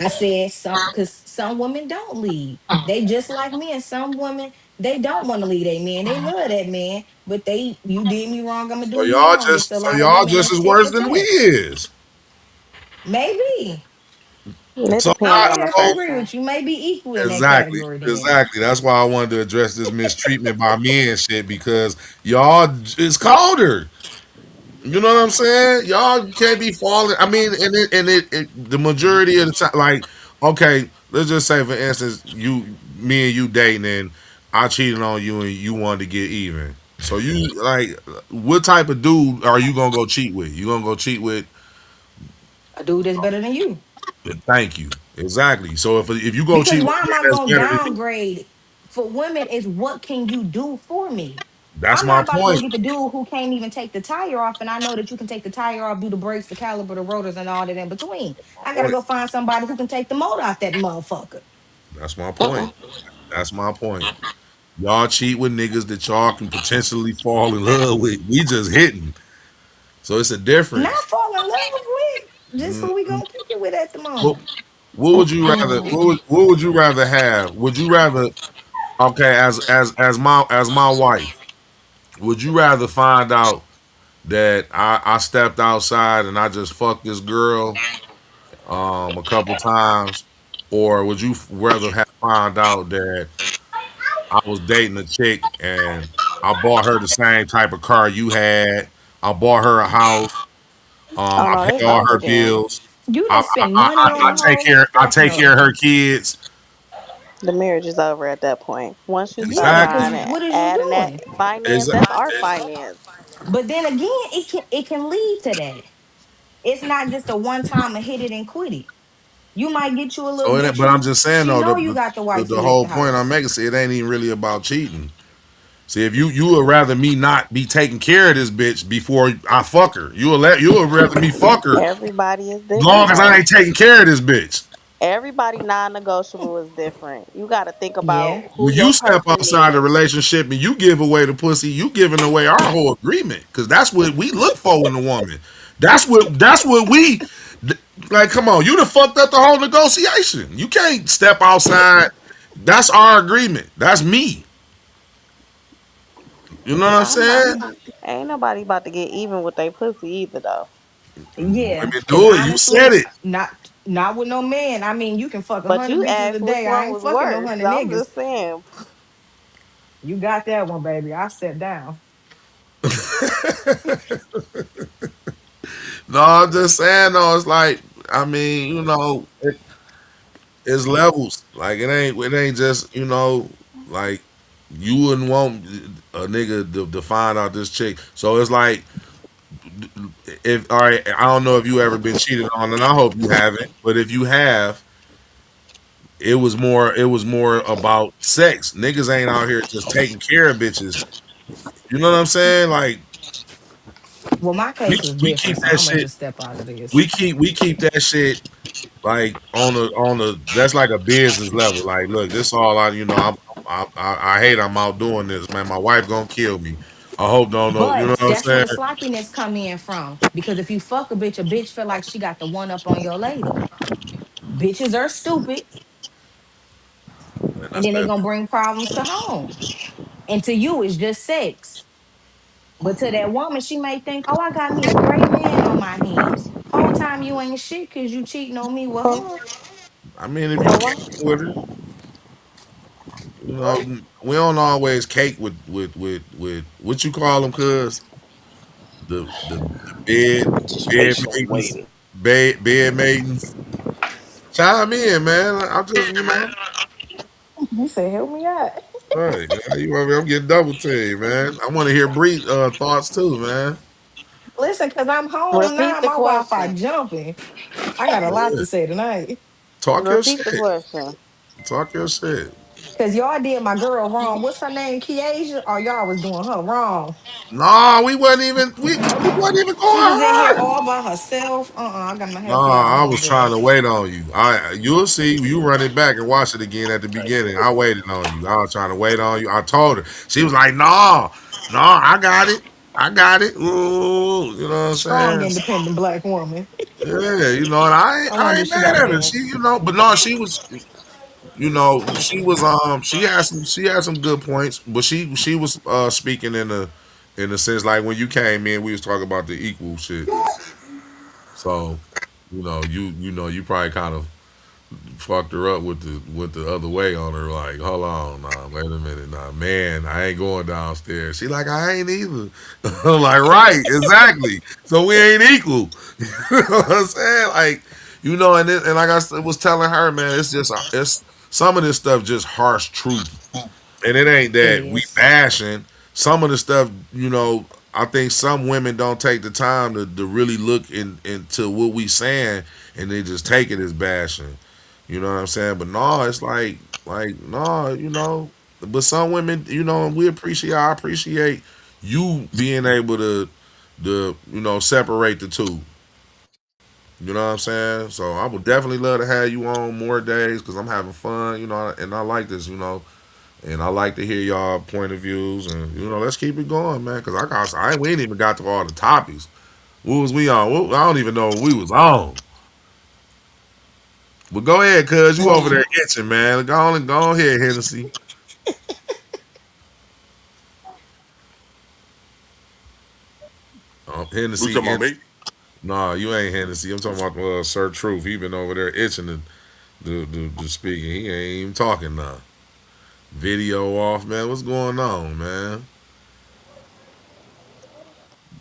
I said some because some women don't leave. They just like me, and some women they don't want to leave their man. They love that man, but they you did me wrong, I'm gonna do you wrong. It's a
So
lot of
y'all
women
just
that's
as
tit
worse
for
than we
tat.
is.
Maybe.
It
So
I
depends
I
don't
on the
care if I
so
agree
person.
with you. Maybe equal in that
exactly,
category then.
exactly. That's why I wanted to address this mistreatment by men shit because y'all it's colder. You know what I'm saying? Y'all can't be falling. I mean, and the majority of the time, like, okay, let's just say for instance, me and you dating, and I cheated on you, and you wanted to get even. So you like, what type of dude are you gonna go cheat with? You gonna go cheat with?
A dude that's better than you.
Thank you, exactly. So if you go
Because
cheat with
why
a
am
man
I
that's
gonna
better than you,
downgrade? For women, is what can you do for me?
that's
I'm
my
not about to go
point.
get the dude who can't even take the tire off, and I know that you can take the tire off, do the brakes, the caliper, the rotors, and all that in between. I gotta
Point.
go find somebody who can take the motor out that motherfucker.
That's my point.
Mm-mm.
That's my point. Y'all cheat with niggas that y'all can potentially fall in love with. We just hitting. So it's a
Not
difference.
fall in love with, just who we
Mm,
gonna kick it with at the
what,
moment.
what would you rather? What would you rather have? Would you rather? Okay, as my wife, would you rather find out that I stepped outside and I just fucked this girl a couple times, or would you rather have found out that I was dating a chick and I bought her the same type of car you had. I bought her a house.
Oh
I
no, they
pay all her
older then.
bills.
You done spend money on a hoe?
I
Fuck
take care of
no.
her kids.
The marriage is over at that point. Once you start
Yeah, because
Exactly.
buying and
what is you
adding that
doing?
finance, that's our
Exactly.
finance.
But then again, it can lead to that. It's not just a one time hit it and quit it. You might get you a little
But I'm
bitch.
just saying
She
though,
know you got the wife to
the
lift
whole
the
point I'm
house.
making, see, it ain't even really about cheating. See, if you would rather me not be taking care of this bitch before I fuck her, you would rather me fuck her
Everybody is different
long as I
though.
ain't taking care of this bitch.
Everybody non-negotiable is different. You got to think about
Yeah.
who
When
your
you step
person
outside the
is.
relationship and you give away the pussy, you giving away our whole agreement because that's what we look for in a woman. That's what we like. Come on, you done fucked up the whole negotiation. You can't step outside. That's our agreement. That's me. You know what I'm
I'm about
saying?
to. Ain't nobody about to get even with their pussy either though.
Yeah.
Women
Cause
do it. You said
honestly,
it.
not with no man. I mean, you can fuck a
But
hundred
you
bitches a
asked which
day. I
one
ain't
was
fucking no
worse.
hundred
So I'm
niggas.
just saying.
You got that one, baby. I step down.
No, I'm just saying though. It's like I mean, it's levels. Like it ain't just like you wouldn't want a nigga to find out this chick. So it's like if all right, I don't know if you ever been cheated on, and I hope you haven't. But if you have, it was more about sex. Niggas ain't out here just taking care of bitches. You know what I'm saying? Like
Well, my
we
case is
we
different,
keep
so
that
I'm gonna
shit.
just step out of this.
We keep that shit like on the that's like a business level. Like, look, this all I I hate I'm out doing this, man. My wife gonna kill me. I hope don't know. You know
But
what I'm
that's where
saying?
the sloppiness come in from. Because if you fuck a bitch feel like she got the one up on your lady. Bitches are stupid,
And
and
that's
then they
that.
gonna bring problems to home. And to you, it's just sex. But to that woman, she may think, "Oh, I got me a great man on my hands." Whole time you ain't shit because you cheating on me with her.
I mean, if you
So
can
what?
with her, you know,
What?
we don't always cake with what you call them, cuz the
Just
bed
patiently
maidens,
waiting.
bed maidens. Chime in, man. I'm just
You said, "Help me out."
right. I'm getting double teamed, man. I want to hear Bree thoughts too, man.
Listen, cause I'm home
Repeat
now.
the
My Wi-Fi
question.
jumping. I got a lot
Yeah.
to say tonight.
Talk your
Repeat the
shit.
question.
Talk your shit.
Cause y'all did my girl wrong. What's her name? Kiesha? Or y'all was doing her wrong.
Nah, we wasn't even
She
going
was in here
hard.
all by herself. I gotta help y'all
Nah, I was trying
homegirl.
to wait on you. You'll see. You run it back and watch it again at the beginning. I waited on you. I was trying to wait on you. I told her. She was like, "Nah, nah, I got it. I got it." Ooh, you know what I'm
Strong,
saying?
independent black woman.
Yeah, you know, and
I
I
wonder
ain't
if she
mad
got a
at her.
man.
She, but no, she had some good points, but she was speaking in the sense like when you came in, we was talking about the equal shit. So, you probably kind of fucked her up with the other way on her. Like, hold on, nah, wait a minute, nah, man, I ain't going downstairs. She like, I ain't either. I'm like, right, exactly. So we ain't equal. You know what I'm saying? Like, and like was telling her, man, it's some of this stuff just harsh truth, and it ain't
It
that we
is.
bashing. Some of the stuff, I think some women don't take the time to really look into what we saying, and they just take it as bashing. You know what I'm saying? But no, it's like no, But some women, we appreciate. I appreciate you being able to separate the two. You know what I'm saying? So I would definitely love to have you on more days because I'm having fun. And I like this. And I like to hear y'all point of views, and let's keep it going, man. Because we ain't even got to all the topics. What was we on? I don't even know what we was on. But go ahead, cuz you over there itching, man. Go ahead, Hennessy.
We
Hennessy
talking about
itch.
me?
Nah, you ain't Hennessy. I'm talking about Sir Truth. He been over there itching to speaking. He ain't even talking now. Video off, man. What's going on, man?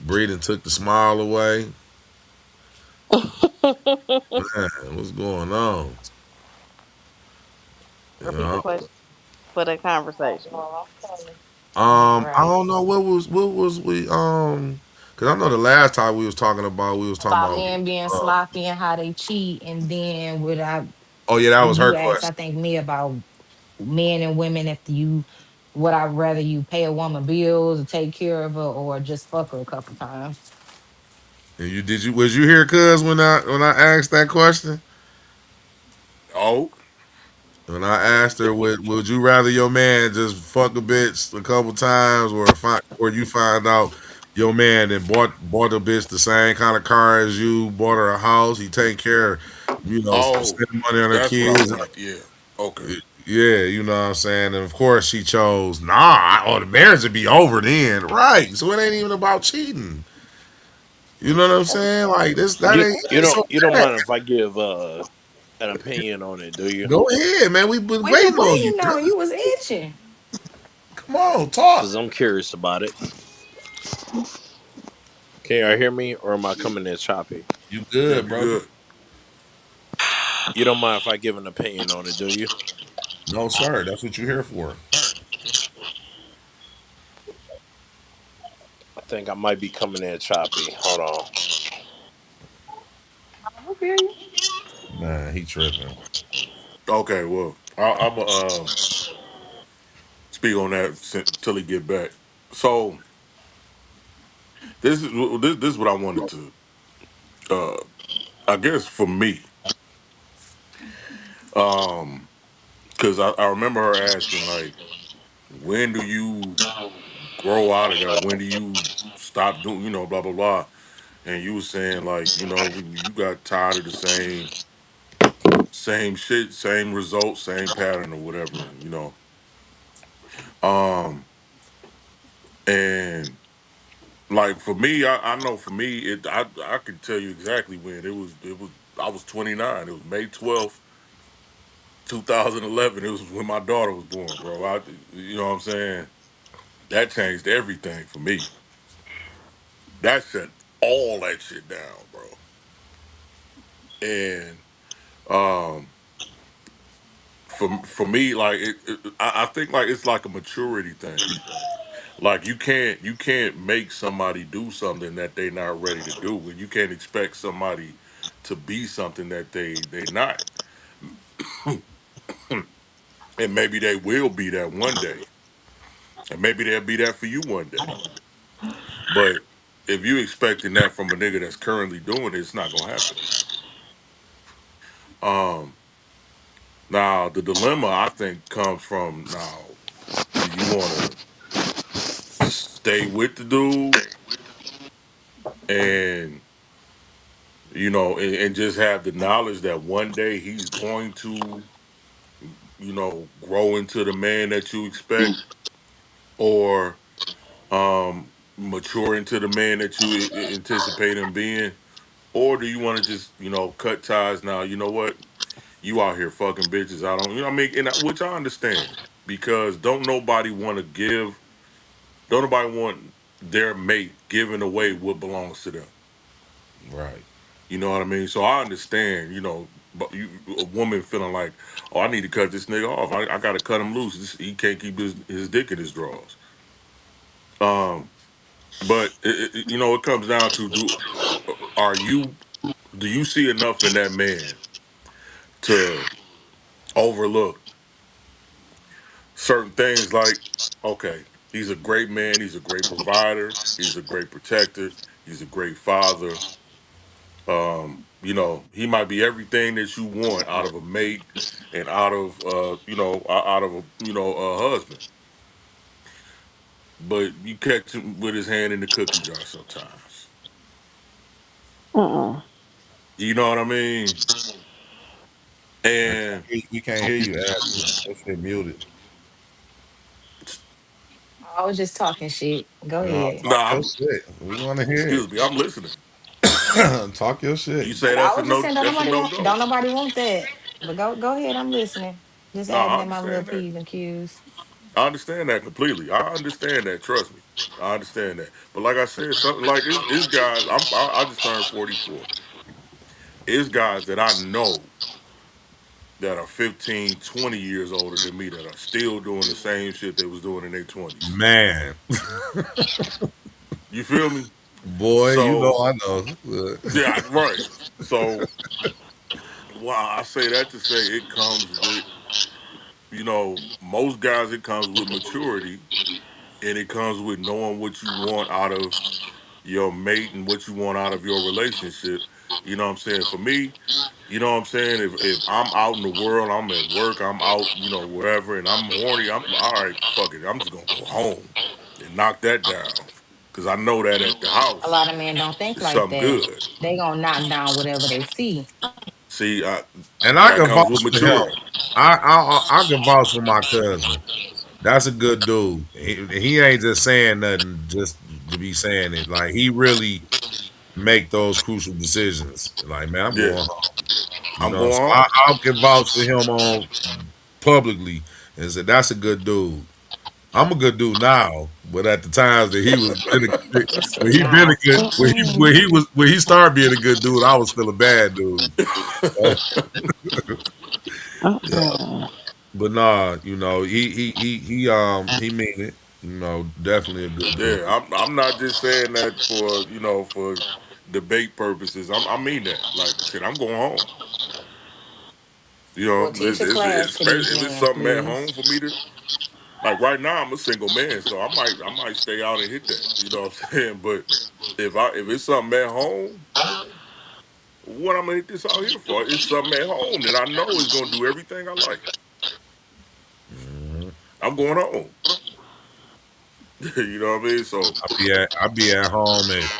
Breeden took the smile away. Man, what's going on? You
Repeat the
know?
question for the conversation.
I
Right.
don't know what was we because I know the last time we was talking
About
about
men being
uh,
sloppy and how they cheat, and then
oh yeah, that was
when
her
you asked, I
question.
think me about men and women, if you would I rather you pay a woman bills or take care of her or just fuck her a couple times.
And was you here, cuz, when I asked that question?
Oh,
When I asked her, would you rather your man just fuck a bitch a couple times, or you find out your man that bought the bitch the same kind of car as you, bought her a house, he take care,
oh,
spending money on her
that's what I
kids.
wanted. Yeah. Okay.
Yeah, you know what I'm saying? And of course she chose, the marriage would be over then. Right. So it ain't even about cheating. You know what I'm saying? Like this that
You
ain't
you
it's
don't you don't
okay.
mind if I give an opinion on it, do you?
Go ahead, man. We've been
We were
waiting on you,
waiting
bro.
on you was itching.
Come on, talk.
Because I'm curious about it. Can y'all hear me, or am I coming in choppy?
You
Yeah,
good,
you
brother.
good.
You don't mind if I give an opinion on it, do you?
No, sir. That's what you're here for.
I think I might be coming in choppy. Hold on.
I feel you.
Man, he tripping.
Okay, well, I'm speak on that until he get back. So this is what I wanted to. Uh, I guess for me, because I remember her asking like, when do you grow out of that? When do you stop doing, blah blah blah? And you were saying like, you got tired of the same shit, same results, same pattern or whatever, and um, and like for me, I know for me, I could tell you exactly when it was I was 29. It was May 12th, 2011. It was when my daughter was born, bro. You know what I'm saying? That changed everything for me. That shut all that shit down, bro. And um, for me, like I think like it's like a maturity thing. Like you can't make somebody do something that they're not ready to do, and you can't expect somebody to be something that they not. And maybe they will be that one day, and maybe they'll be that for you one day. But if you expecting that from a nigga that's currently doing it, it's not gonna happen. Um, Now the dilemma I think comes from now: do you want to stay with the dude and and just have the knowledge that one day he's going to grow into the man that you expect, or mature into the man that you anticipate him being, or do you want to just cut ties now? You know what, you out here fucking bitches, I don't, what I mean, which I understand, because don't nobody want their mate giving away what belongs to them.
Right.
You know what I mean? So I understand, but a woman feeling like, oh, I need to cut this nigga off. I got to cut him loose. He can't keep his dick in his drawers. Um, but it comes down to, are you do you see enough in that man to overlook certain things? Like, okay, he's a great man. He's a great provider. He's a great protector. He's a great father. He might be everything that you want out of a mate and out of out of a husband. But you catch him with his hand in the cookie jar sometimes.
Mm-mm.
You know what I mean? And
We can't hear you, Ashley. That shit muted.
I was just talking shit. Go
No,
ahead.
talk
nah,
your shit. We want to hear
excuse me, I'm listening.
it. Talk your shit.
You say
I
that's a
was just
no
saying
that's a no
don't
go.
nobody want that. But go ahead, I'm listening. Just
No,
adding
I
in my little
understand that.
P's and Q's.
I understand that completely. I understand that. Trust me, I understand that. But like I said, something like it's guys. I just turned 44. It's guys that I know that are 15, 20 years older than me that are still doing the same shit they was doing in their 20s.
Man,
You feel me?
boy, you know
So,
I know.
yeah, right. So, well, I say that to say it comes with, most guys, it comes with maturity, and it comes with knowing what you want out of your mate and what you want out of your relationship. You know what I'm saying? For me, you know what I'm saying? If I'm out in the world, I'm at work, I'm out, wherever, and I'm horny, I'm all right, fuck it. I'm just gonna go home and knock that down. Cause I know that at the
A
house
lot of men don't think
is
like
something
that.
good.
They gonna knock down whatever they see.
See,
And I
that
can
comes with
vouch for him.
maturity.
I can vouch for my cousin. That's a good dude. He ain't just saying nothing just to be saying it. Like he really make those crucial decisions. Like man, I'm
Yeah,
going home. You
I'm
know,
going
so
home.
I can vouch for him on publicly and say that's a good dude. I'm a good dude now, but at the times that he was been
You said
when he been a
now.
good
Mm-mm.
when he started being a good dude, I was still a bad dude. So, yeah,
Mm-mm.
but nah, he mean it. Definitely a good dude.
Yeah, I'm not just saying that for for debate purposes. I mean that. Like shit, I'm going home.
Well, teach a class to these
If it's
men,
something at home
please.
for me to, like, right now I'm a single man, so I might stay out and hit that. You know what I'm saying? But if it's something at home, what I'm gonna hit this out here for? It's something at home that I know is gonna do everything I like.
Mhm.
I'm going home. You know what I mean? So
I be at home at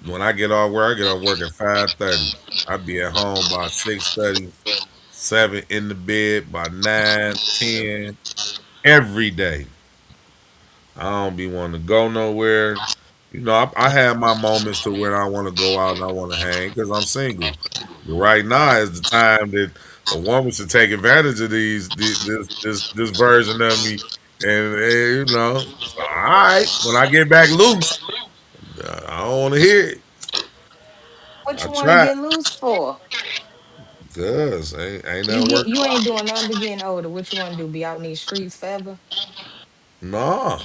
when I get off work. I get off work at 5:30. I be at home by 6:30, 7 in the bed by 9, 10 every day. I don't be wanting to go nowhere. I have my moments to where I want to go out and I want to hang because I'm single. But right now is the time that a woman should take advantage of this version of me, and so, all right, when I get back loose, I don't want to hear it.
What
I
you want to
try,
get loose for?
cause ain't
You
nothing
get
working.
you ain't doing nothing but getting older. What you want to do? Be out in these streets forever?
No,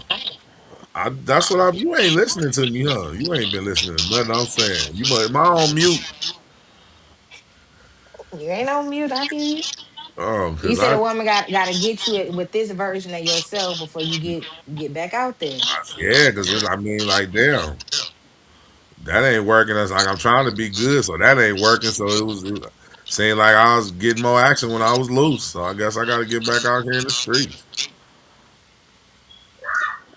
that's what I. You ain't listening to me, huh? You ain't been listening to nothing I'm saying. You might my on mute.
You ain't on mute. I hear you.
Oh,
You
cause
said
I
a woman got to get you with this version of yourself before you get back out there.
yeah, cause I mean, like, damn, that ain't working. It's like I'm trying to be good, so that ain't working. So it seemed like I was getting more action when I was loose. So I guess I got to get back out here in the streets.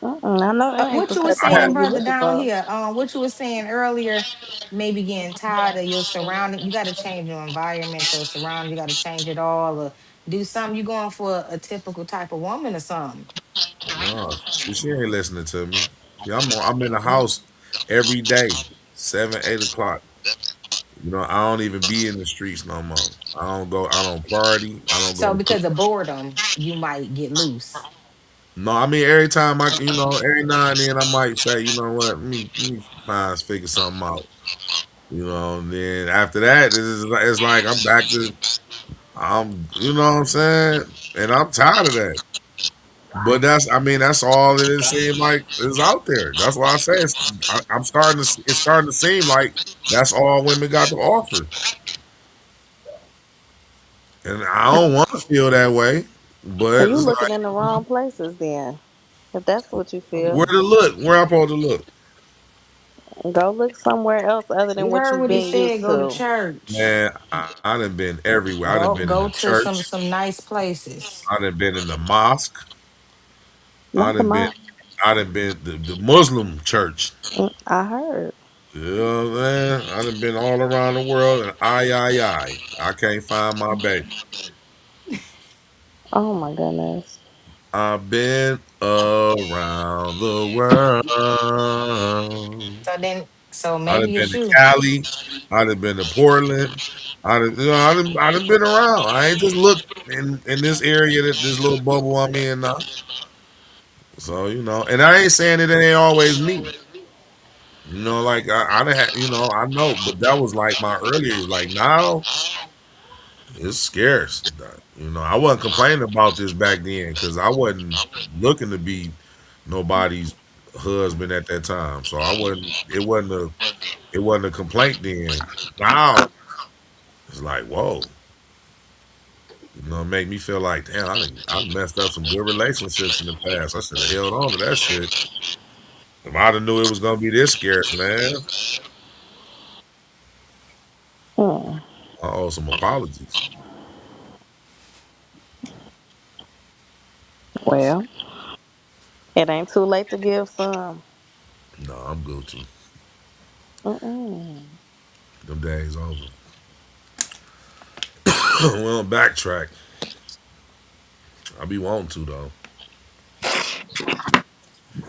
I know that ain't
What
the
you
type
was
of
I had
saying,
woman you
brother,
looking
down
for.
here? What you was saying earlier? Maybe getting tired of your surrounding. You got to change your environment, your surrounding. You got to change it all, or do something. You going for a typical type of woman or something?
no, she ain't listening to me. Yeah, I'm in the house every day, 7, 8 o'clock. I don't even be in the streets no more. I don't go. I don't party. I don't go
So
to cook.
because of boredom, you might get loose.
No, I mean every time every now and then I might say, you know what, let me find figure something out. And then after that, it's like you know what I'm saying, and I'm tired of that. But that's all it seems like is out there. That's why I say I'm it's starting to seem like that's all women got to offer, and I don't want to feel that way.
So
But
you
it's
looking
like
in the wrong places then. If that's what you
where
feel.
to look? Where I'm supposed to look?
Go look somewhere else other than
You
what
heard
you've
what he
been
said.
used
Go to
to.
church.
Man, I done been everywhere. I done
Go
been in
go
the
to some
church.
some nice places.
I done been in the mosque. I
Not the
done been
mom.
I done been the Muslim church.
I heard.
You know what I'm saying? I done been all around the world and I can't find my baby.
Oh my goodness.
I've been around the world.
So
I done
maybe
been
it's
to
you.
Cali. I done been to Portland. I done been around. I ain't just looked in this area that this little bubble I'm in now. So and I ain't saying it ain't always me. Like I done had, I know, but that was like my earlier. Like now, it's scarce. I wasn't complaining about this back then because I wasn't looking to be nobody's husband at that time. So I wasn't. It wasn't a complaint then. Now it's like whoa. It make me feel like damn. I messed up some good relationships in the past. I should have held on to that shit. If I'd have knew it was gonna be this scarce, man,
Hmm.
I owe some apologies.
Well, it ain't too late to give some.
No, I'm Gucci.
Mm-mm.
Them days over. Well, backtrack. I be wanting to though.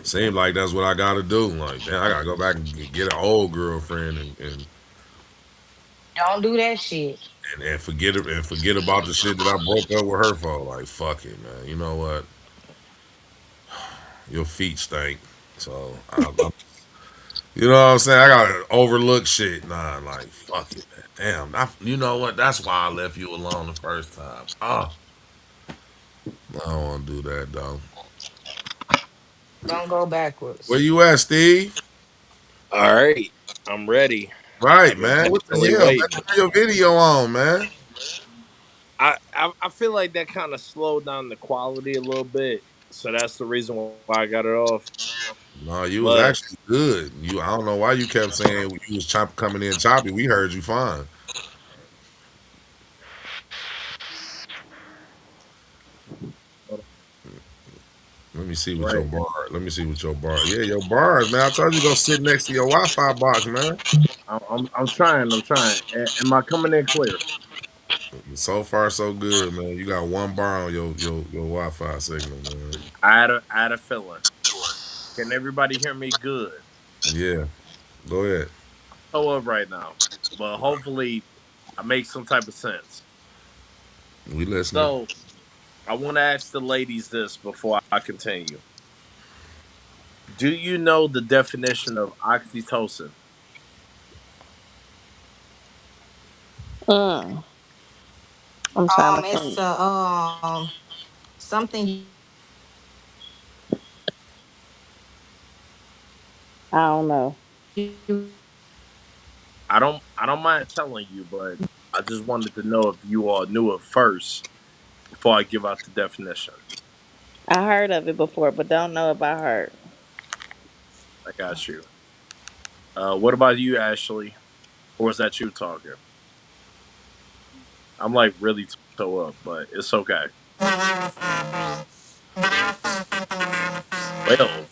Seems like that's what I gotta do. Like, damn, I gotta go back and get an old girlfriend
Don't do that shit.
and forget about the shit that I broke up with her for. Like, fuck it, man. You know what? Your feet stink. So you know what I'm saying? I gotta overlook shit. Nah, like, fuck it, man. Damn, you know what? That's why I left you alone the first time. Oh, I don't want to do that though.
Don't go
Where
backwards.
you at, Steve?
All right, I'm ready.
Right,
I've been
man. What the
patiently
hell, man?
waiting.
Turn your video on, man.
I feel like that kind of slowed down the quality a little bit, so that's the reason why I got it off.
No, you was
But
actually good. I don't know why you kept saying you was coming in choppy. We heard you fine. Let me see what your
Right.
bar. Let me see what your bar. Yeah, your bars, man. I told you to go sit next to your Wi-Fi box, man.
I'm trying. I'm trying. Am I coming in clear?
So far, so good, man. You got one bar on your Wi-Fi signal, man.
I had a feeling. Can everybody hear me good?
Yeah, go ahead.
Show up right now, but hopefully I make some type of sense.
We listening.
So I want to ask the ladies this before I continue. Do you know the definition of oxytocin?
Mm, I'm trying to
It's
think.
something
I don't know.
you
I don't mind telling you, but I just wanted to know if you all knew it first before I give out the definition.
I heard of it before, but don't know if I heard.
I got you. What about you, Ashley? Or is that you talking? I'm like really toe up, but it's okay. Well,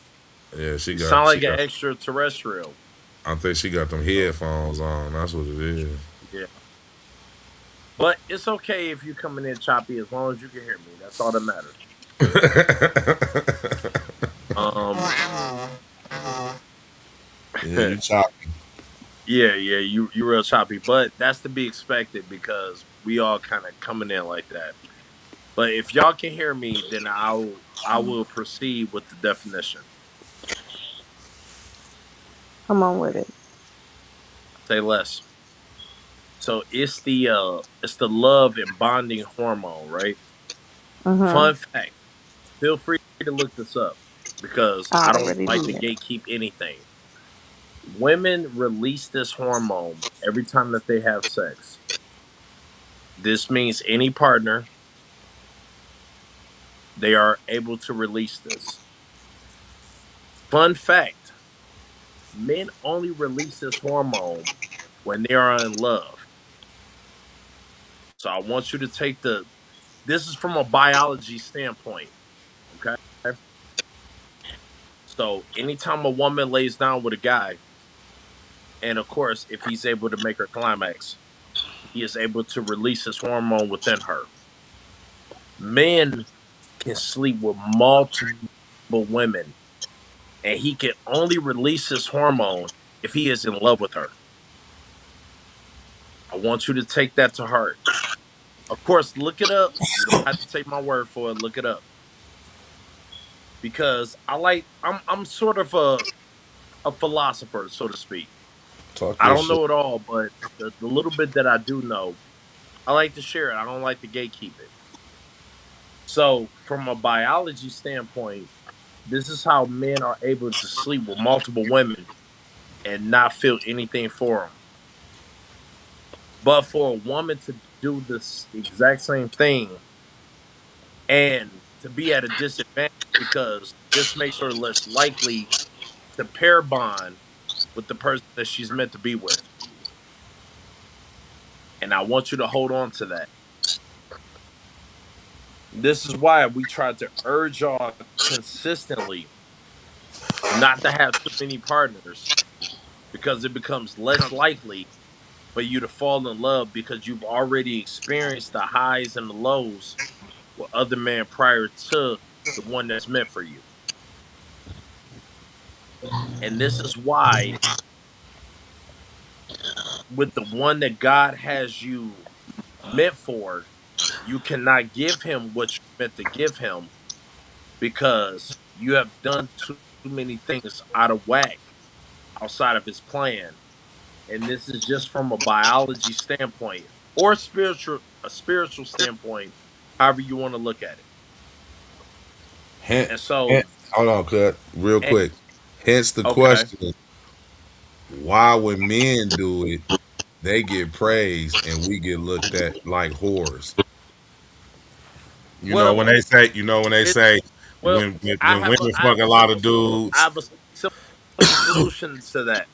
Yeah, she
you
got
sound
she
like an
got.
extraterrestrial.
I think she got them
So
headphones on. That's what it is.
yeah, but it's okay if you coming in choppy as long as you can hear me. That's all that matters. Um,
Yeah, you choppy.
yeah, you real choppy, but that's to be expected because we all kind of coming in like that. But if y'all can hear me, then I will proceed with the definition.
Come on with it.
Say less. So it's the love and bonding hormone, right?
Mhm.
Fun fact. Feel free to look this up because
I
I don't
already
like to
did.
gatekeep anything. Women release this hormone every time that they have sex. This means any partner, they are able to release this. Fun fact, men only release this hormone when they are in love. So I want you to take this is from a biology standpoint. Okay. So anytime a woman lays down with a guy, and of course, if he's able to make her climax, he is able to release his hormone within her. Men can sleep with multiple women, and he can only release his hormone if he is in love with her. I want you to take that to heart. Of course, look it up. You don't have to take my word for it. Look it up because I'm sort of a philosopher, so to speak.
Talk
I
your
don't
shit.
know it all, but the little bit that I do know, I like to share it. I don't like to gatekeep it. So, from a biology standpoint, this is how men are able to sleep with multiple women and not feel anything for them. But for a woman to do this exact same thing and to be at a disadvantage because this makes her less likely to pair bond with the person that she's meant to be with. And I want you to hold on to that. This is why we try to urge y'all consistently not to have too many partners because it becomes less likely for you to fall in love because you've already experienced the highs and the lows with other men prior to the one that's meant for you. And this is why with the one that God has you meant for, you cannot give him what you meant to give him because you have done too many things out of whack outside of his plan. And this is just from a biology standpoint or a spiritual standpoint, however you want to look at it.
Hint,
And so
hint. Hold on, cut real
and,
quick. Hence the
okay.
question: why, when men do it, they get praised and we get looked at like whores?
Well,
When they
it
say
well I
when
have a
women
I
fuck
have
a
a
lot
simple
of
I
dudes.
have a simple solution to that.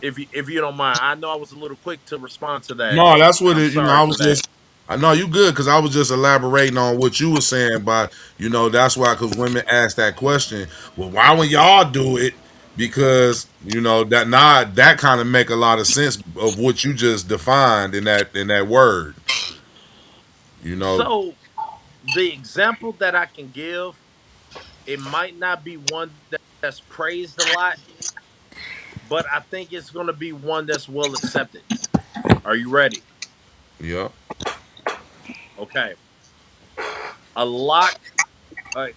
If you don't mind. I know I was a little quick to respond to that.
No, that's
And
what
I'm
it.
sorry
I
for
was
that.
I know you good because I was just elaborating on what you were saying. But that's why because women ask that question. Well, why when y'all do it? Because that kind of make a lot of sense of what you just defined in that word. You know,
So the example that I can give, it might not be one that's praised a lot, but I think it's going to be one that's well accepted. Are you ready?
yeah,
Okay. A lock,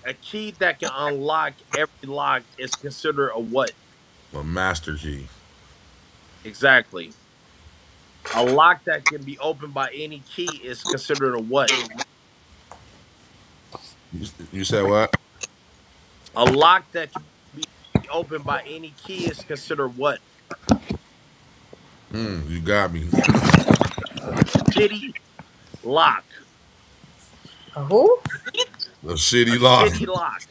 a key that can unlock every lock is considered a what?
a master key.
Exactly. A lock that can be opened by any key is considered a what?
You said what?
A lock that can be opened by any key is considered what?
You got me.
Shitty lock.
Who?
A
A
shitty lock.
shitty lock.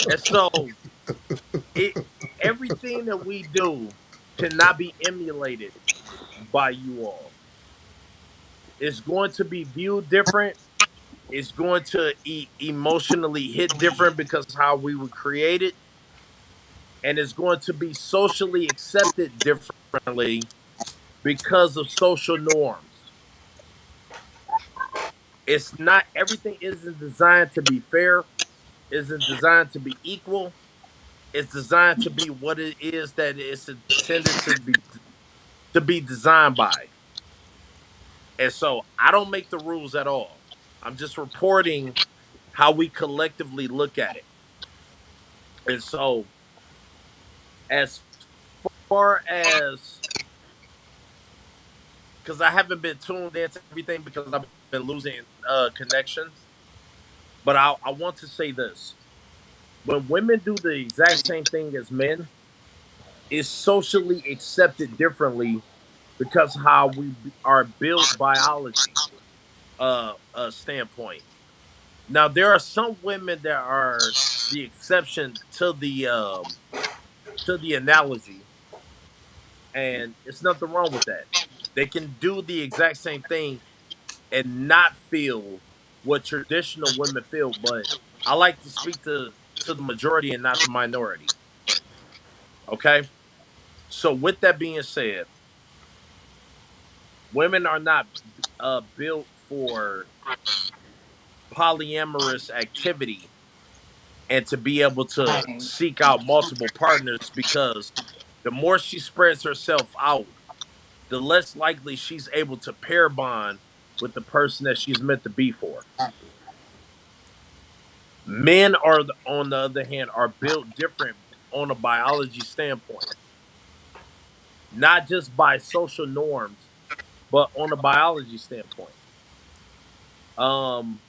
And so it everything that we do cannot be emulated by you all. It's going to be viewed different. It's going to emotionally hit different because of how we were created, and it's going to be socially accepted differently because of social norms. It's not everything isn't designed to be fair, isn't designed to be equal. It's designed to be what it is that it's intended to be designed by. And so I don't make the rules at all. I'm just reporting how we collectively look at it. And so as far as because I haven't been tuned into everything because I've been losing connection, but I want to say this. When women do the exact same thing as men, it's socially accepted differently because how we are built biology standpoint. Now there are some women that are the exception to the analogy, and it's nothing wrong with that. They can do the exact same thing and not feel what traditional women feel, but I like to speak to the majority and not the minority. Okay? So with that being said, women are not built for polyamorous activity and to be able to
Right.
seek out multiple partners because the more she spreads herself out, the less likely she's able to pair bond with the person that she's meant to be for. Men are, on the other hand, are built different on a biology standpoint, not just by social norms, but on a biology standpoint. Um,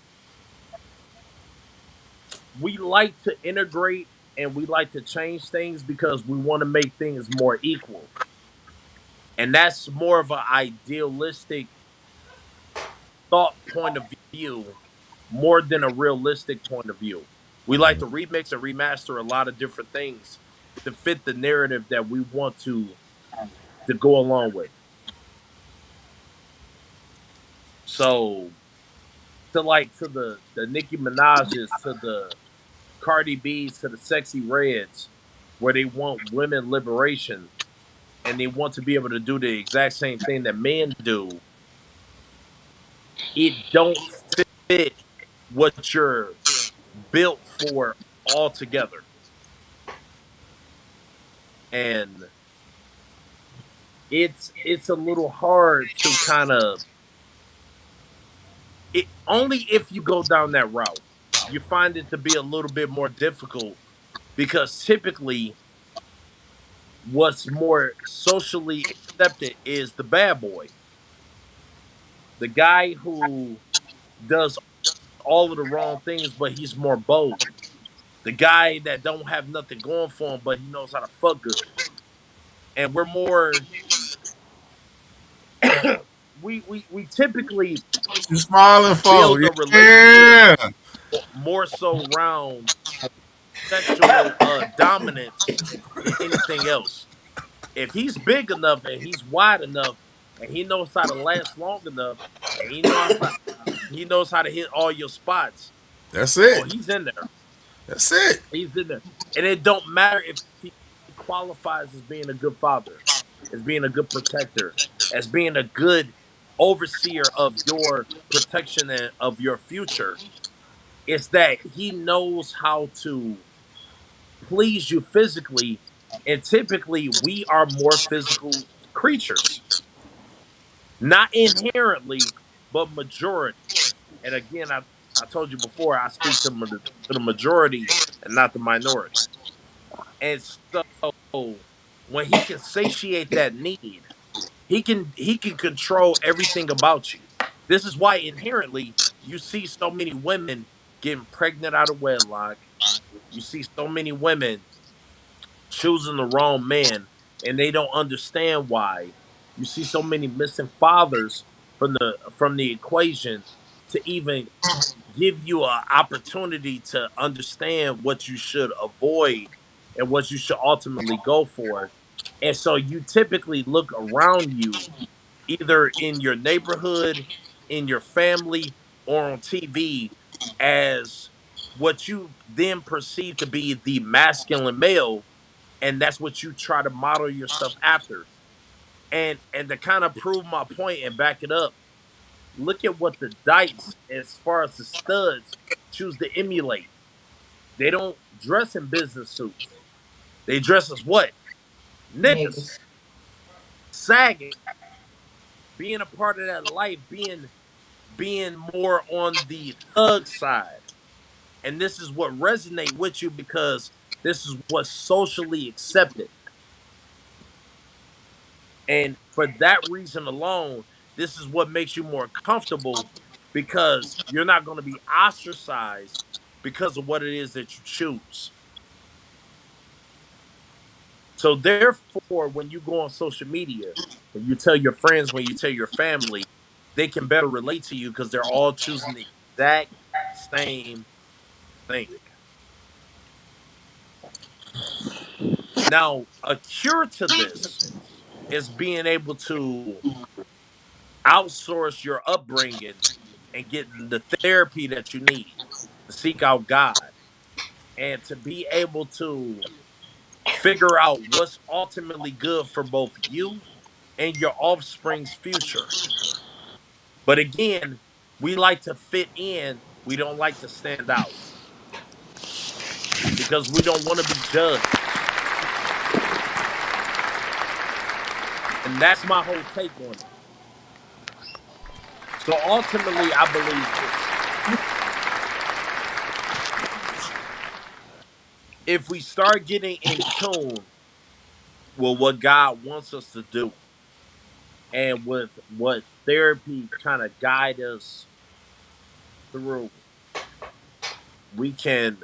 we like to integrate and we like to change things because we want to make things more equal, and that's more of an idealistic thought point of view more than a realistic point of view. We like to remix and remaster a lot of different things to fit the narrative that we want to go along with. So to the Nicki Minaj's, to the Cardi B's, to the Sexy Reds, where they want women liberation and they want to be able to do the exact same thing that men do, it don't fit what you're built for altogether. And it's a little hard to kind of it only if you go down that route. You find it to be a little bit more difficult because typically what's more socially accepted is the bad boy, the guy who does all of the wrong things, but he's more bold. The guy that don't have nothing going for him, but he knows how to fuck good. And we're more we typically
You smiling for?
build a relationship
Yeah.
more so around sexual dominance than anything else. If he's big enough and he's wide enough and he knows how to last long enough, and he knows how to hit all your spots.
That's
Oh,
it.
he's in there.
That's it.
He's in there. And it don't matter if he qualifies as being a good father, as being a good protector, as being a good overseer of your protection and of your future. It's that he knows how to please you physically. And typically, we are more physical creatures, not inherently, but majority. And again, I told you before, I speak to the majority and not the minority. And so when he can satiate that need, he can control everything about you. This is why inherently you see so many women getting pregnant out of wedlock. You see so many women choosing the wrong man and they don't understand why. You see so many missing fathers from the equation to even give you an opportunity to understand what you should avoid and what you should ultimately go for. And so you typically look around you, either in your neighborhood, in your family, or on TV, as what you then perceive to be the masculine male, and that's what you try to model yourself after. And to kind of prove my point and back it up, look at what the Dykes, as far as the studs, choose to emulate. They don't dress in business suits. They dress as what? Niggas.
Niggas.
Sagging. Being a part of that life, being more on the thug side. And this is what resonate with you because this is what's socially accepted. And for that reason alone, this is what makes you more comfortable because you're not going to be ostracized because of what it is that you choose. So therefore, when you go on social media, when you tell your friends, when you tell your family, they can better relate to you because they're all choosing the exact same thing. Now, a cure to this is being able to outsource your upbringing and getting the therapy that you need to seek out God and to be able to figure out what's ultimately good for both you and your offspring's future. But again, we like to fit in, we don't like to stand out because we don't want to be judged. And that's my whole take on it. So ultimately, I believe this: if we start getting in tune with what God wants us to do and with what therapy kind of guide us through, we can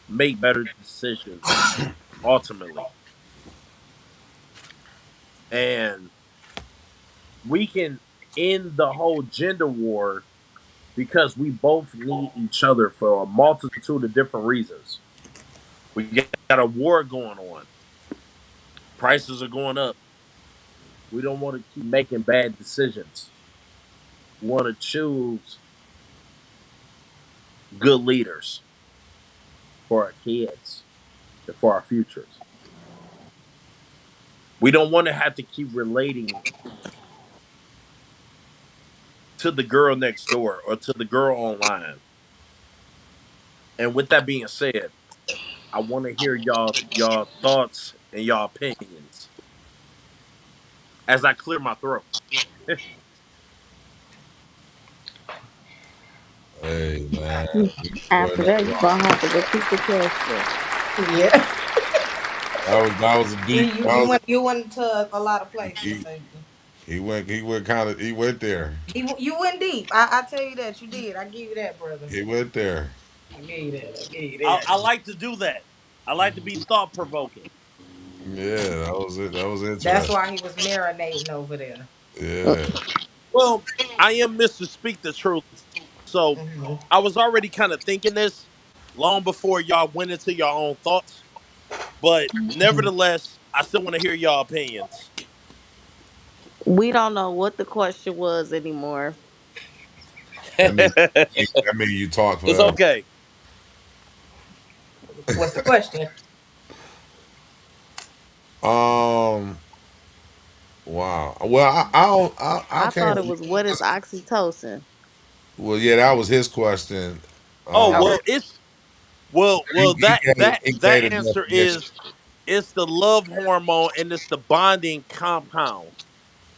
make better decisions ultimately. And we can end the whole gender war because we both need each other for a multitude of different reasons. We got a war going on. Prices are going up. We don't want to keep making bad decisions. We want to choose good leaders for our kids and for our futures. We don't want to have to keep relating to the girl next door or to the girl online. And with that being said, I want to hear y'all thoughts and y'all opinions as I clear my throat.
Hey man, boy,
After that, you gonna have to repeat the question.
Yeah.
that was a
You
deep.
you
That
you
was
went you went to a lot of places.
he
So
he went kind of he went there.
you went deep. I tell you that you did. I give you that, brother.
He went there.
I give you that. I give you
I
that.
like to do that. I like to be thought provoking.
Yeah, that was it. That was
That's
interesting.
why he was marinating over there.
Yeah.
Well, I am Mr. Speak the Truth. So
Hmm.
I was already kind of thinking this long before y'all went into your own thoughts. But nevertheless, I still want to hear y'all opinions.
We don't know what the question was anymore.
That mean that mean you talk
It's
forever.
okay.
What's the question?
Um. Wow. Well, I don't. I
I
can't.
thought it was what is oxytocin?
Well, yeah, that was his question.
Oh
Okay.
Um.
well, it's well
He
that
gave
that
he
that
gave a
answer
definition.
is it's the love hormone and it's the bonding compound.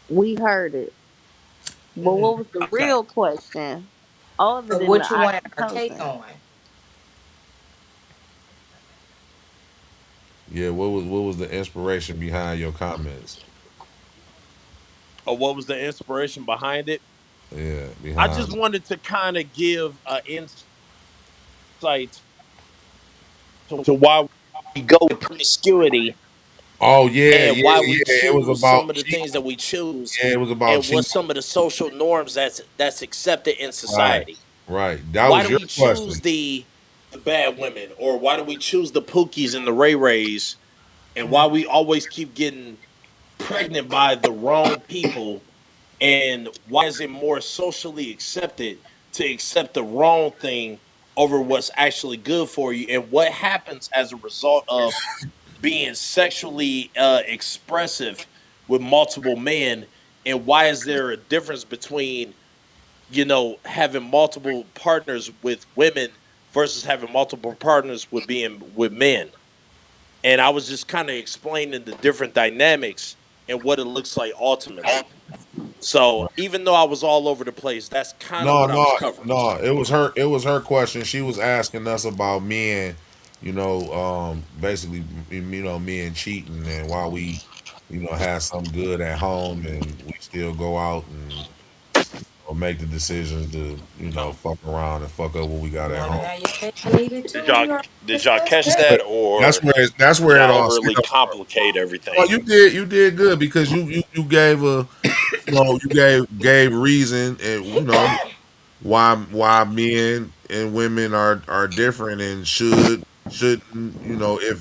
We heard it. But
Mm.
what was the
Okay.
real question? Other
So
than the
what you want our take
oxytocin.
on?
Yeah. What was the inspiration behind your comments?
Or what was the inspiration behind it?
Yeah.
I just
Behind.
wanted to kind of give an insight to why we go with promiscuity
Oh yeah.
and
Yeah.
why we
Yeah. It was
choose
about
some of the
cheating.
things that we choose
Yeah. It was about
and what
cheating.
some of the social norms that's accepted in
Right.
society.
Right. That
Why
was
do
your
we choose
question.
the bad women, or why do we choose the Pookies and the Ray Rays, and
Mm.
why we always keep getting pregnant by the wrong people, and why is it more socially accepted to accept the wrong thing over what's actually good for you, and what happens as a result of being sexually expressive with multiple men, and why is there a difference between having multiple partners with women versus having multiple partners with being with men. And I was just kind of explaining the different dynamics and what it looks like ultimately. So even though I was all over the place, that's kind of
No,
what I was
no,
covering.
no. It was her. It was her question. She was asking us about men. Basically, men cheating and why we, have some good at home and we still go out and or make the decisions to, fuck around and fuck up what we got
You
at
want to
home.
have your cake and eat it
Did
too?
y'all
We already
did y'all
discussed
catch
that.
that,
That's
or
where that's
did
where it
y'all
all
overly
stems from.
complicate
No,
everything?
you did good because you gave you gave reason and why men and women are different and shouldn't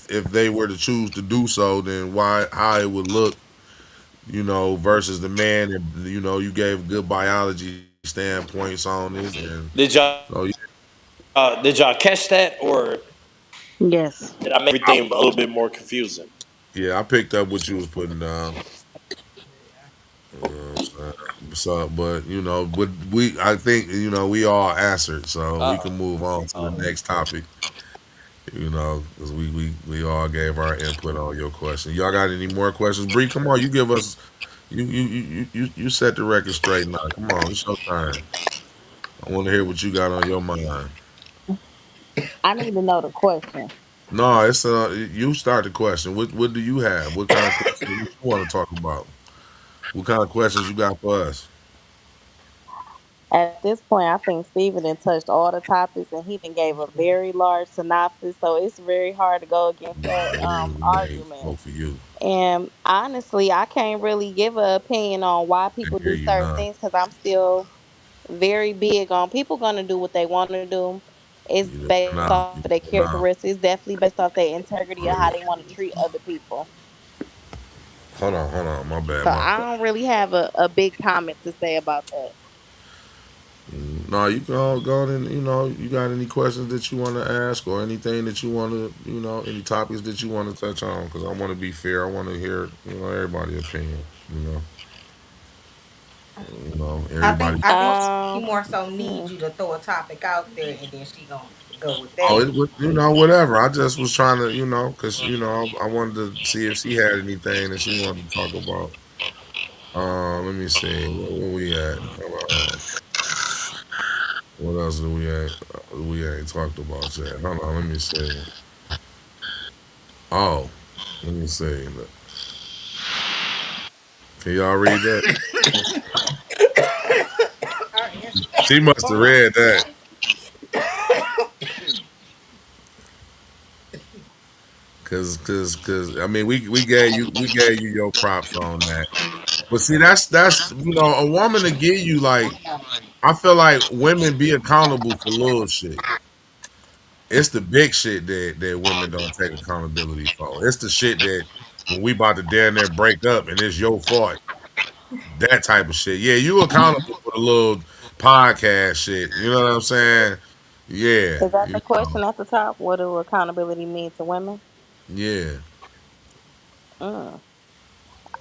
if they were to choose to do so, then why how it would look, versus the man, and you gave good biology standpoints on it. And
Did y'all
so yeah,
did y'all catch that, or
Yes.
did I make everything a little bit more confusing?
yeah, I picked up what you was putting down. So, but I think we all answered, so we can
Uh
move on to the
oh.
next topic. Because we all gave our input on your question. Y'all got any more questions? Bree, come on, you give us you set the record straight now. Come on, it's your time. I want to hear what you got on your mind.
I need to know the question.
No, it's you start the question. What do you have? What kind of questions what you want to talk about? What kind of questions you got for us?
At this point, I think Steven done touched all the topics and he done gave a very large synopsis, so it's very hard to go against
Nah,
that
it is a main
argument.
vote for you.
And honestly, I can't really give an opinion on why
I
people
hear
do
you
certain
now.
things because I'm still very big on people gonna do what they want to do. It's
You
based
now.
off of
You
their
now.
characteristics. It's definitely based off their integrity
Oh
of how
yeah.
they want to treat other people.
Hold on. My bad.
So I don't really have a big comment to say about that.
No, you can all go and you got any questions that you want to ask or anything that you want to any topics that you want to touch on, because I want to be fair. I want to hear everybody's opinion. Everybody.
I think she
Um,
more so
hmm.
needs you to throw a topic out there, and then she gonna go with
Oh,
that.
it was whatever. I just was trying to because I wanted to see if she had anything that she wanted to talk about. Let me see where we at. What else do we ain't talked about yet? Hold on, let me see. Oh, let me see. Can y'all read that?
Our answer.
She must have
Hold on.
read that. Cause I mean we gave you your props on that. But see that's a woman to give you like I feel like women be accountable for little shit. It's the big shit that women don't take accountability for. It's the shit that when we about to damn near break up and it's your fault. That type of shit. Yeah, you accountable for the little podcast shit. You know what I'm saying? Yeah,
Is that
you
the
know,
question at the top? What do accountability mean to women?
yeah,
Mm.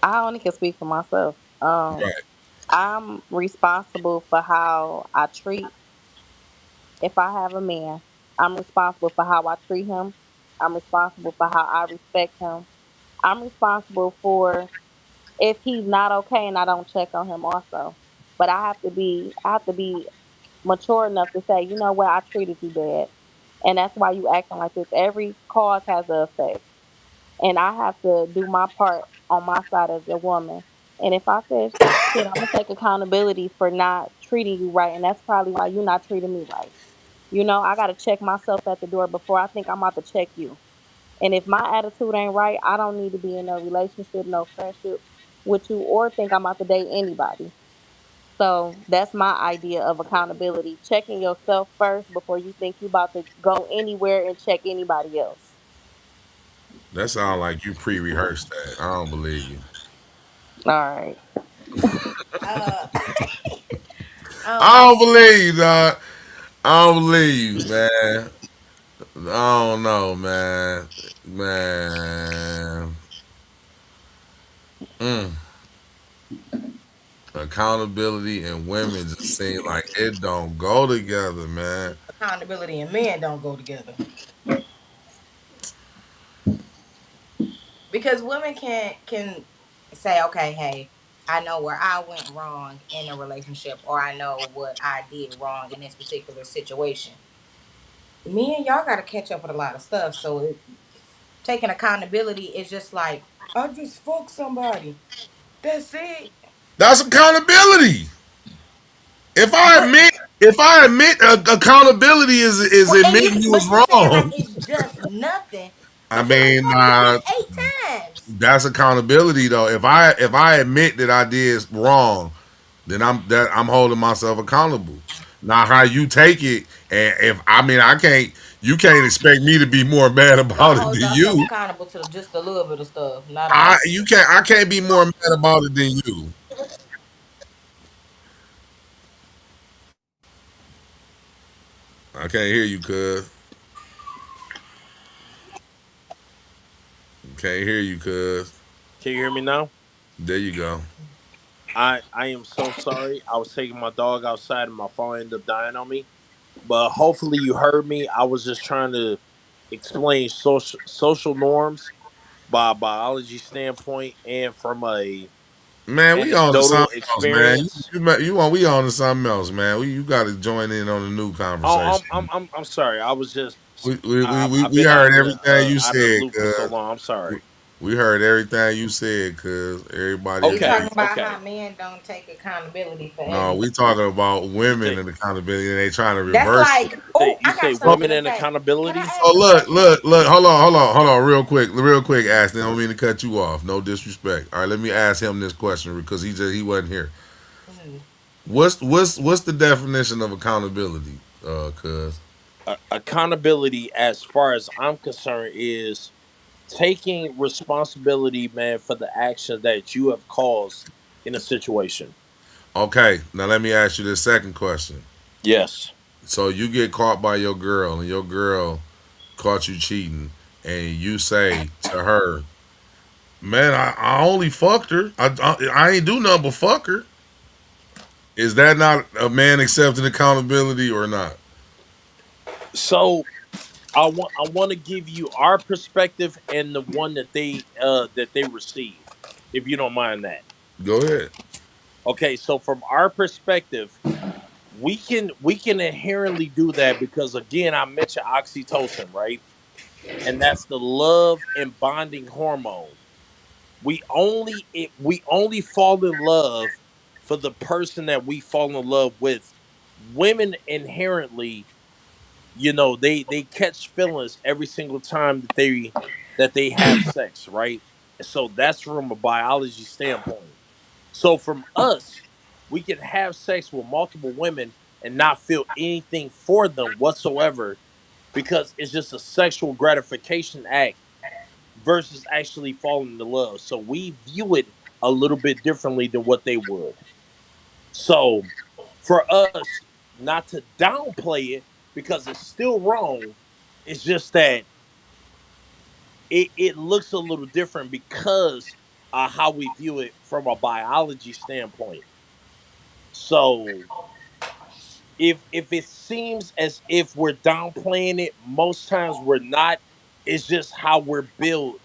I only can speak for myself.
right.
I'm responsible for how I treat. If I have a man, I'm responsible for how I treat him. I'm responsible for how I respect him. I'm responsible for if he's not okay and I don't check on him also. But I have to be mature enough to say, you know what, I treated you bad. And that's why you acting like this. Every cause has an effect. And I have to do my part on my side as a woman. And if I said shit, I'm gonna take accountability for not treating you right, and that's probably why you're not treating me right. You know, I gotta check myself at the door before I think I'm about to check you. And if my attitude ain't right, I don't need to be in a relationship, no friendship with you, or think I'm about to date anybody. So that's my idea of accountability. Checking yourself first before you think you about to go anywhere and check anybody else.
That sounds like you pre-rehearsed that. I don't believe you.
All right.
Uh,
I
um,
don't believe you, dog. I don't believe you, man. I don't know, man. Man. Mm. Accountability and women just seem like it don't go together, man.
accountability and men don't go together because women can say, okay, hey, I know where I went wrong in a relationship, or I know what I did wrong in this particular situation. Me and y'all got to catch up with a lot of stuff. So taking accountability is just like, I just fuck somebody. That's it.
That's accountability. If I
But
admit, accountability is
and you
admitting you was
but you saying like
wrong.
it's just nothing,
I
but you done
mean,
fucked the bitch 8 times.
that's accountability though. If I admit that I did wrong, then I'm holding myself accountable. Now how you take it, and if I mean I can't, you can't expect me to be more mad
Don't
about it
hold
than
yourself
you.
accountable to just a little bit of stuff, not all of it.
I can't be more mad about it than you. I can't hear you, cuz. Can't hear you, cuz.
Can you hear me now?
There you go.
I am so sorry. I was taking my dog outside and my phone ended up dying on me. But hopefully you heard me. I was just trying to explain social norms by a biology standpoint and from a
Man, we on to
anecdotal
something else, man.
experience.
We on to something else, man. You got to join in on the new
Oh,
conversation.
I'm sorry. I was just I've
We
been
heard everything you
out of the
said,
loop for so
cuz.
long. I'm
We,
sorry.
we heard everything you said, cuz. Everybody
We
Okay,
talking
agreed.
about how
okay.
men don't take accountability for
No,
everything.
we talking about
You
women
say
and accountability, and they trying to
That's
reverse it.
like, oh, I got something
women
to
and
say. Can I
accountability.
ask
So
a question?
look. Hold on, real quick, Ashton. I don't mean to cut you off. No disrespect. All right, let me ask him this question because he wasn't here.
Mhm.
What's the definition of accountability? Cuz.
Accountability, as far as I'm concerned, is taking responsibility, man, for the action that you have caused in a situation.
Okay, now let me ask you this second question.
Yes.
So you get caught by your girl, and your girl caught you cheating, and you say to her, "Man, I only fucked her. I ain't do nothing but fuck her." Is that not a man accepting accountability or not?
So I want to give you our perspective and the one that they receive, if you don't mind that.
Go ahead.
Okay, so from our perspective, we can inherently do that because again, I mentioned oxytocin, right? And that's the love and bonding hormone. We only fall in love for the person that we fall in love with. Women inherently, they catch feelings every single time that they have sex, right? So that's from a biology standpoint. So from us, we can have sex with multiple women and not feel anything for them whatsoever because it's just a sexual gratification act versus actually falling in love. So we view it a little bit differently than what they would. So For us not to downplay it because it's still wrong, it's just that it looks a little different because of how we view it from a biology standpoint. So if it seems as if we're downplaying it, most times we're not. It's just how we're built,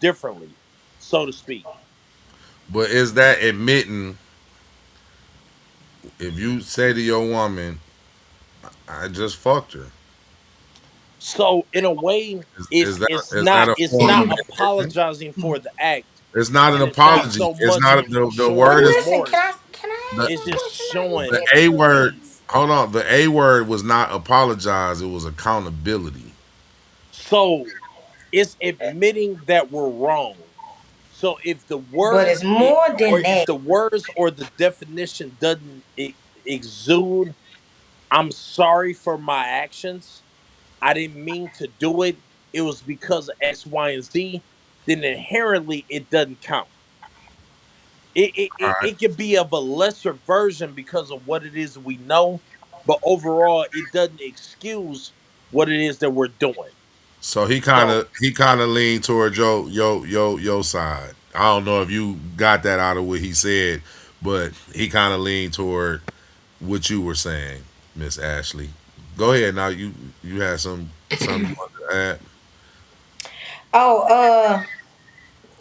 differently, so to speak.
But is that admitting if you say to your woman, "I just fucked her,"
So in a way,
is
it's
that
it's
is that
not
a
it's
form
not
of admission?
apologizing for the act,
It's not an
and it's not
apology.
so
It's
much
not
of
the
showing
But
word is
listen,
remorse.
can I
the
ask
It's
one
just
question now? You
the
showing.
said
A
two
word.
things.
Hold on, the A word was not apologize. It was accountability.
So it's admitting that we're wrong. So if the
But it's
words
more
or
than
if
that.
the words or the definition doesn't exude, I'm sorry for my actions. I didn't mean to do it. It was because of X, Y, and Z. Then inherently it doesn't count. It it,
All
it,
right.
it could be of a lesser version because of what it is we know, but overall it doesn't excuse what it is that we're doing.
So
So
he kind of leaned toward your side. I don't know if you got that out of what he said, but he kind of leaned toward what you were saying, Miss Ashley. Go ahead now. You had something you wanted to add.
Oh,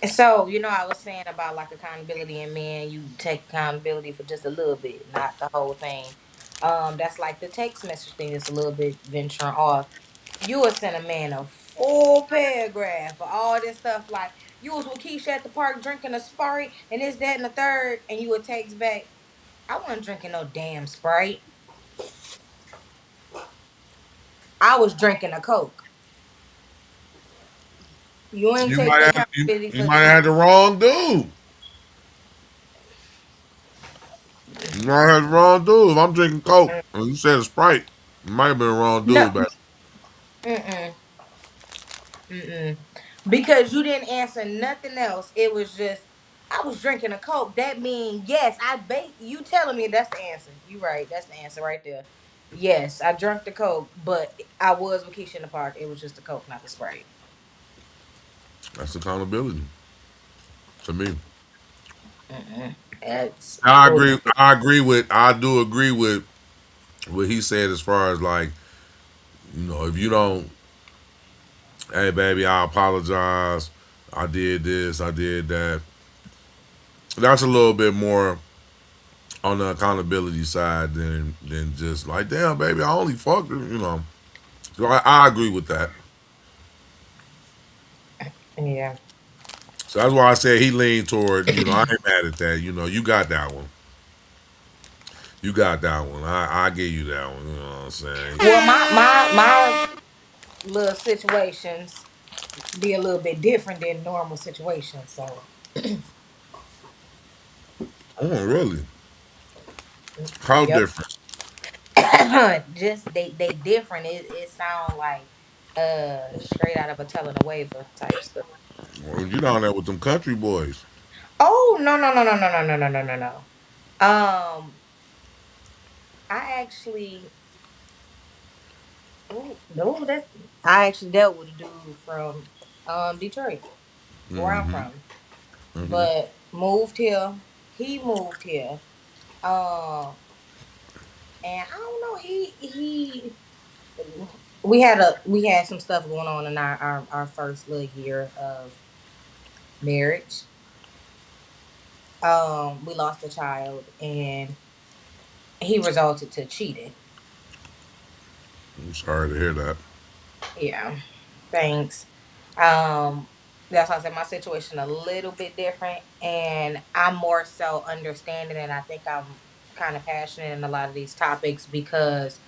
so I was saying about like accountability in men, you take accountability for just a little bit, not the whole thing. That's like the text message thing is a little bit venturing off. You would send a man a full paragraph for all this stuff like you was with Keisha at the park drinking a Sprite and this, that, and the third, and you would text back, I wasn't drinking no damn Sprite. I was drinking a Coke. You ain't
You
take
might have
accountability
you
for
might have had the wrong dude. You might have had the wrong dude. If I'm drinking Coke and you said a Sprite, it might have been the wrong
no.
dude. But
Mm-mm. Mm-mm. Because you didn't answer nothing else. It was just I was drinking a Coke. That means yes, you telling me that's the answer. You right. That's the answer right there. Yes, I drank the Coke, but I was with Keisha in the park. It was just the Coke, not the Sprite.
that's accountability to me.
Mm-mm. That's
I agree.
bullshit.
I do agree with what he said as far as like, if you don't, hey baby, I apologize. I did this, I did that. That's a little bit more on the accountability side than just like, damn baby, I only fucked her. So I agree with that.
Yeah.
So that's why I said he leaned toward, I ain't mad at that. You got that one. You got that one. I give you that one. You know what I'm saying?
Well, my little situations be a little bit different than normal situations. So
Oh, really? How
yep.
different?
Just they different. It sound like straight out of a telling a waiver type stuff.
Well, you down there with them country boys.
Oh no no no no no no no no no no no. I actually no that's I actually dealt with a dude from Detroit, where I'm
Mm-hmm.
from,
Mm-hmm.
but moved here. He moved here. Um, and I don't know. He we had some stuff going on in our first little year of marriage. We lost a child, and he resulted to cheating.
I'm sorry to hear that.
Yeah, thanks. Um, that's why I said my situation a little bit different, and I'm more so understanding, and I think I'm kind of passionate in a lot of these topics because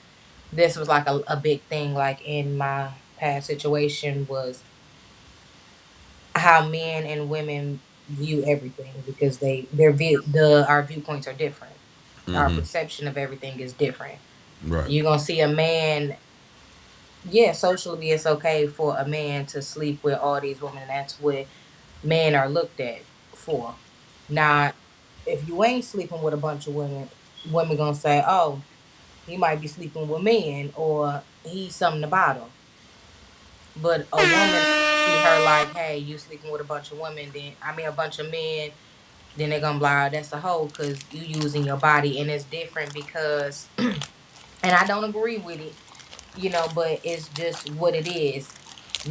this was like a big thing. Like in my past situation was how men and women view everything because our viewpoints are different. Our
Mm-hmm.
perception of everything is different.
Right.
You're gonna see a man, yeah, socially it's okay for a man to sleep with all these women. That's what men are looked at for. Not If you ain't sleeping with a bunch of women, women gonna say, "Oh, he might be sleeping with men, or he's something about him." But a woman see her like, "Hey, you sleeping with a bunch of women? Then I mean, a bunch of men." Then they're gonna be like, "Oh, that's a hoe because you using your body," and it's different because, and I don't agree with it, but it's just what it is.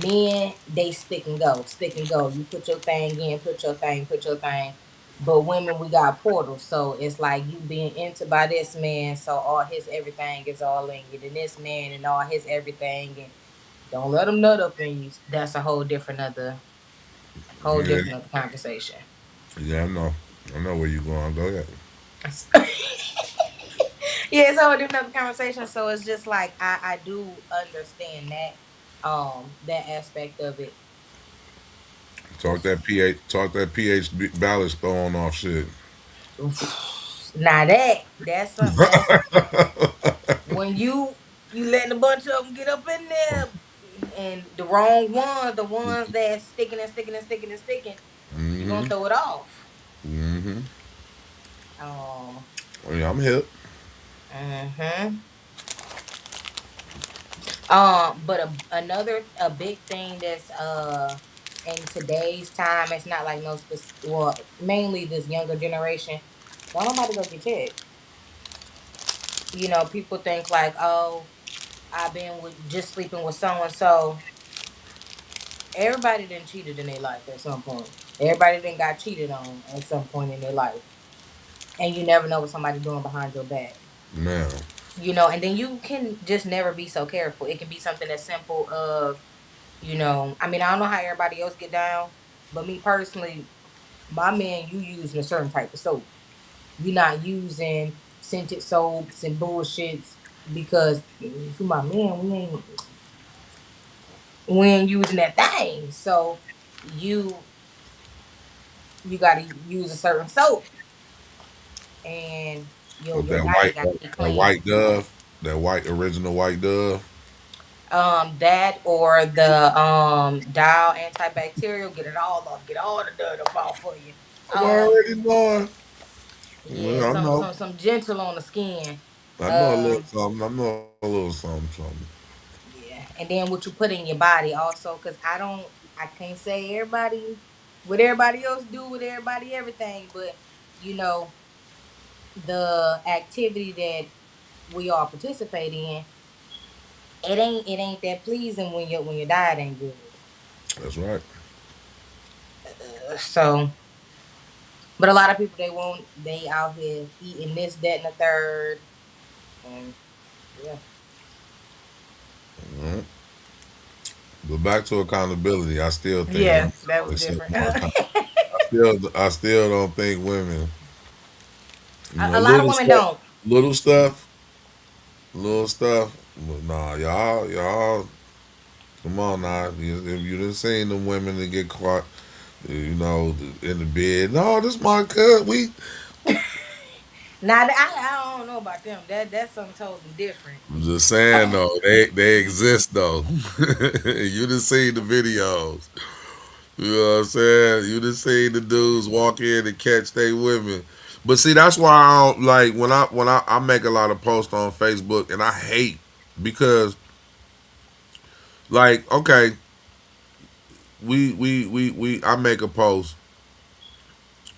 Men, they stick and go, stick and go. You put your thing in, put your thing, put your thing. But women, we got portals, so it's like you being into by this man, so all his everything is all in you. Then this man and all his everything, and don't let him nut up in you. That's a whole
Yeah,
different other conversation.
yeah, I know. I know where you going. Go ahead.
Yeah, it's a whole different other conversation. So it's just like I do understand that aspect of it.
Talk that pH balance throwing off shit.
Now that's something that's when you letting a bunch of them get up in there, and the wrong ones, the ones that's sticking and sticking and sticking and sticking, you're gonna
Mm-hmm.
throw it off.
Mm-hmm.
Um,
Yeah, I'm hip.
hmm but a big thing that's in today's time, it's not like no well, mainly this younger generation. Don't nobody go get checked. People think like, oh, I've been with just sleeping with so and so. Everybody done cheated in their life at some point. Everybody done got cheated on at some point in their life, and you never know what somebody doing behind your back.
Now,
And then you can just never be so careful. It can be something as simple of, I mean, I don't know how everybody else get down, but me personally, my man, you using a certain type of soap. You're not using scented soaps and bullshits because if you my man, we ain't using that thing. So you you gotta use a certain soap, and your
with
your body gotta be
that
clean.
white dove, that white original white dove.
That or the dial antibacterial, get it all off, get all the dirt up off for you.
I'm
Um,
already knowing.
yeah,
Well, I
some
know.
some some gentle on the skin.
I know a little
Um,
something. I know a little something, something.
yeah, and then what you put in your body also, because I can't say everybody what everybody else do with everybody everything, but you know the activity that we all participate in, it ain't that pleasing when your diet ain't good.
That's right.
So, but a lot of people they out here eating this, that, and the third, and yeah,
Mhm. But back to accountability, I still think
yeah,
women
that
should
was
accept
different.
more accountability. I still don't think women,
A lot of women don't.
little stuff, little stuff. But nah, y'all, come on now. If you done seen the women that get caught, in the bed. No, this my cut.
Now I don't know about them. That's something totally different.
I'm just saying though, they exist though. You done seen the videos. You know what I'm saying? You done seen the dudes walk in and catch they women. But see, that's why I don't like when I make a lot of posts on Facebook and I hate because like okay, we I make a post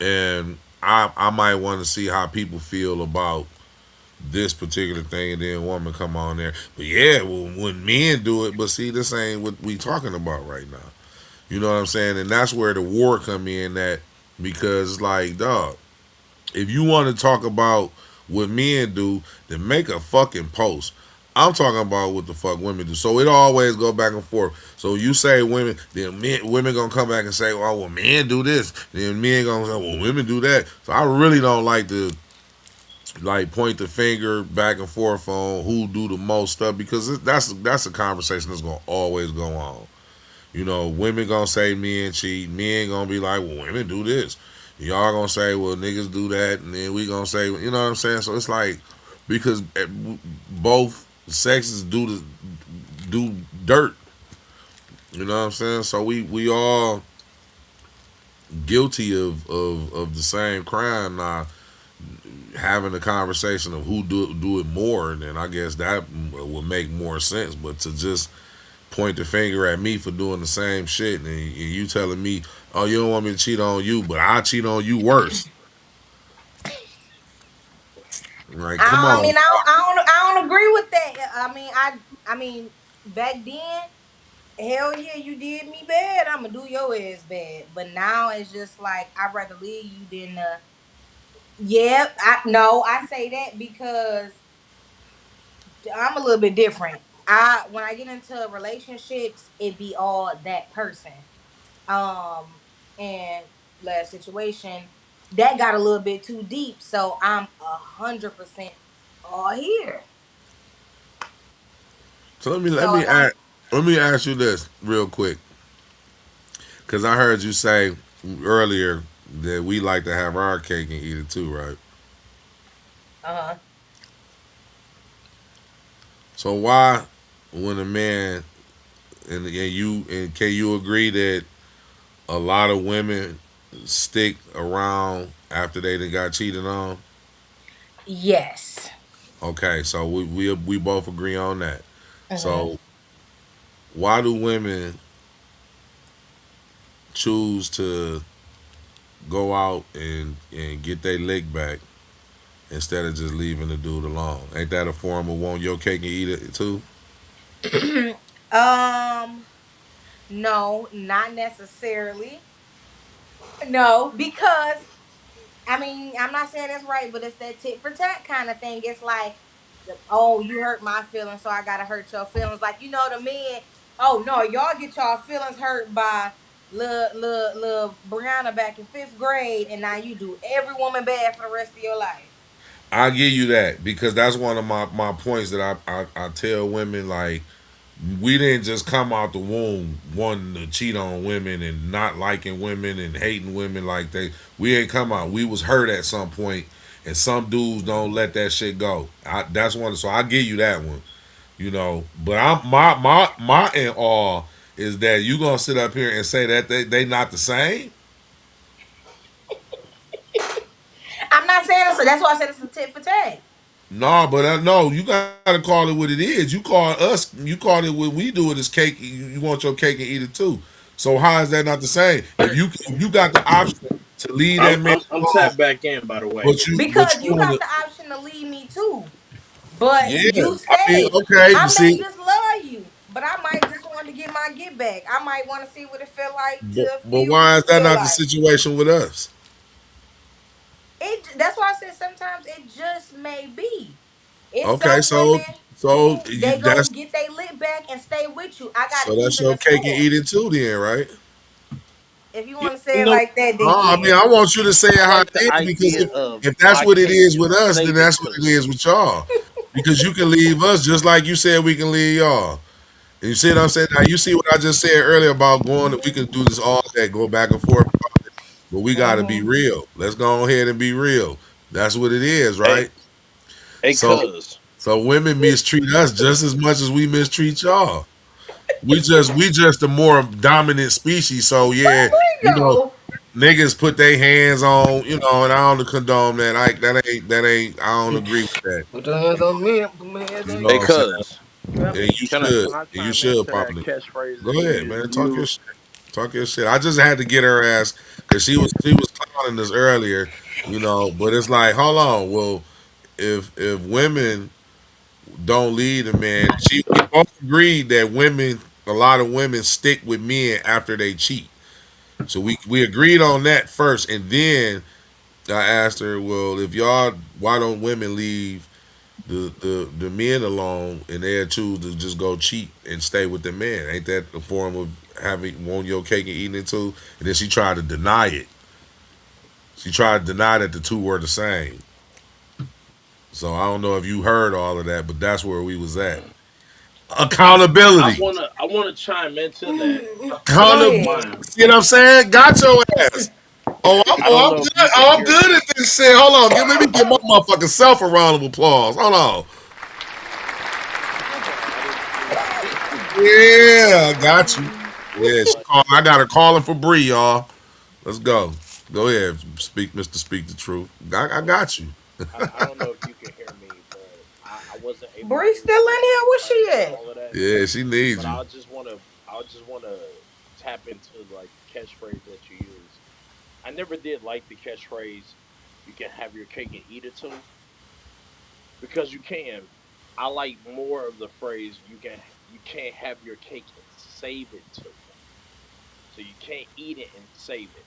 and I might want to see how people feel about this particular thing and then a woman come on there. But yeah, when men do it, but see this ain't what we talking about right now. You know what I'm saying? And that's where the war come in at because it's like, dog, if you want to talk about what men do, then make a fucking post. I'm talking about what the fuck women do. So it always go back and forth. So you say women, then women gonna come back and say, oh well, men do this. Then men gonna say, well, women do that. So I really don't like to like point the finger back and forth on who do the most stuff because that's a conversation that's gonna always go on. Women gonna say men cheat. Men gonna be like, well, women do this. Y'all gonna say, well, niggas do that, and then we gonna say, you know what I'm saying? So it's like because both sexes do dirt. You know what I'm saying? So we all guilty of the same crime. Now having a conversation of who do it more, then I guess that would make more sense. But to just point the finger at me for doing the same shit, and you telling me, oh, you don't want me to cheat on you, but I cheat on you worse. Like, come
I
on.
mean, I don't agree with that. I mean, back then, hell yeah, you did me bad. I'm gonna do your ass bad. But now it's just like I'd rather leave you than yeah. I no, I say that because I'm a little bit different. I when I get into relationships, it be all that person. Um, and last situation that got a little bit too deep, so I'm 100% all here.
So
So if I'm
let me ask you this real quick, because I heard you say earlier that we like to have our cake and eat it too, right?
uh
So why, when a man and can you agree that a lot of women stick around after they done got cheated on?
yes.
Okay, so we both agree on that.
hmm
So why do women choose to go out and get their lick back instead of just leaving the dude alone? Ain't that a form of want your cake and eat it too?
um no, not necessarily. No, because I mean, I'm not saying that's right, but it's that tit for tat kind of thing. It's like, oh, you hurt my feelings, so I gotta hurt your feelings. Like, the men. Oh no, y'all get y'all feelings hurt by little Brianna back in 5th grade, and now you do every woman bad for the rest of your life.
I give you that because that's one of my points that I tell women, like, we didn't just come out the womb wanting to cheat on women and not liking women and hating women like they. We ain't come out. We was hurt at some point, and some dudes don't let that shit go. That's one. So I give you that one. But I'm my in awe is that you gonna sit up here and say that they not the same.
I'm not saying so. That's why I said it's a tit for tat.
No, but no, you gotta call it what it is. You call us, you call it what we do. It is cake. You want your cake and eat it too. So how is that not the same? If you got the option to leave
I'm
that man
I'm, I'm
alone,
tapped back in, by the way.
Because
you
you
want
got
to,
the option to leave me too. But
yeah.
you
I mean,
stay.
okay,
I may
see,
just love you, but I might just want to get my get back. I might want to see what it feel like for
but
you to
why is
lose
that
your
not the
life.
situation with us?
That's why I said sometimes it just may be. It's
Okay,
some women
so
who
you
they go
that's
get they lit back and stay with you. I got
so
an
that's
even
your
a
cake and eat
score.
it too, then, right?
If you
You
want to say it
know,
like that, then
I
yeah.
mean, I want you to say it
I
how it
like the
is because
idea of
if that's
my
what it
cake,
is with us, then
save it
that's what it
too.
is with y'all. Because you can leave us just like you said we can leave y'all. And you see what I'm saying? Now you see what I just said earlier about going that we can do this all day, go back and forth, but we got to be
hmm
real. Let's go ahead and be real. That's what it is,
Hey,
right?
hey,
So,
cuz.
so women mistreat us just as much as we mistreat y'all. We just a more dominant species. So yeah,
We
you know,
know.
niggas put their hands on, and I don't condone that. That ain't. I don't agree with that.
Put your hands on me. Put my hands
You
on
know
Hey,
what
you.
I'm saying?
cuz.
Yep.
And you should.
Can I
And you
chime
should
into that
probably.
catchphrase
Go
that
ahead,
you
man. Talk your
used?
shit. Talk your shit. I just had to get her ass because she was clowning us earlier, But it's like, hold on. Well, if women don't lead a man, we both agreed that a lot of women stick with men after they cheat. So we agreed on that first, and then I asked her, well, if y'all, why don't women leave the men alone and they choose to just go cheat and stay with the man? Ain't that a form of having want your cake and eating it too? And then she tried to deny it. She tried to deny that the two were the same. So I don't know if you heard all of that, but that's where we was at.
I
Accountability.
wanna I wanna chime into that. If
Go
you don't
Accountability.
ahead.
mind.
See what I'm saying? Got your ass.
I don't
I'm
know
good.
if you can
Oh, I'm
hear
good
me.
at this shit. Hold on. Let me give my motherfucking self a round of applause. Hold on.
I didn't mean to.
Yeah, I got you. Yeah, I got her calling for Bree, y'all. Let's go. Go ahead, speak, Mister Speak the Truth. I
Um,
got you.
I don't know if you can hear me, but I wasn't able
Bree
to
still
hear
in here? Where
her
she
say
at?
all of that.
Yeah, she needs
But
you.
I just wanna tap into like the catchphrase that you use. I never did like the catchphrase. You can have your cake and eat it too, because you can. I like more of the phrase you can't have your cake and save it too. So you can't eat it and save it.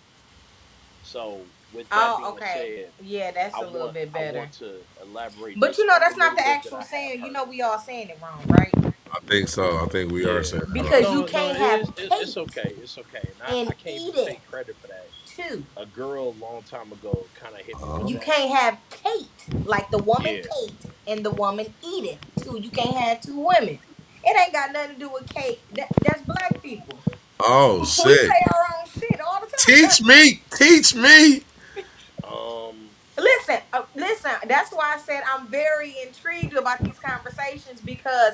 So with that
Oh,
being
okay.
said,
Yeah, that's a little bit
I want
better.
to elaborate
But
just
you know,
on the
that's not
little
the
bit that
actual
I have
saying. You know,
heard.
we all saying it wrong, right?
I think so. I think we are
Yeah.
saying that
Because
right.
you
No,
can't
it
have
is. It's
cake
okay. It's okay. And I
and
can't
eat
even
it
take credit for that.
too.
A girl a long time ago kind of hit me with
You
that.
can't have Kate, like the woman
Yeah.
Kate and the woman Eden too. You can't have two women. It ain't got nothing to do with Kate. That's black people.
Oh,
We
sick.
say our own shit all the time.
Teach me. Teach me.
Um.
Listen, listen. That's why I said I'm very intrigued about these conversations because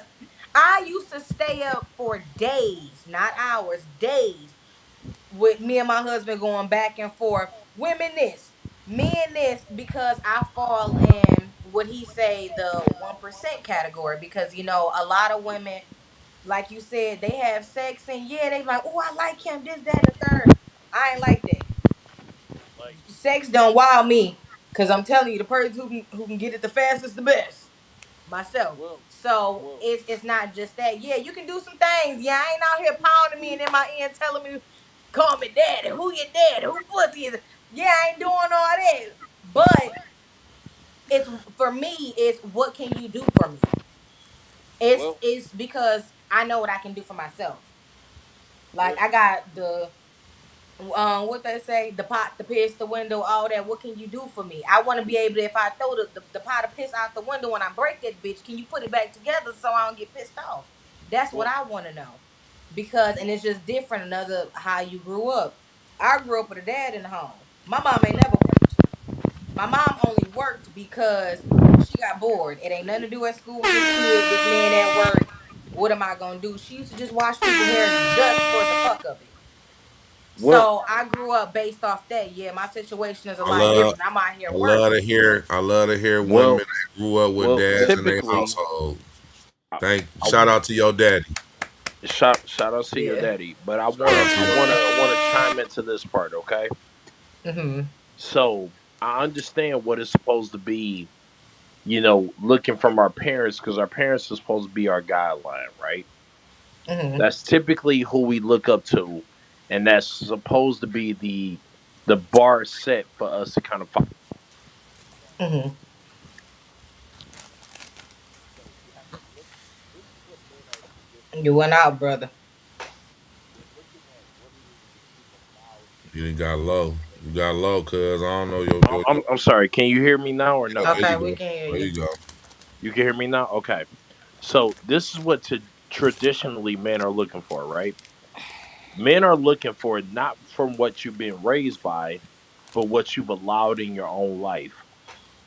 I used to stay up for days, not hours, days, with me and my husband going back and forth. Women this, men this, because I fall in what he say the 1% category. Because you know, a lot of women, like you said, they have sex and yeah, they like, oh, I like him, this, that, and the third. I ain't like that.
Like.
Sex don't wow me, cause I'm telling you, the person who can get it the fastest, the best. Myself.
Well.
So
Well.
it's not just that. Yeah, you can do some things. Yeah, I ain't out here pounding me and in my ear telling me, call me daddy. Who your daddy? Who pussy is it? Yeah, I ain't doing all that. But it's for me. It's what can you do for me?
Well.
It's because I know what I can do for myself. Like
Well.
I got the what they say, the pot, the piss, the window, all that. What can you do for me? I want to be able to, if I throw the pot of piss out the window and I break that bitch, can you put it back together so I don't get pissed off? That's what
Well.
I want to know. Because and it's just different another how you grew up. I grew up with a dad in the home. My mom ain't never worked. My mom only worked because she got bored. It ain't nothing to do at school with this kid, this man at work. What am I gonna do? She used to just wash people hair just for the fuck of it.
Well.
So I grew up based off that. Yeah, my situation is a
I
lot
love
different. I'm out here
I love
working.
to hear women
Well.
that grew up with
Well.
dads in their
Typically,
household.
I, I
Shout out to your daddy.
shout out to your
Yeah.
daddy, but
Shout out to your
I
daddy.
wanna chime into this part. Okay.
Mhm.
So I understand what it's supposed to be. Looking from our parents because our parents are supposed to be our guideline, right?
Mhm.
That's typically who we look up to, and that's supposed to be the bar set for us to kind of follow.
Mhm.
So you have to look. This is what men are
You
traditionally
went out, brother.
we're looking at what it is that you've allowed to
You done
happen
got
in your
low. You got
relationship.
low, cuz I don't know
I'm sorry. Can you hear me now or
yeah,
no?
there
Okay,
you
we
go.
can hear
There
you.
you go.
You can hear me now. Okay. So this is what traditionally men are looking for, right? Men are looking for not from what you've been raised by, but what you've allowed in your own life.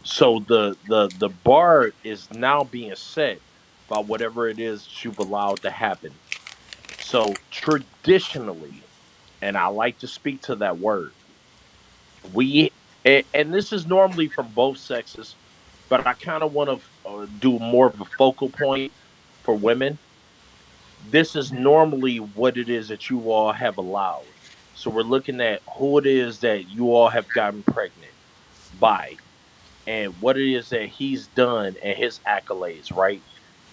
So the bar is now being set by whatever it is that you've allowed to happen. So traditionally, and I like to speak to that word, we and this is normally from both sexes, but I kind of want to do more of a focal point for women. This is normally what it is that you all have allowed. So we're looking at who it is that you all have gotten pregnant by and what it is that he's done and his accolades, right?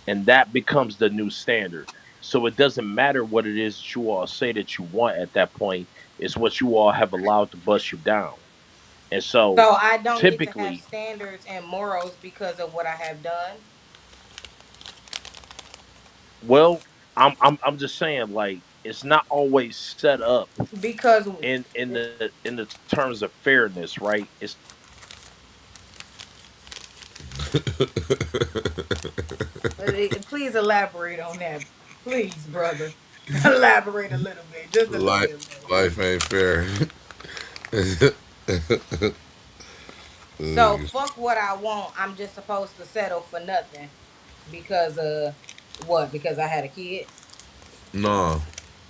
And that becomes the new standard. So it doesn't matter what it is that you all say that you want at that point, it's what you all have allowed to bust you down. And so
So I don't get to have
typically,
standards and morals because of what I have done.
well, I'm just saying like it's not always set up
Because
in the terms of fairness, right? It's
please elaborate on that, please, brother. Elaborate a little bit, just a little
Life,
bit more.
life ain't fair.
So fuck what I want. I'm just supposed to settle for nothing because what? Because I had a kid.
No.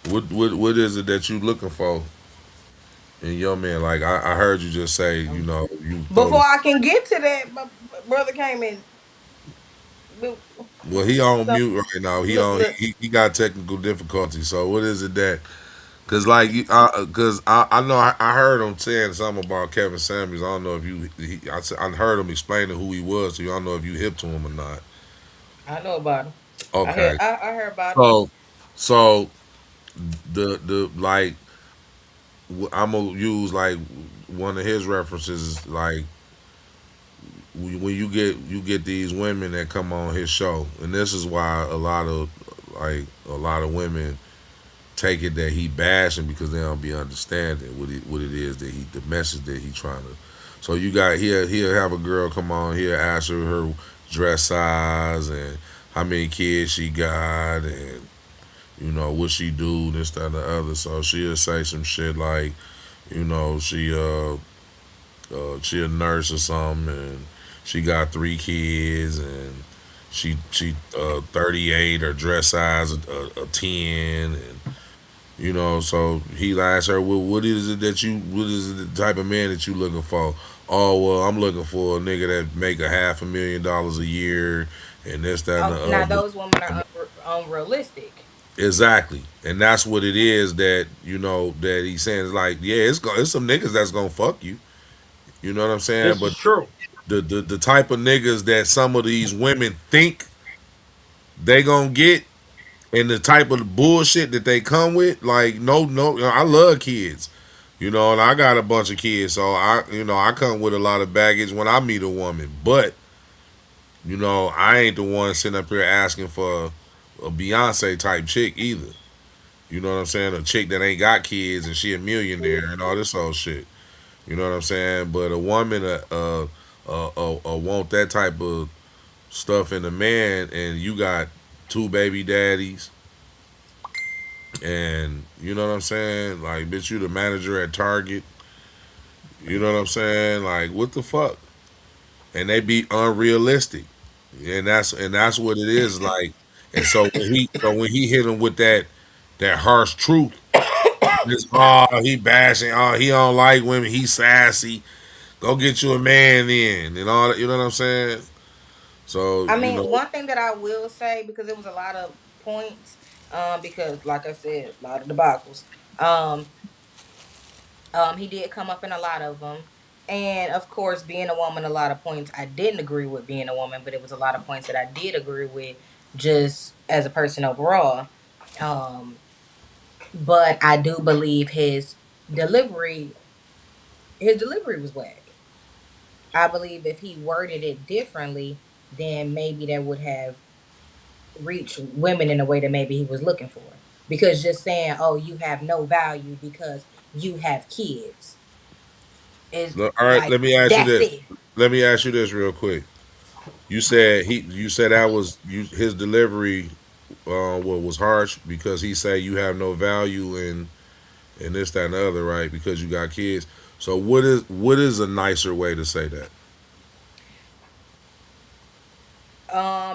What is it that you looking for? And your man, like I heard you just say, you know, you throw
Before
the.
I can get to that, my brother came in. Look,
Well, he on
so,
mute right now. He
look,
on
look.
he got technical difficulties. So what is it that? Cause like cause I know I heard him saying something about Kevin Samuels. I don't know if I heard him explaining who he was. So I don't know if you hip to him or not.
I know about him.
Okay,
I heard about him.
so so the like I'm gonna use like one of his references is like when you get these women that come on his show, and this is why a lot of women take it that he bashing because they don't be understanding what it is that he the message that he trying to. So you got he'll have a girl come on, he'll ask her dress size and how many kids she got and you know what she do, this, that, and the other. So she'll say some shit like, you know, she a nurse or something, and she got 3 kids, and she 38, her dress size a 10, and you know, so he asked her, well, what is it the type of man that you looking for? Oh well, I'm looking for a nigga that make $500,000 a year, and this, that, and the
Now
other.
those women are unrealistic.
Exactly, and that's what it is that you know that he's saying is like, yeah, it's some niggas that's gonna fuck you. You know what I'm saying?
This is
But
true.
the type of niggas that some of these women think they gonna get and the type of bullshit that they come with, like no, I love kids, you know, and I got a bunch of kids, so I come with a lot of baggage when I meet a woman, but you know, I ain't the one sitting up here asking for a Beyonce type chick either. You know what I'm saying? A chick that ain't got kids and she a millionaire and all this old shit. You know what I'm saying? But a woman, want that type of stuff in a man, and you got 2 baby daddies, and you know what I'm saying? Like, bitch, you the manager at Target. You know what I'm saying? Like, what the fuck? And they be unrealistic, and that's what it is like. And so when he hit him with that harsh truth, this he bashing, he don't like women, he sassy. Go get you a man then, and all that. You know what I'm saying? So
I
you
mean,
know,
one thing that I will say, because it was a lot of points, because like I said, a lot of debacles. Um, he did come up in a lot of them. And of course, being a woman, a lot of points I didn't agree with being a woman, but it was a lot of points that I did agree with just as a person overall. Um, but I do believe delivery, his delivery was whack. I believe if he worded it differently, then maybe that would have reached women in a way that maybe he was looking for. Because just saying, "Oh, you have no value because you have kids," is
all right.
like that's it.
Let me ask you this real quick. You said that was his delivery. What was harsh because he said you have no value and this, that, and the other, right? Because you got kids. So what is a nicer way to say that?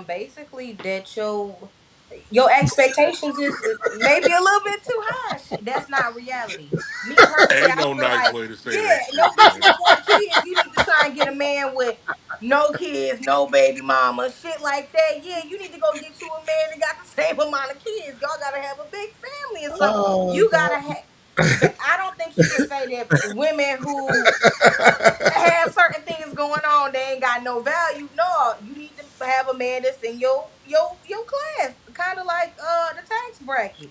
Basically that your expectations is maybe a little bit too high. That's not reality. Me personally,
Ain't
I
no
feel
nice
like,
way to say that
yeah,
shit,
no bitch
man.
with 4 kids, you need to try and get a man with no kids, no baby mama, shit like that. Yeah, you need to go get you a man that got the same amount of kids. Y'all gotta have a big family or something.
Oh
You
God.
gotta have. I don't think you can say that women who have certain things going on, they ain't got no value. No, you need to have a man that's in your class, kind of like the tax bracket.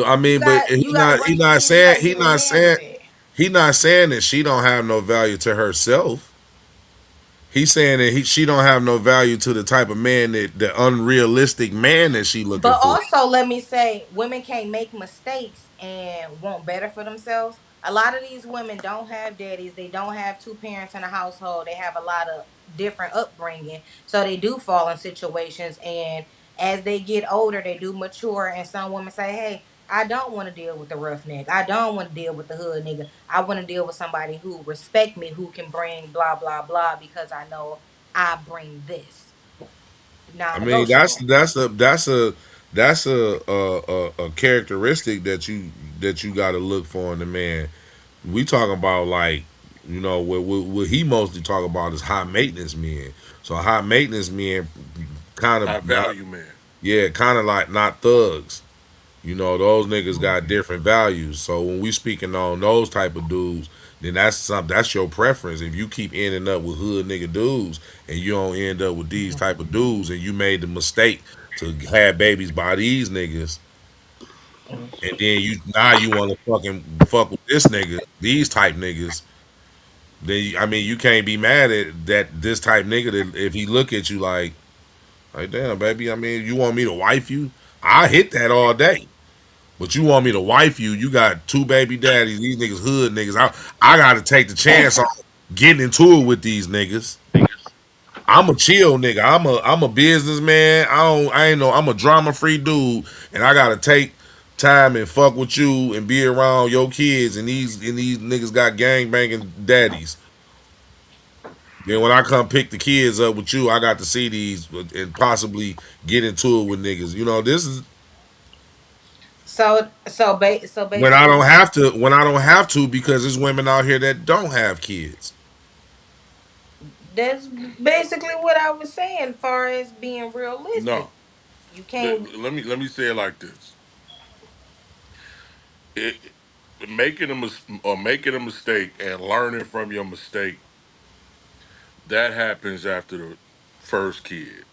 I mean, but
You got to bring your kids. You got to give a man with it.
he not saying that she don't have no value to herself. He's saying that she don't have no value to the type of man that the unrealistic man that she looking
But
for.
also, let me say, women can't make mistakes and want better for themselves. A lot of these women don't have daddies. They don't have two parents in a household. They have a lot of different upbringing. So they do fall in situations. And as they get older, they do mature. And some women say, hey, I don't want to deal with the roughneck. I don't want to deal with the hood nigga. I want to deal with somebody who respect me, who can bring blah, blah, blah, because I know I bring this
I mean, that's
non-negotiable.
that's a that's a that's a characteristic that you got to look for in a man. We talking about like, what he mostly talk about is high maintenance men. So high maintenance men kind
High
of not,
value man.
yeah, kind of like not thugs. Those niggas got different values. So when we speaking on those type of dudes, then that's your preference. If you keep ending up with hood nigga dudes and you don't end up with these type of dudes, and you made the mistake to have babies by these niggas, and then you want to fucking fuck with this nigga, these type niggas, then I mean you can't be mad at that this type nigga that if he look at you like damn baby, I mean you want me to wife you, I hit that all day. But you want me to wife you? You got two baby daddies. These niggas hood niggas. I got to take the chance on getting into it with these niggas. I'm a chill nigga. I'm a businessman. I ain't no. I'm a drama free dude, and I gotta take time and fuck with you and be around your kids. And these niggas got gang banging daddies. Then when I come pick the kids up with you, I got to see these and possibly get into it with niggas. This is
So
when I
basically,
don't have to. When I don't have to because there's women out here that don't have kids.
that's basically what I was saying. As far as being realistic,
No.
you can't.
Let me say it like this. It, making a mistake and learning from your mistake, that happens after the first kid.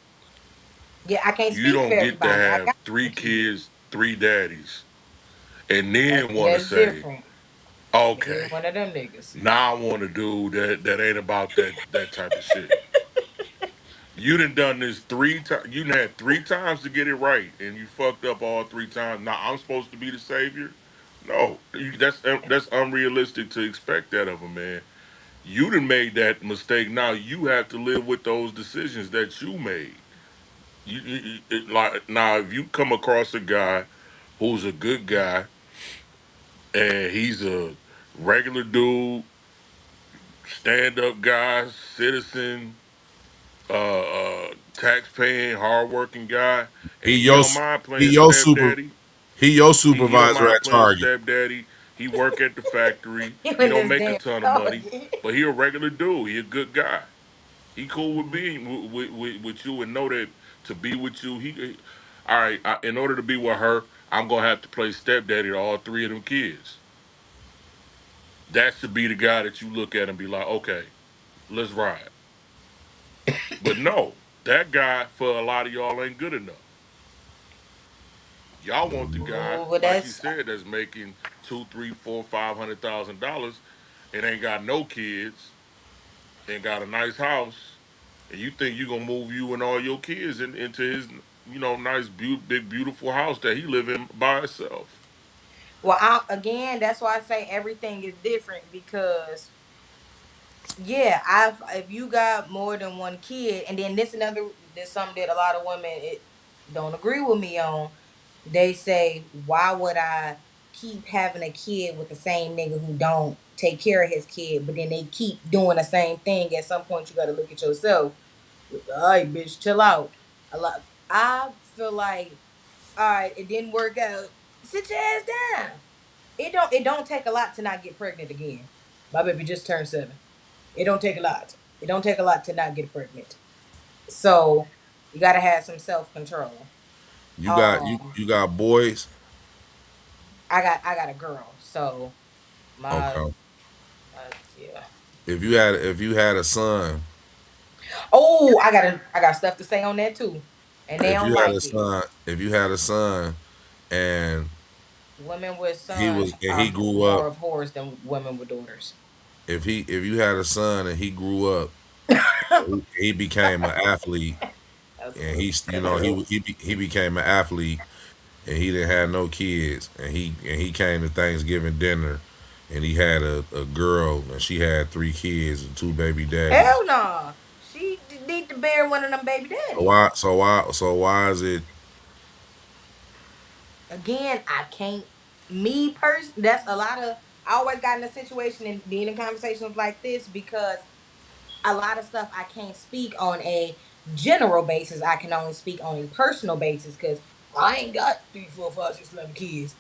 Yeah, I can't
You
speak for
don't get to
everybody. I
have
got
three
some kids.
kids, three daddies, and then want to
That's
say,
different. They
okay,
one of them niggas.
now I want to do that ain't about that type of shit. You done this 3 times. You done had 3 times to get it right, and you fucked up all 3 times. Now I'm supposed to be the savior? No, that's unrealistic to expect that of a man. You done made that mistake. Now you have to live with those decisions that you made. Like now, if you come across a guy who's a good guy and he's a regular dude, stand up guy, citizen, tax paying, hardworking guy,
He
and he
your
don't mind
he
playing
your super
stepdaddy.
he your
He don't
supervisor
mind
at
playing
Target.
stepdaddy. He work at the factory.
You
He
in
don't
this
make a
damn
ton of money,
Target.
but he a regular dude. He a good guy. He cool with being with you and know that to be with you. All right. In order to be with her, I'm gonna have to play stepdaddy to all three of them kids. That should be the guy that you look at and be like, okay, let's ride. But no, that guy for a lot of y'all ain't good enough. Y'all want the guy,
Oh, well,
like you
that's
said, that's making two, three, four, $500,000 and ain't got no kids and got a nice house, and you think you gonna move you and all your kids into his, nice, big, beautiful house that he live in by himself.
well. Again, that's why I say everything is different because yeah, I've if you got more than one kid, and then this something that a lot of women don't agree with me on. They say, why would I keep having a kid with the same nigga who don't take care of his kid, but then they keep doing the same thing. At some point, you got to look at yourself. All right, bitch, chill out. A lot. I feel like, all right, it didn't work out. Sit your ass down. It don't take a lot to not get pregnant again. My baby just turned 7. It don't take a lot. It don't take a lot to not get pregnant. So you gotta have some self control.
You got you
Um,
you got boys.
I got a girl, so my
Okay.
yeah.
If you had a son,
Oh, I got stuff to say on that too, and they
if
don't
you had
like
a
it.
son, if you had a son, and
Women with
he
sons
was and he
are
grew up,
more of whores than women with daughters.
if you had a son and he grew up, he became an athlete,
That's
and
what
he became an athlete, and he didn't have no kids, and he came to Thanksgiving dinner, and he had a girl, and she had 3 kids and two baby daddies.
hell nah. She need to bear one of them baby
So
daddies.
why is it?
Again, I can't. Me person, that's a lot of. I always got in a situation and being in conversations like this because a lot of stuff I can't speak on a general basis. I can only speak on a personal basis because I ain't got 3, 4, 5, 6, 11 kids.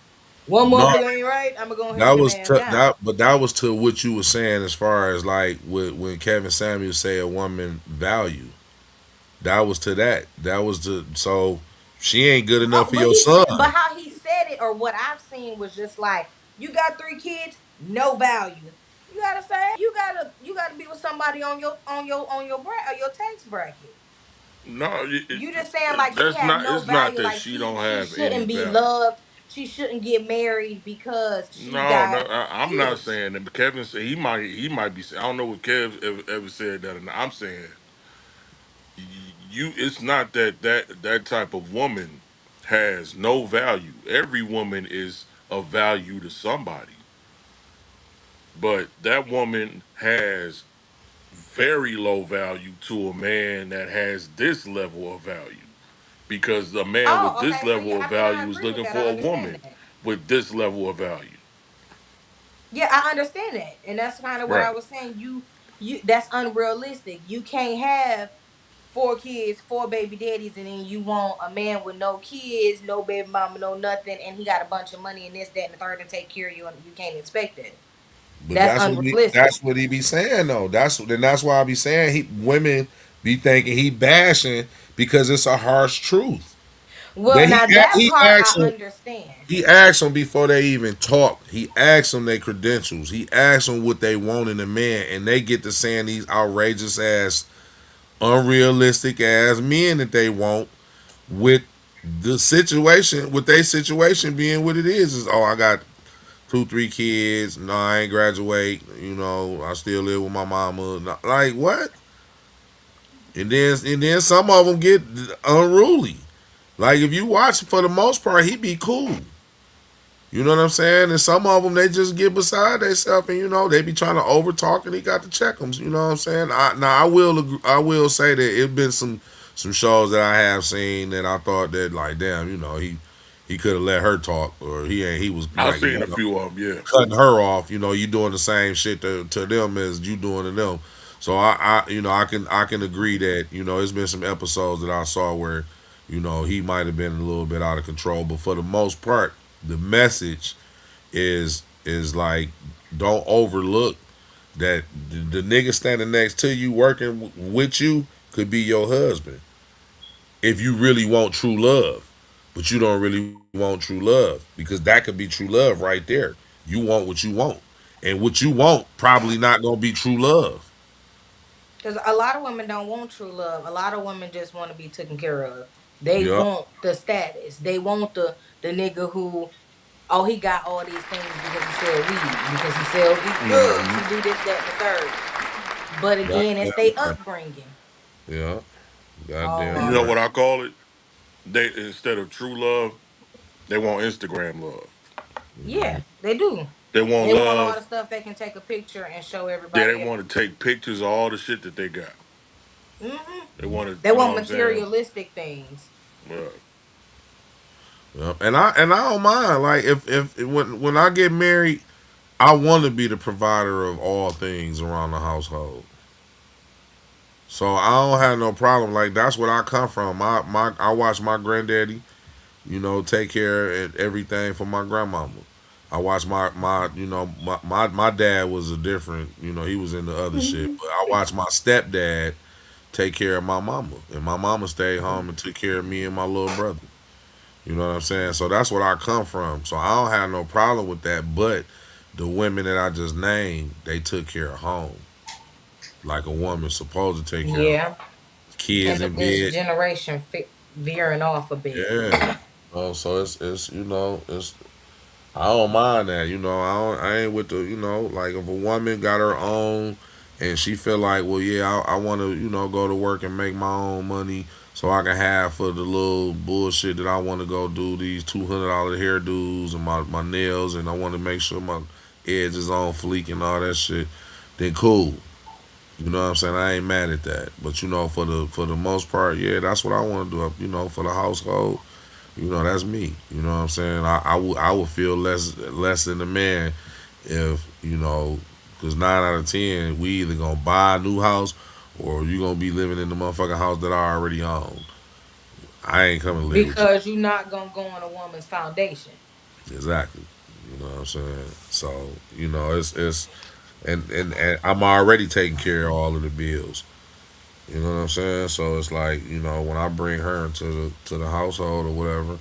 One
No,
motherfucker ain't right, I'm gonna go ahead
that
and get
was
my ass
to,
down.
that, but that was to what you were saying as far as like when Kevin Samuels say a woman value. That was to that. That was to so she ain't good enough
Oh,
for
but
your
he said,
son.
but how he said it, or what I've seen was just like, you got 3 kids, no value. You gotta be with somebody on your tax bracket.
No,
You just saying like she
that's
have
not.
no
It's not
value,
that
like
she
she
don't
she
have any
shouldn't be
value.
loved. She shouldn't get married because she
No, no,
got
I'm not
kids.
saying that. But Kevin said he might be. I don't know what Kev ever said that. Or not. I'm saying you. It's not that type of woman has no value. Every woman is of value to somebody, but that woman has very low value to a man that has this level of value. Because a man with
Oh,
this
okay. So
level
yeah,
of
I mean I
value is
agree with
looking
that. I
for a
understand
woman
that.
with this level of value.
Yeah, I understand that, and that's kind of what I
Right.
was saying. You that's unrealistic. You can't have 4 kids, 4 baby daddies, and then you want a man with no kids, no baby mama, no nothing, and he got a bunch of money and this, that, and the third to take care of you, and you can't expect it.
But
That's unrealistic.
that's what he be saying though. That's why I be saying women be thinking he bashing because it's a harsh truth.
Well, now that
He
part
asked
I
him.
understand.
He asked them before they even talk. He asked them their credentials. He asked them what they want in a man, and they get to saying these outrageous ass, unrealistic ass men that they want with the situation, with their situation being what it is oh, I got 2, 3 kids. No, I ain't graduate. I still live with my mama. No, like what? And then some of them get unruly. Like if you watch, for the most part, he be cool. You know what I'm saying? And some of them they just get beside themselves, and they be trying to over talk, and he got to check them. You know what I'm saying? Now I will say that it been some shows that I have seen that I thought that like damn, he could have let her talk, or he was
I've
like
seen a few of them. Yeah.
cutting her off. You doing the same shit to them as you doing to them. So I can agree that it's been some episodes that I saw where he might have been a little bit out of control, but for the most part, the message is like don't overlook that the nigga standing next to you working with you could be your husband if you really want true love, but you don't really want true love because that could be true love right there. You want what you want, and what you want probably not gonna be true love.
Because a lot of women don't want true love. A lot of women just want to be taken care of. They
Yeah,
want the status. They want the nigga who, oh, he got all these things because he sell weed, because he sell drugs, he
Hmm.
do this, that, and the third. But again, it's
goddamn
they
right.
upbringing.
Yeah, goddamn
You know
Um,
right.
what I call it? They instead of true love, they want Instagram love.
yeah, they do.
They want
They want all the
love.
stuff they can take a picture and show
Yeah, they
everybody else.
want to take pictures of all the shit that they got.
Hmm.
They want
They
to, you know
want
what I'm saying?
materialistic things.
Right.
Yeah. And I don't mind. Like if when I get married, I want to be the provider of all things around the household. So I don't have no problem. Like that's what I come from. I watched my granddaddy, take care of everything for my grandmama. I watched my dad was a different, he was in the other shit. But I watched my stepdad take care of my mama, and my mama stayed home and took care of me and my little brother. You know what I'm saying? So that's what I come from. So I don't have no problem with that. But the women that I just named, they took care of home like a woman supposed to take care of
Yeah,
kids
and
in
this
bed.
generation veering off a bit.
Yeah. So it's I don't mind that. I ain't with the like if a woman got her own and she feel like, well, yeah, I want to go to work and make my own money so I can have for the little bullshit that I want to go do these $200 hairdos and my nails, and I want to make sure my edge is on fleek and all that shit. Then cool. You know what I'm saying? I ain't mad at that. But for the most part, yeah, that's what I want to do. For the household, that's me. You know what I'm saying? I would feel less than a man if because 9 out of 10 we either gonna buy a new house or you gonna be living in the motherfucking house that I already own. I ain't coming to live with you.
Because you're not gonna go on a woman's foundation.
Exactly. You know what I'm saying? So, it's and I'm already taking care of all of the bills. You know what I'm saying? So it's like, when I bring her into the household or whatever,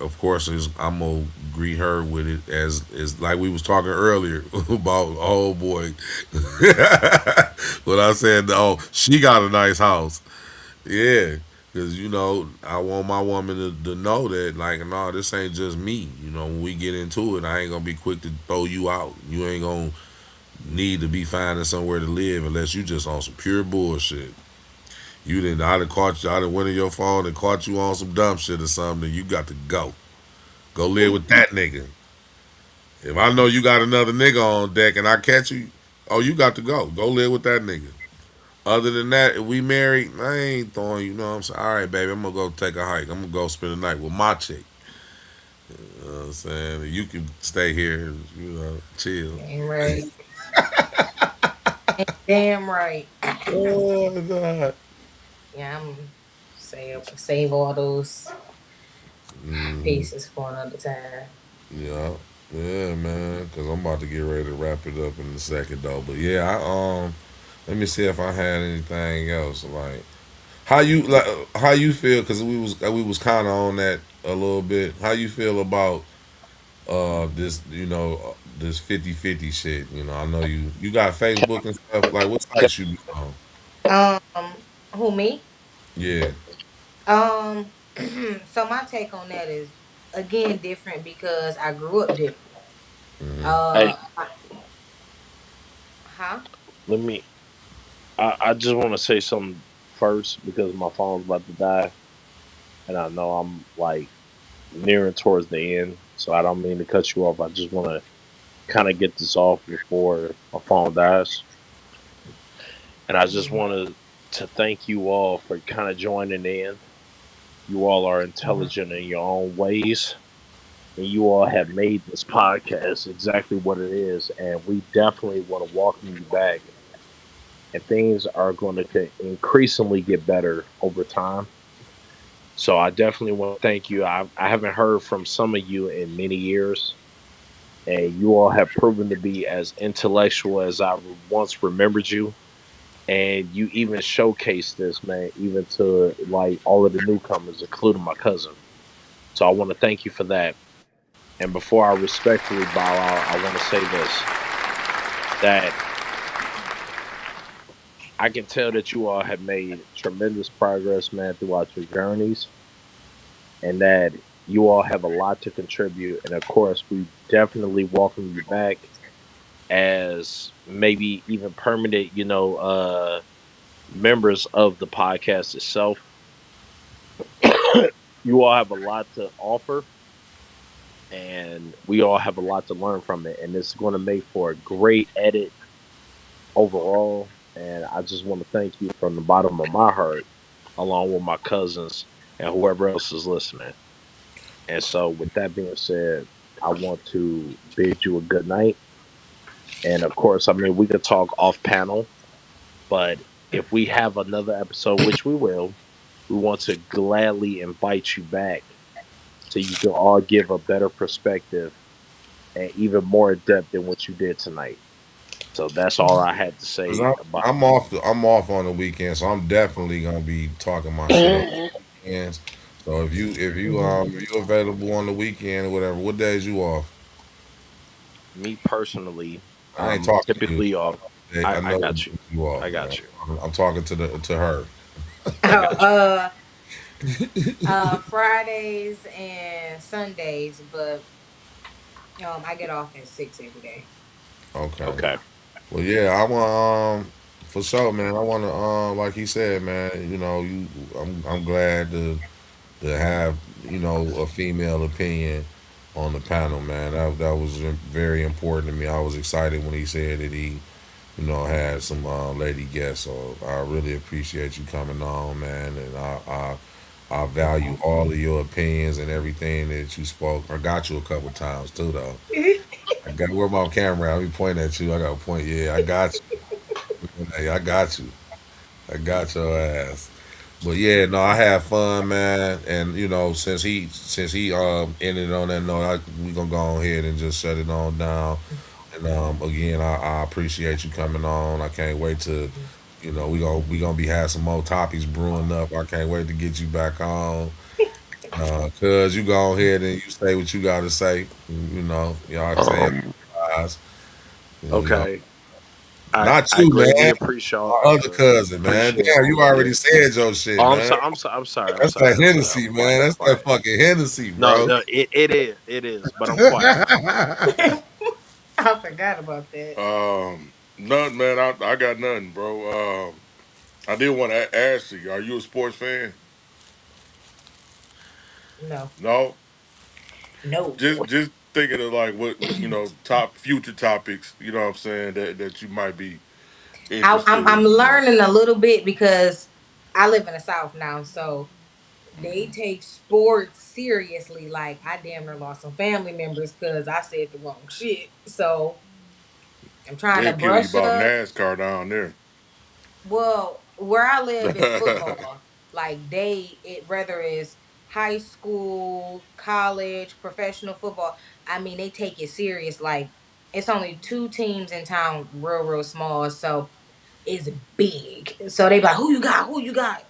of course I'm gonna greet her with it as like we was talking earlier about oh boy. When I said, oh, she got a nice house. Yeah. Cause I want my woman to know that like no, this ain't just me. When we get into it, I ain't gonna be quick to throw you out. You ain't gonna need to be finding somewhere to live unless you just on some pure bullshit. You didn't. I done caught you. I done went in your phone and caught you on some dumb shit or something. You got to go. Go live with that nigga. If I know you got another nigga on deck and I catch you, oh, you got to go. Go live with that nigga. Other than that, if we married, I ain't throwing. You know what I'm saying? All right, baby, I'm gonna go take a hike. I'm gonna go spend the night with my chick. You know what I'm saying? You can stay here. Chill.
Damn right. Damn right.
Oh God.
Yeah, I'm save all those
Mm-hmm.
pieces for another time.
Yeah, yeah, man. Cause I'm about to get ready to wrap it up in a second though. But yeah, let me see if I had anything else. Like how you feel? Cause we was kind of on that a little bit. How you feel about this this 50-50 shit? I know you got Facebook and stuff. Like what sites you be on?
Who me?
Yeah.
Um, so my take on that is again different because I grew up different.
Hmm.
Hey,
Uh, huh?
let me. I just want to say something first because my phone's about to die, and I know I'm like nearing towards the end, so I don't mean to cut you off. I just want to kind of get this off before my phone dies, and I just
Mhm.
wanted to thank you all for kind of joining in. You all are
Mhm.
intelligent in your own ways, and you all have made this podcast exactly what it is. And we definitely want to welcome you back. And things are going to increasingly get better over time. So I definitely want to thank you. I haven't heard from some of you in many years, and you all have proven to be as intellectual as I once remembered you. And you even showcased this, man, even to like all of the newcomers, including my cousin. So I want to thank you for that. And before I respectfully bow out, I want to say this that I can tell that you all have made tremendous progress, man, throughout your journeys, and that you all have a lot to contribute. And of course, we definitely welcome you back as maybe even permanent, members of the podcast itself. You all have a lot to offer, and we all have a lot to learn from it. And it's going to make for a great edit overall. And I just want to thank you from the bottom of my heart, along with my cousins and whoever else is listening. And so, with that being said, I want to bid you a good night. And of course, I mean, we could talk off panel, but if we have another episode, which we will, we want to gladly invite you back so you can all give a better perspective and even more in depth than what you did tonight. So that's all I had to
Cause
say
I'm
about.
I'm off I'm off on the weekend, so I'm definitely gonna be talking my shit on the weekends. So if you available on the weekend or whatever, what days you off?
Me personally,
I ain't
I'm
talking to you.
typically off.
I
I
know
got you.
you off,
I
man.
got you.
I'm talking to her.
I
Oh,
got you.
Fridays and Sundays, but I get off at 6 every day.
Okay.
Okay.
Well, yeah, I want for sure, man. I want to like he said, man. I'm glad to have a female opinion on the panel, man. That was very important to me. I was excited when he said that he had some lady guests. So I really appreciate you coming on, man. And I value all of your opinions and everything that you spoke. I got you a couple times too, though. I got where my camera. At? I be pointing at you. I got to point. Yeah, I got you. Hey, I got you. I got your ass. But yeah, no, I had fun, man. And you know, since he ended on that note, we gonna go on ahead and just shut it on down. And again, I appreciate you coming on. I can't wait to, we gonna be having some more topics brewing up. I can't wait to get you back on. Cause you go ahead and you say what you gotta say. Y'all say it.
Um,
Guys. You know,
okay.
not
I
you,
greatly
man.
appreciate
My other cousin, man.
appreciate
Damn,
all
you
of
already
you.
said your shit,
Oh,
man.
I'm sorry. I'm
That's that
sorry. I'm sorry.
Hennessy,
I'm
man.
quiet. I'm
That's that
quiet.
fucking Hennessy,
No,
bro.
no, it is, but I'm quiet now.
I forgot about that.
Nothing, man. I got nothing, bro. I did want to ask you, are you a sports fan?
No.
No.
No.
Just thinking of like what top future topics. You know what I'm saying that you might be
I'm
interested
I'm
in.
learning a little bit because I live in the South now, so they take sports seriously. Like I damn near lost some family members because I said the wrong shit. So I'm trying to
They'll kill you
brush
about
up.
NASCAR down there.
Well, where I live is football. Like whether it's high school, college, professional football. I mean, they take it serious. Like it's only two teams in town, real small. So it's big. So they be like, who you got? Who you got?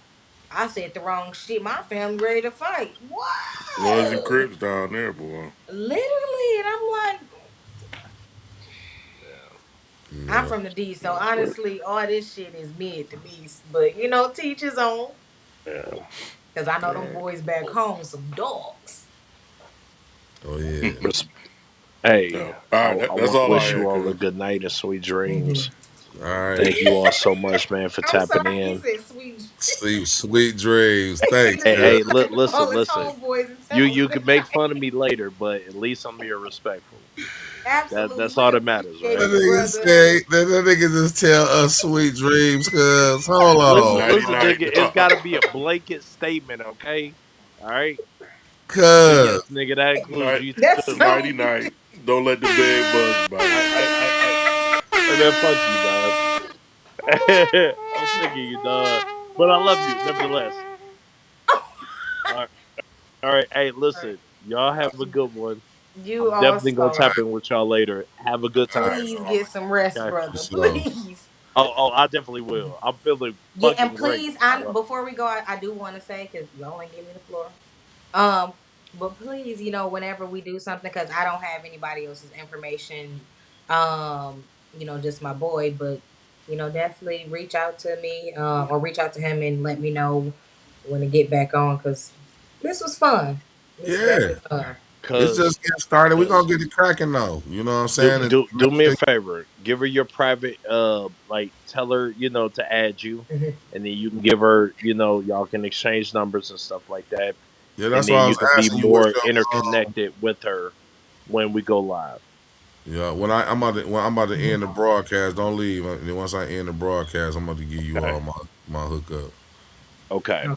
I said the wrong shit. My family ready to fight.
Bloods and
What?
Crips down there, boy.
Literally. And I'm like, I'm
Yeah.
from the D, so honestly, all this shit is mid to me. But teach his own.
Yeah.
Cause I know them
Yeah.
boys back home some dogs.
Oh yeah.
Res- Hey,
No. All right,
I
that's
want to
all I
wish you
had,
all a
cuz.
good night and sweet dreams.
All right.
Thank you all so much, man, for
I'm
tapping
sorry, he
in.
said sweet.
Sleep, sweet dreams. Thanks,
Hey,
cuz.
hey,
Look at all his
listen.
homeboys and
You
tell them
you
good
can make
night.
fun of me later, but at least I'm being respectful.
Absolutely,
That's
we
all that matters,
That
right?
appreciate you,
nigga
brother.
say that nigga just tell us sweet dreams, cuz. Hold
Listen,
on.
Nighty
listen,
night.
nigga. It's got to be a blanket statement, okay? All right. So yes,
Cuz.
nigga, that includes
Night
you
That's
too.
so
nighty night. Don't let the bed bugs bite.
I hey man, fuck you, dog. I'm sick of you, dog. But I love you nevertheless. All right, all right. Hey, listen, y'all have a good one.
you
I'm definitely gonna
also.
tap in with y'all later. Have a good
All
time.
right,
Please
bro.
get some rest,
Okay.
For
brother.
sure.
Please.
I definitely will. I'm feeling
Yeah, and
fucking great.
please,
So,
before we go, I do want to say because y'all ain't give me the floor. Um, but please, whenever we do something, because I don't have anybody else's information, just my boy, but definitely reach out to me, or reach out to him and let me know when to get back on, because this was fun. This is
Yeah.
actually fun.
It's
cause,
just getting started. We're gonna
cause
get it cracking though. You know what I'm
do
saying? And
do
make
do me a
sure
favor. Give her your private like tell her, to add you,
Mhm.
and then you can give her, y'all can exchange numbers and stuff like that.
yeah,
And
that's why
then
I
you
was
can be
asking you what's
more
your
interconnected with her when we go live.
yeah, I'm about to end the broadcast, don't leave. And then once I end the broadcast, I'm about to give you
Okay.
all my hookup.
Okay.